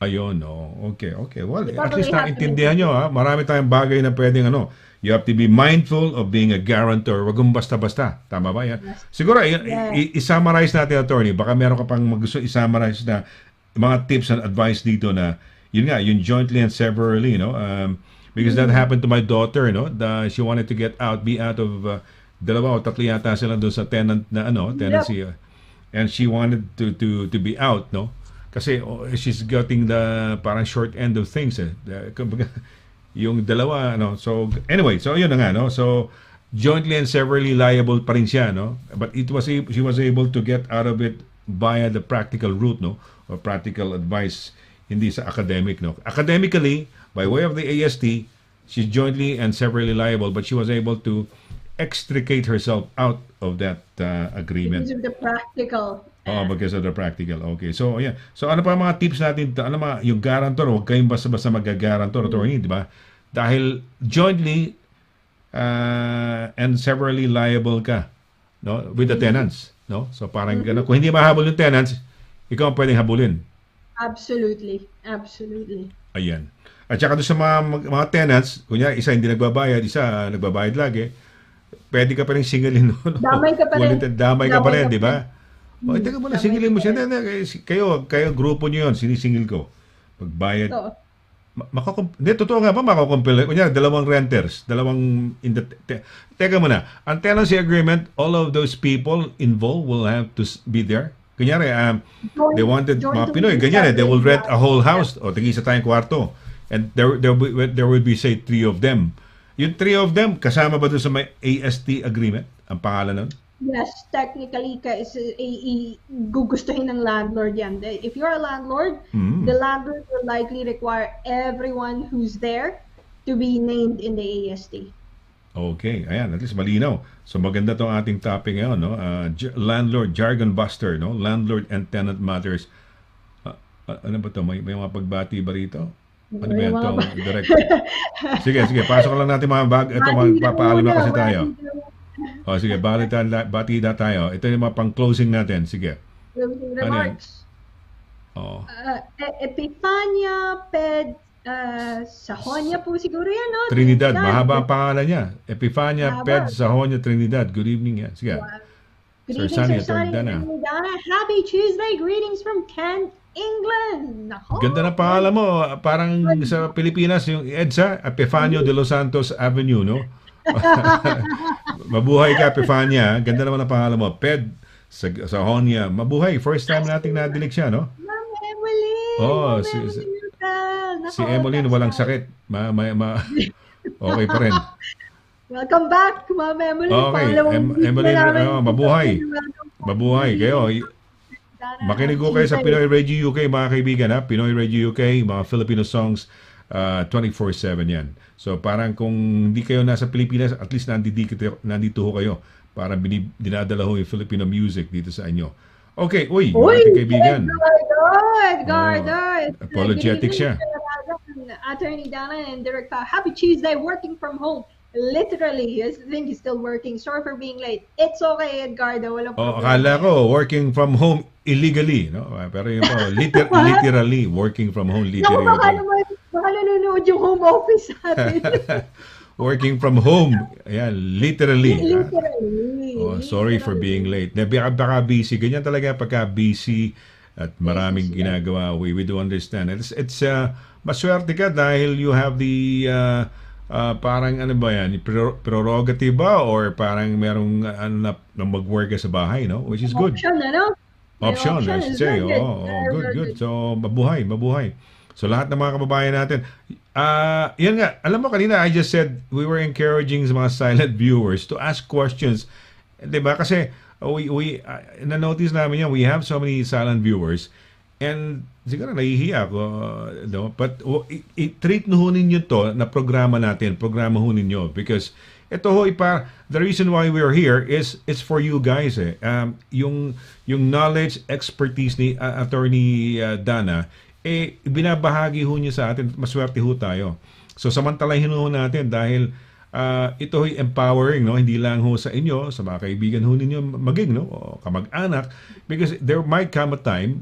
Ayun, okay. Well, at least naintindihan nyo, ha? Marami tayong bagay na pwedeng you have to be mindful of being a guarantor. Wag mong basta-basta. Tama ba yan? Yes. Siguro, i-summarize natin, attorney. Baka meron ka pang gusto i-summarize na mga tips and advice dito na, yun nga, yung jointly and severally, because that happened to my daughter, she wanted to get out, be out of, 2 o 3 yata sila doon sa tenant na, tenancy. And she wanted to be out, Kasi she's getting the parang short end of things, yung dalawa, so anyway, so yun na nga, so jointly and severally liable pa rin siya, but she was able to get out of it via the practical route, or practical advice, hindi sa academic, academically, by way of the AST, she's jointly and severally liable, but she was able to extricate herself out of that agreement. Because of the practical. Because of the practical. Okay. So, yeah. So, ano pa mga tips natin? Yung guarantor, huwag kayong basta-basta mag-guarantor, attorney, di ba? Dahil jointly and severally liable ka, with the tenants, So, parang gano'n. Kung hindi mahabol yung tenants, ikaw ang pwedeng habulin. Absolutely. Ayan. At saka doon sa mga tenants, kunya isa hindi nagbabayad, isa nagbabayad lagi, pwede ka pa rin singilin. Damay ka pa rin. Damay ka pa rin, di ba? Teka muna, singilin mo siya. Kayo, grupo nyo yun, sinisingil ko. Pagbayad. Hindi, totoo nga ba makakumpil? Kunya, 2 renters, teka muna, ang tenancy agreement, all of those people involved will have to be there. Kunyari, they wanted, mga Pinoy, ganyan they will rent a whole house, o tig-isa tayong kwarto. And there will be, say, 3 of them. Yung 3 of them, kasama ba doon sa may AST agreement? Ang pangalan nun? Yes, technically, gugustuhin ng landlord yan. If you're a landlord, the landlord will likely require everyone who's there to be named in the AST. Okay, ayan, at least malinaw. So maganda tong ating topic ngayon, landlord, jargon buster, landlord and tenant matters. Ano ba to? May mga pagbati ba rito? Ano ba yan to? Direct. Sige, pasok lang natin mga ito magpapaalam na kasi tayo. Sige, bati na tayo. Ito yung mga pang-closing natin. Sige. Closing remarks. Epifania Sahonia po siguro yan, Trinidad. Mahaba ang pangalan niya. Epifania Sahonia Trinidad. Good evening yan. Sige. Good Sir evening, Sonny, Danna. Happy Tuesday. Greetings from Kent, England. Nako. Ganda na pangalan mo. Parang sa Pilipinas, yung EDSA, Epifanio de los Santos Avenue, Mabuhay ka, Epifania. Ganda naman ang pangalan mo. Ped sa Honya. Mabuhay. First time nating nadinig siya, Ma'am Emily. Si Emily walang sakit. Okay pa rin. Welcome back, Ma'am Emily. Okay. Emily, mabuhay. Mabuhay kayo. Makinig ko kayo sa Pinoy Radio UK, mga kaibigan, Pinoy Radio UK, mga Filipino songs, 24/7 yan. So parang kung hindi kayo nasa Pilipinas, at least nandito ho kayo para dinadala ho yung Filipino music dito sa inyo. Okay, mga ating kaibigan. Good. Apologetic siya. Attorney Danna and Direct Pa. Happy Tuesday, working from home. Literally, I think he's still working. Sorry for being late. It's okay, Edgardo. Walang problem. Akala ko, working from home illegally, Pero yun po, literally, working from home literally. Baka nanonood yung home office natin. Working from home. Ayan, literally. Literally. Sorry for being late. Baka busy. Ganyan talaga pagka busy at maraming ginagawa. We do understand. It's maswerte ka dahil you have the parang ano ba yan, prerogative ba or parang merong na mag-work ka sa bahay, which is good. Option, I should say. Good. So, mabuhay. So, lahat ng mga kababayan natin. Yan nga, alam mo kanina, I just said we were encouraging mga silent viewers to ask questions. Diba? Kasi, we na-notice namin yan, we have so many silent viewers And siguro nahihiya ako, no? But i-treat ho ninyo to na programa natin, programa ho ninyo. Because ito ho, the reason why we're here is for you guys. Yung knowledge, expertise ni Attorney Danna, binabahagi ho niyo sa atin, maswerte ho tayo. So samantalahin ho natin dahil ito ay empowering, no? Hindi lang ho sa inyo, sa mga kaibigan ho ninyo maging, no? O kamag-anak. Because there might come a time,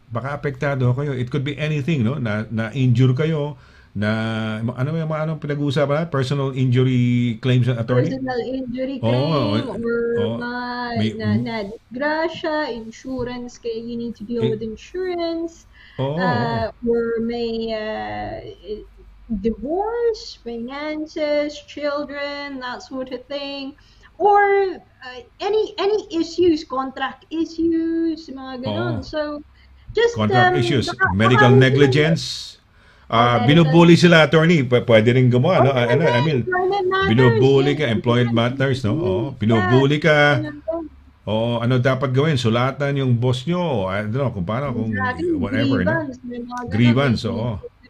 baka apektado kayo. It could be anything, no? Na-injure kayo, anong pinag-uusapan na? Personal injury claims, attorney? Personal injury claim or na disgrasya, insurance, kaya you need to deal with insurance. Or may divorce, finances, children, that sort of thing. Or any issues, contract issues, mga ganon. So, just contract issues, medical negligence. Binubuli sila, attorney. Pwede rin gumawa, no? I mean, binubuli ka, employment matters, no? Binubuli ka. Ano dapat gawin? Sulatan yung boss nyo. I don't know kung paano, kung whatever, grievance, no? Grievance,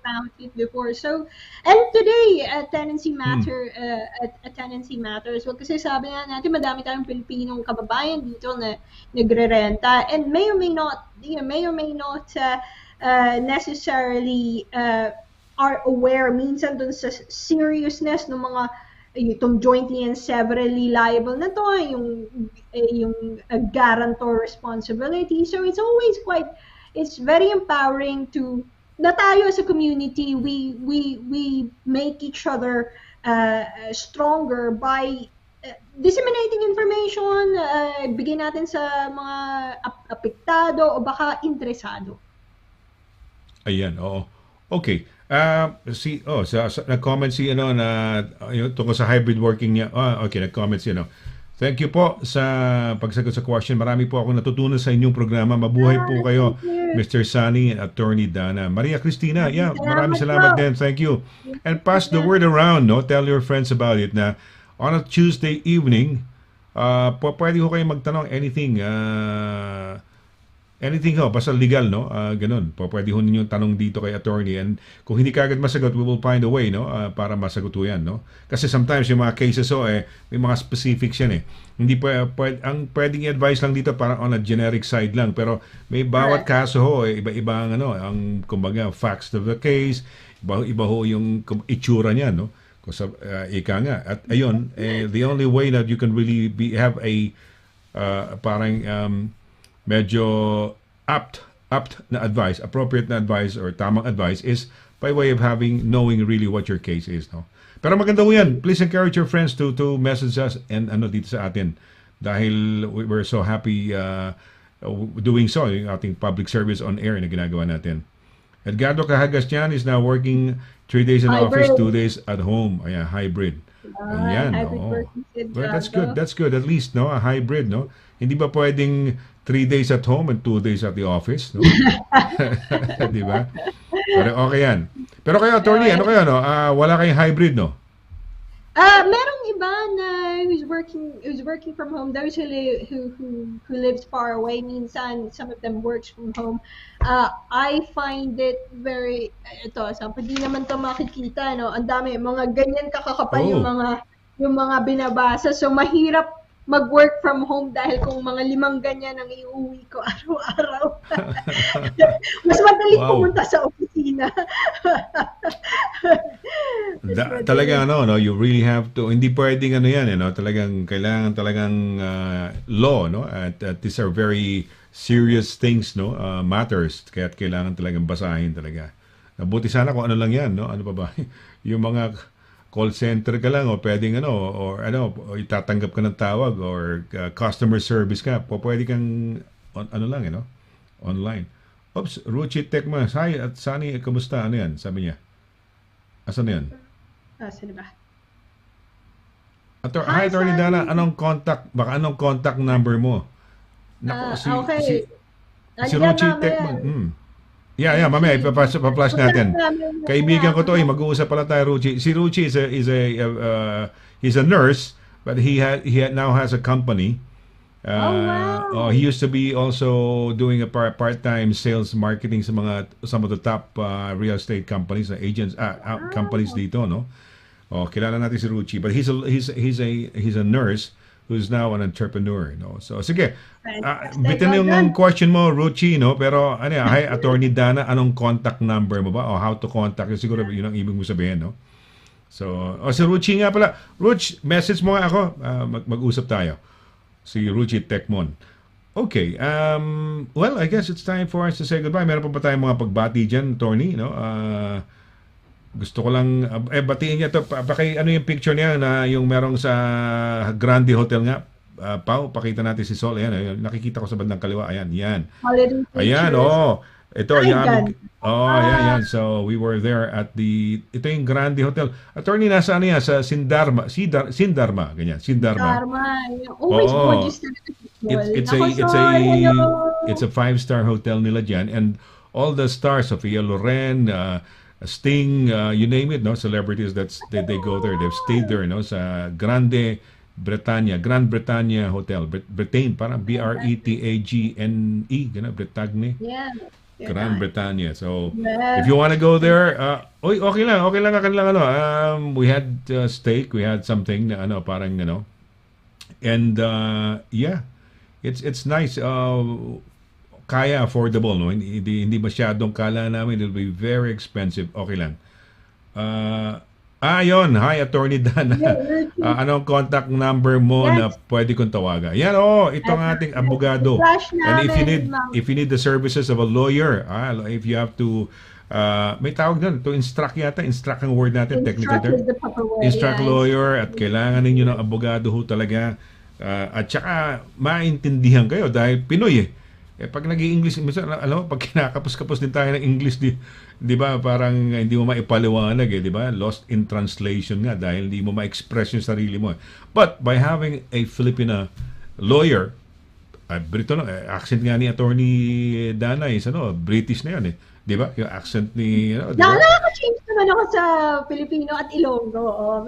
about it before. So, and today, tenancy matter, tenancy matters. Well, kasi sabi nga natin, madami tayong Pilipinong kababayan dito na nagre-renta and may or may not necessarily are aware minsan dun sa seriousness ng mga itong jointly and severally liable na to, yung guarantor responsibility. So it's very empowering na tayo as a community, we make each other stronger by disseminating information, bigyan natin sa mga apektado o baka interesado. Ayan, oo. Okay. Nag-comment si tungkol sa hybrid working niya. Okay, nag-comment si Thank you po sa pagsagot sa question. Marami po akong natutunan sa inyong programa. Mabuhay po kayo, Mr. SONNY and Attorney Danna. Maria Cristina, maraming salamat din. Thank you. And pass the word around, no? Tell your friends about it na on a Tuesday evening, pwede ko kayo magtanong anything. Anything ho, basta legal, no? Ganun. Pwede ho ninyong tanong dito kay attorney and kung hindi kagad masagot, we will find a way, no? Para masagot ho yan, no? Kasi sometimes yung mga cases may mga specifics yan eh. Hindi ang pwedeng advice lang dito para on a generic side lang, pero may bawat kaso ho, iba-iba ang kumbaga facts of the case, iba ho yung itsura niya, no? Kasi ika nga. At ayun, the only way that you can really have a medyo apt na advice, appropriate na advice or tamang advice is by way of knowing really what your case is, no? Pero maganda ho yan. Please encourage your friends to message us and dito sa atin dahil we're so happy doing so, yung ating public service on air na ginagawa natin. Edgardo Cahagasyan is now working 3 days in office, 2 days at home. Ayan, hybrid. Ayan, well, that's good. That's good. At least, no? A hybrid, no? Hindi ba pwedeng 3 days at home and 2 days at the office, no? Di ba? Pero okay yan. Pero kayo, attorney, ano kayo, no? Wala kayong hybrid, no? Merong iba na who's working from home. Those who lives far away, minsan some of them works from home. I find it very di naman to makikita, no. Ang dami mga ganyan kakakapal yung mga binabasa. So mahirap mag-work from home dahil kung mga 5 ganyan ang iuwi ko araw-araw. Mas madali pumunta sa opisina. Talagang no, you really have to, hindi pwedeng yan, no? Kailangan law, no? At these are very serious things, no? Matters, kaya kailangan talagang basahin talaga. Buti sana kung ano lang yan, no? Ano pa ba? Yung mga call center ka lang o pwedeng o itatanggap ka ng tawag or customer service ka, pwede kang online. Oops, Ruchi Tekma, hi at Sunny, kamusta? Ano yan? Sabi niya. Asan yan? Sino ba? Hi, Attorney Danna, anong contact number mo? Naku, okay. Si Ruchi Tekma. Yeah, mamaya ipa-flash natin. Kaibigan ko to, mag-uusap pala tayo, Ruchi. Si Ruchi he's a nurse, but he now has a company Oh, wow. He used to be also doing a part-time sales marketing sa some of the top real estate companies, agents, companies dito, no? Kilala natin si Ruchi, but he's a nurse who's now an entrepreneur, no? So sige, Fantastic. bitin Well yung done. question mo, Ruchi, no? Pero ano yan, hi, Attorney Dana, anong contact number mo ba? O how to contact you? Siguro yun ang ibig mo sabihin, no? So, si Ruchi nga pala. Ruch, message mo nga ako. Mag-usap tayo. Si Ruchi Tekmon. Okay. Well, I guess it's time for us to say goodbye. Meron pa ba tayong mga pagbati dyan, Tony? No? Gusto ko lang, batiin niya to. Ano yung picture niya na yung merong sa Grande Hotel nga? Pao, pakita natin si Sol. Ayan, nakikita ko sa bandang kaliwa. Ayan, yan. Holiday Ayan, pictures. Ito, Ay, yung aming... ganda. Yan. So, we were there at ito yung Grande Hotel. Attorney, nasa ano yan? Sa Sindarma, ganyan. Sindarma. Dharma. Always Oo. gorgeous talaga. It's a 5-star hotel nila dyan, and all the stars, Sophia Loren, Sting, you name it, no, celebrities they go there. They've stayed there, no, sa Grand Bretagne Hotel. Bretagne, parang Bretagne, Bretagne. Yeah. Grand Bretagne. So, Yeah. if you want to go there, okay lang ang kanilang ano. We had steak, we had something na ano, parang ano. And yeah, it's nice. Kaya affordable, no? Hindi masyadong kala namin it'll be very expensive. Okay lang. Yun. Hi, Attorney Dana. Anong contact number mo na pwede kong tawagan? Yan, ito ang ating abogado. And if you need the services of a lawyer, if you have to, may tawag doon, to instruct ang word natin, technical term. Instruct lawyer, at kailangan ninyo ng abogado ho talaga. At saka, maintindihan kayo dahil Pinoy pag nag-i-English, alam mo, pag kinakapos-kapos din tayo ng English, di ba, parang hindi mo maipaliwanag, di ba? Lost in translation nga dahil hindi mo ma-express yung sarili mo. But by having a Filipina lawyer, Brito, accent nga ni Attorney Dana is British na yun, di ba? Yung accent ni, di ba? Nakaka-change naman ako sa Filipino at Ilonggo.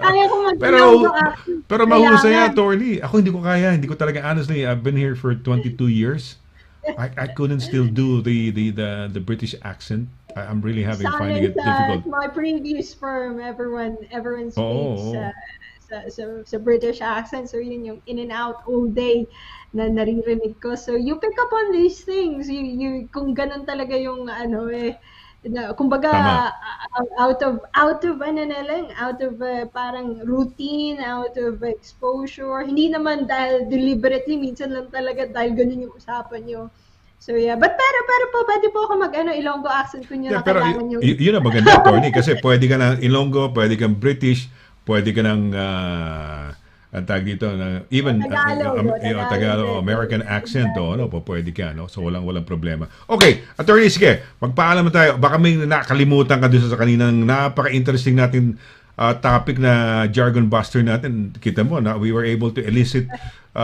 Kaya ko mag-Ilonggo accent. Pero mahusay yan, Attorney. Ako hindi ko kaya. Hindi ko talaga, honestly, I've been here for 22 years. I couldn't still do the British accent. I'm really finding it difficult. My previous firm, everyone speaks sa British accent. So yun yung in and out all day na naririnig ko. So you pick up on these things. You kung ganun talaga yung kumbaga out of parang routine, out of exposure. Hindi naman dahil deliberately, minsan lang talaga dahil ganun yung usapan nyo. So yeah, but pero po pwede po ako Ilonggo accent kung yun pero kailangan nyo. yun ang maganda, Attorney, kasi pwede ka ng Ilonggo, pwede kang British, pwede ka ng ang tag dito na even Tagalog, American accent pwede ka, no? So walang problema. Okay, Attorney, sige, magpaalam na tayo. Baka may nakalimutan ka doon sa kaninang napaka-interesting natin topic na jargon buster natin. Kita mo na we were able to elicit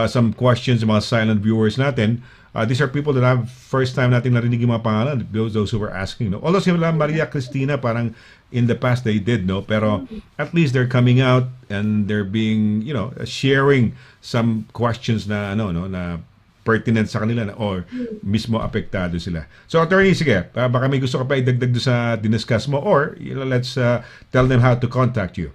some questions ng mga silent viewers natin. These are people that have first time natin narinig yung mga pangalan, those who were asking, no? Although sila Maria Cristina, parang in the past they did, no? Pero at least they're coming out and they're being, sharing some questions na na pertinent sa kanila or mismo apektado sila. So, Attorney, sige, baka may gusto ka pa idagdag do sa diniscuss mo, or let's tell them how to contact you.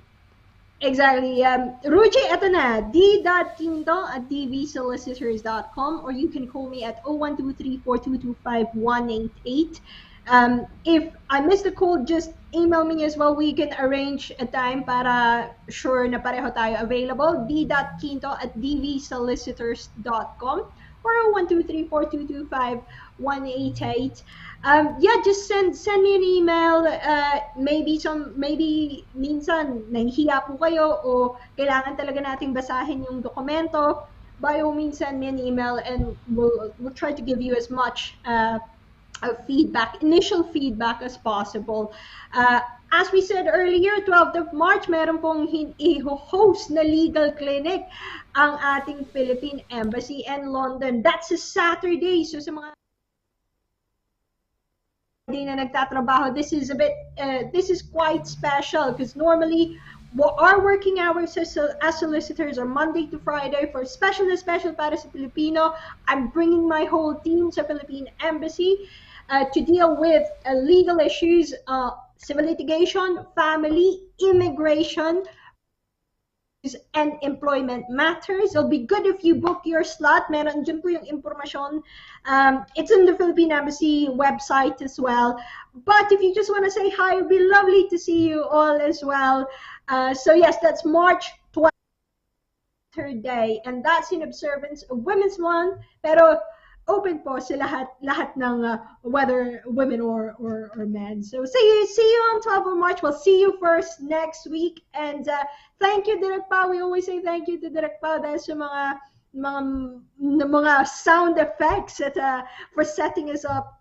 Exactly. Ruji, eto na, d.quinto@dvsolicitors.com, or you can call me at 0123-4225-188. If I missed the call, just email me as well. We can arrange a time para sure na pareho tayo available. d.quinto@dvsolicitors.com or 0123-4225-188. Just send me an email. Maybe minsan nahihiya po kayo o kailangan talaga nating basahin yung dokumento. By all means, send me an email and we'll try to give you as much initial feedback as possible. As we said earlier, 12th of March, meron pong i-host na legal clinic ang ating Philippine Embassy in London. That's a Saturday. So sa mga na nagtatrabaho, this is quite special because normally our working hours as solicitors are Monday to Friday. For special na special para sa Filipino, I'm bringing my whole team sa Philippine Embassy to deal with legal issues, civil litigation, family, immigration, and employment matters. It'll be good if you book your slot. Meron dyan po yung impormasyon. It's on the Philippine Embassy website as well. But if you just want to say hi, it'd be lovely to see you all as well. So yes, that's March 12th, third day, and that's in observance of Women's Month. Pero open po sa lahat ng whether women or men. So see you on 12th of March. We'll see you first next week. And thank you, Direk Pao. We always say thank you to Direk Pao dahil sa mga sound effects at for setting us up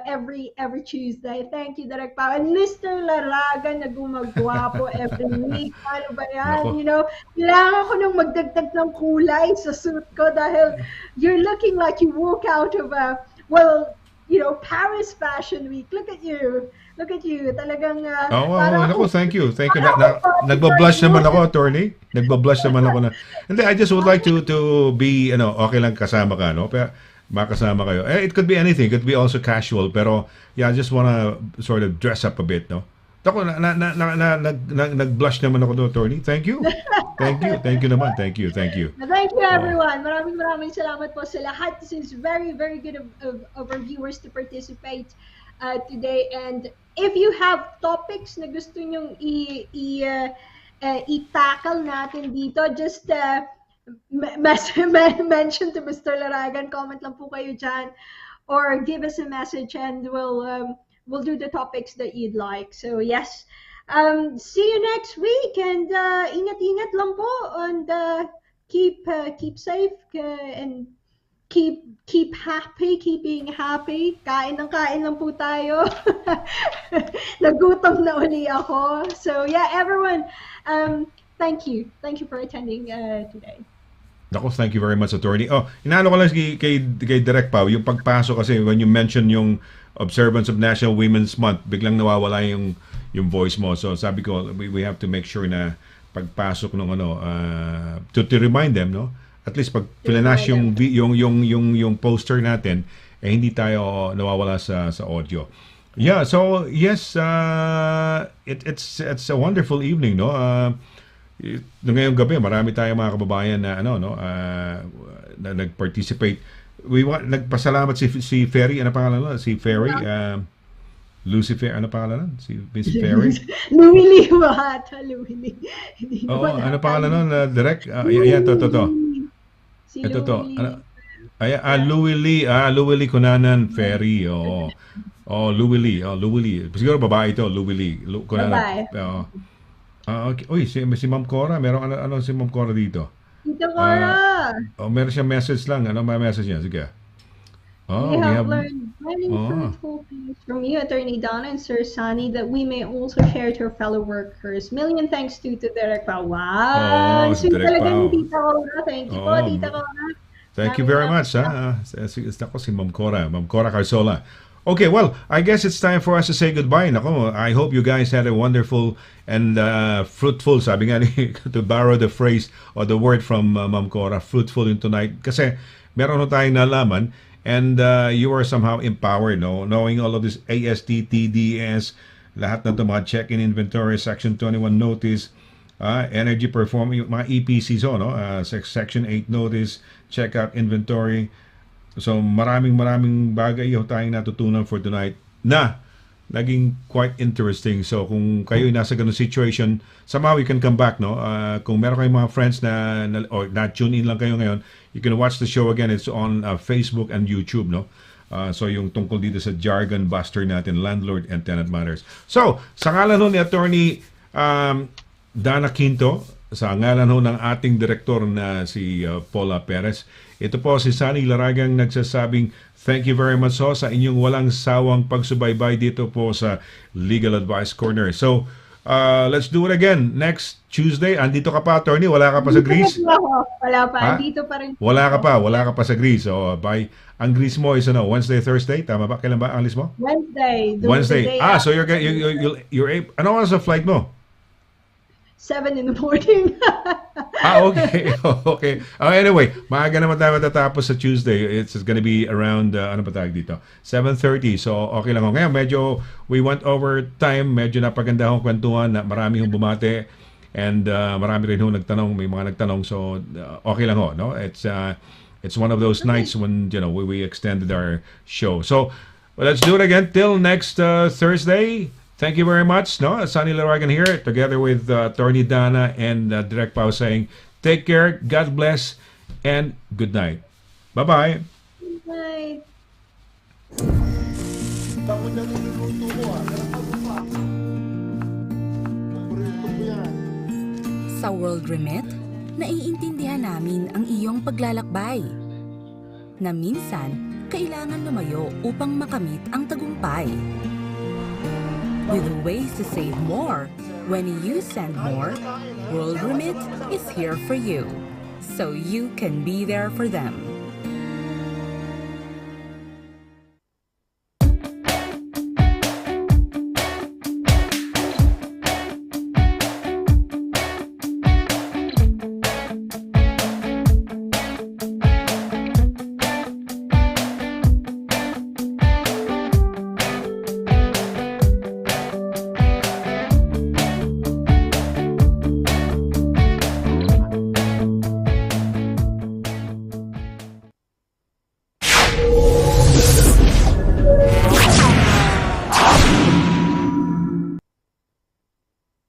every Tuesday. Thank you, Direk Pao. And Mr. Laragan na gumagwapo every week. Ano ba yan? You know, kailangan ko nung magdagdag ng kulay sa suit ko dahil you're looking like you walk out of Paris Fashion Week. Look at you. Talagang thank you. Nagba-blush naman ako, attorney. Nagba-blush naman ako na. And I just would like to be, okay lang kasama ka, no? Pero makasama kayo. It could be anything. It could be also casual. Pero yeah, I just wanna sort of dress up a bit, no? Ako nag-blush naman ako doon, attorney. Thank you. Thank you naman. Thank you. Thank you, everyone. Maraming salamat po sa lahat. This is very, very good of our viewers to participate today. And if you have topics na gusto nyong i-tackle natin dito, just mention to Mr. Laragan, comment lang po kayo dyan, or give us a message and we'll do the topics that you'd like. So yes, see you next week, and ingat-ingat lang po, and keep safe, and keep happy, keeping happy. Kain lang po tayo. Nagutom na uli ako. So yeah, everyone, thank you for attending today. Ako, thank you very much, attorney. Inaano ko lang kay Direk Pao, yung pagpasok kasi when you mention yung observance of National Women's Month, biglang nawawala yung voice mo. So sabi ko, we have to make sure na pagpasok ng to remind them, no? At least pag flash yung poster natin, hindi tayo nawawala sa audio. Yeah, so yes, it's a wonderful evening, no? Ngayong gabi, marami tayong mga kababayan na na nag-participate. Nagpasalamat si Ferry, ano pangalan nun? Si Ferry, Lucifer, ano pangalan nun? Si Miss Ferry? Louie Louie. Ano pangalan nun? Direct? to. Si Ito to. Louie Lee Kunanan Ferry. Louie Lee. Siguro babae ito, Louie Lee. Kunanan. Okay. Uy, si Ma'am Cora, meron ano si Ma'am Cora dito? Tita Cora! Meron siya message lang. Ano may message niya? Sige. We have learned many fruitful things from you, Attorney Donna and Sir Sonny, that we may also share to our fellow workers. Million thanks to Direk Pao. Wow! Si Direk Pao. Tita Cora. Thank you po, Tita Cora. Thank you very much. Ako si Ma'am Cora Carzola. Okay, well, I guess it's time for us to say goodbye. Nako, I hope you guys had a wonderful and fruitful, sabi nga to borrow the phrase or the word from Ma'am Cora, fruitful in tonight. Kasi meron na tayong nalaman, and you are somehow empowered, no? Knowing all of this AST, TDS, lahat na ito, mga check-in inventory, Section 21 notice, energy performance, mga EPCs, Section 8 notice, check-out inventory. So maraming bagay yung tayong natutunan for tonight na naging quite interesting. So kung kayo nasa ganung situation, somehow you can come back, no? Kung meron kayong mga friends or na-tune in lang kayo ngayon, you can watch the show again. It's on Facebook and YouTube, no? So yung tungkol dito sa jargon buster natin, Landlord and Tenant Matters. So sa ngalan ho ni Attorney Dana Quinto, sa ngalan ho ng ating direktor na si Paula Perez, ito po si Sonny Laragang nagsasabing thank you very much sa inyong walang sawang pagsubaybay dito po sa Legal Advice Corner. So, let's do it again next Tuesday. Andito ka pa, attorney? Wala ka pa sa Greece? Wala pa. Andito pa rin. Wala ka pa sa Greece. So, ang Greece mo is Wednesday, Thursday? Tama ba? Kailan ba ang alis mo? Wednesday. So you're ano oras sa flight mo? 7 in the morning. Okay. Okay. Anyway, maaga naman tayo matatapos sa Tuesday. It's gonna be around, ano ba tawag dito? 7:30. So, okay lang ho. Ngayon, medyo we went over time. Medyo napaganda akong kwentuhan na marami hong bumate. And marami rin hong nagtanong. May mga nagtanong. So, okay lang ho. No? It's one of those nights when, we extended our show. So, let's do it again. Till next Thursday. Thank you very much. No, Sonny LARAGAN here, together with Attorney DANNA and Direct Pao saying, take care, God bless, and good night. Bye-bye. Bye. Tapos na niluluto ko Paborito ko yan. Sa World Remit, naiintindihan namin ang iyong paglalakbay. Na minsan, kailangan lumayo upang makamit ang tagumpay. With ways to save more, when you send more, World Remit is here for you, so you can be there for them.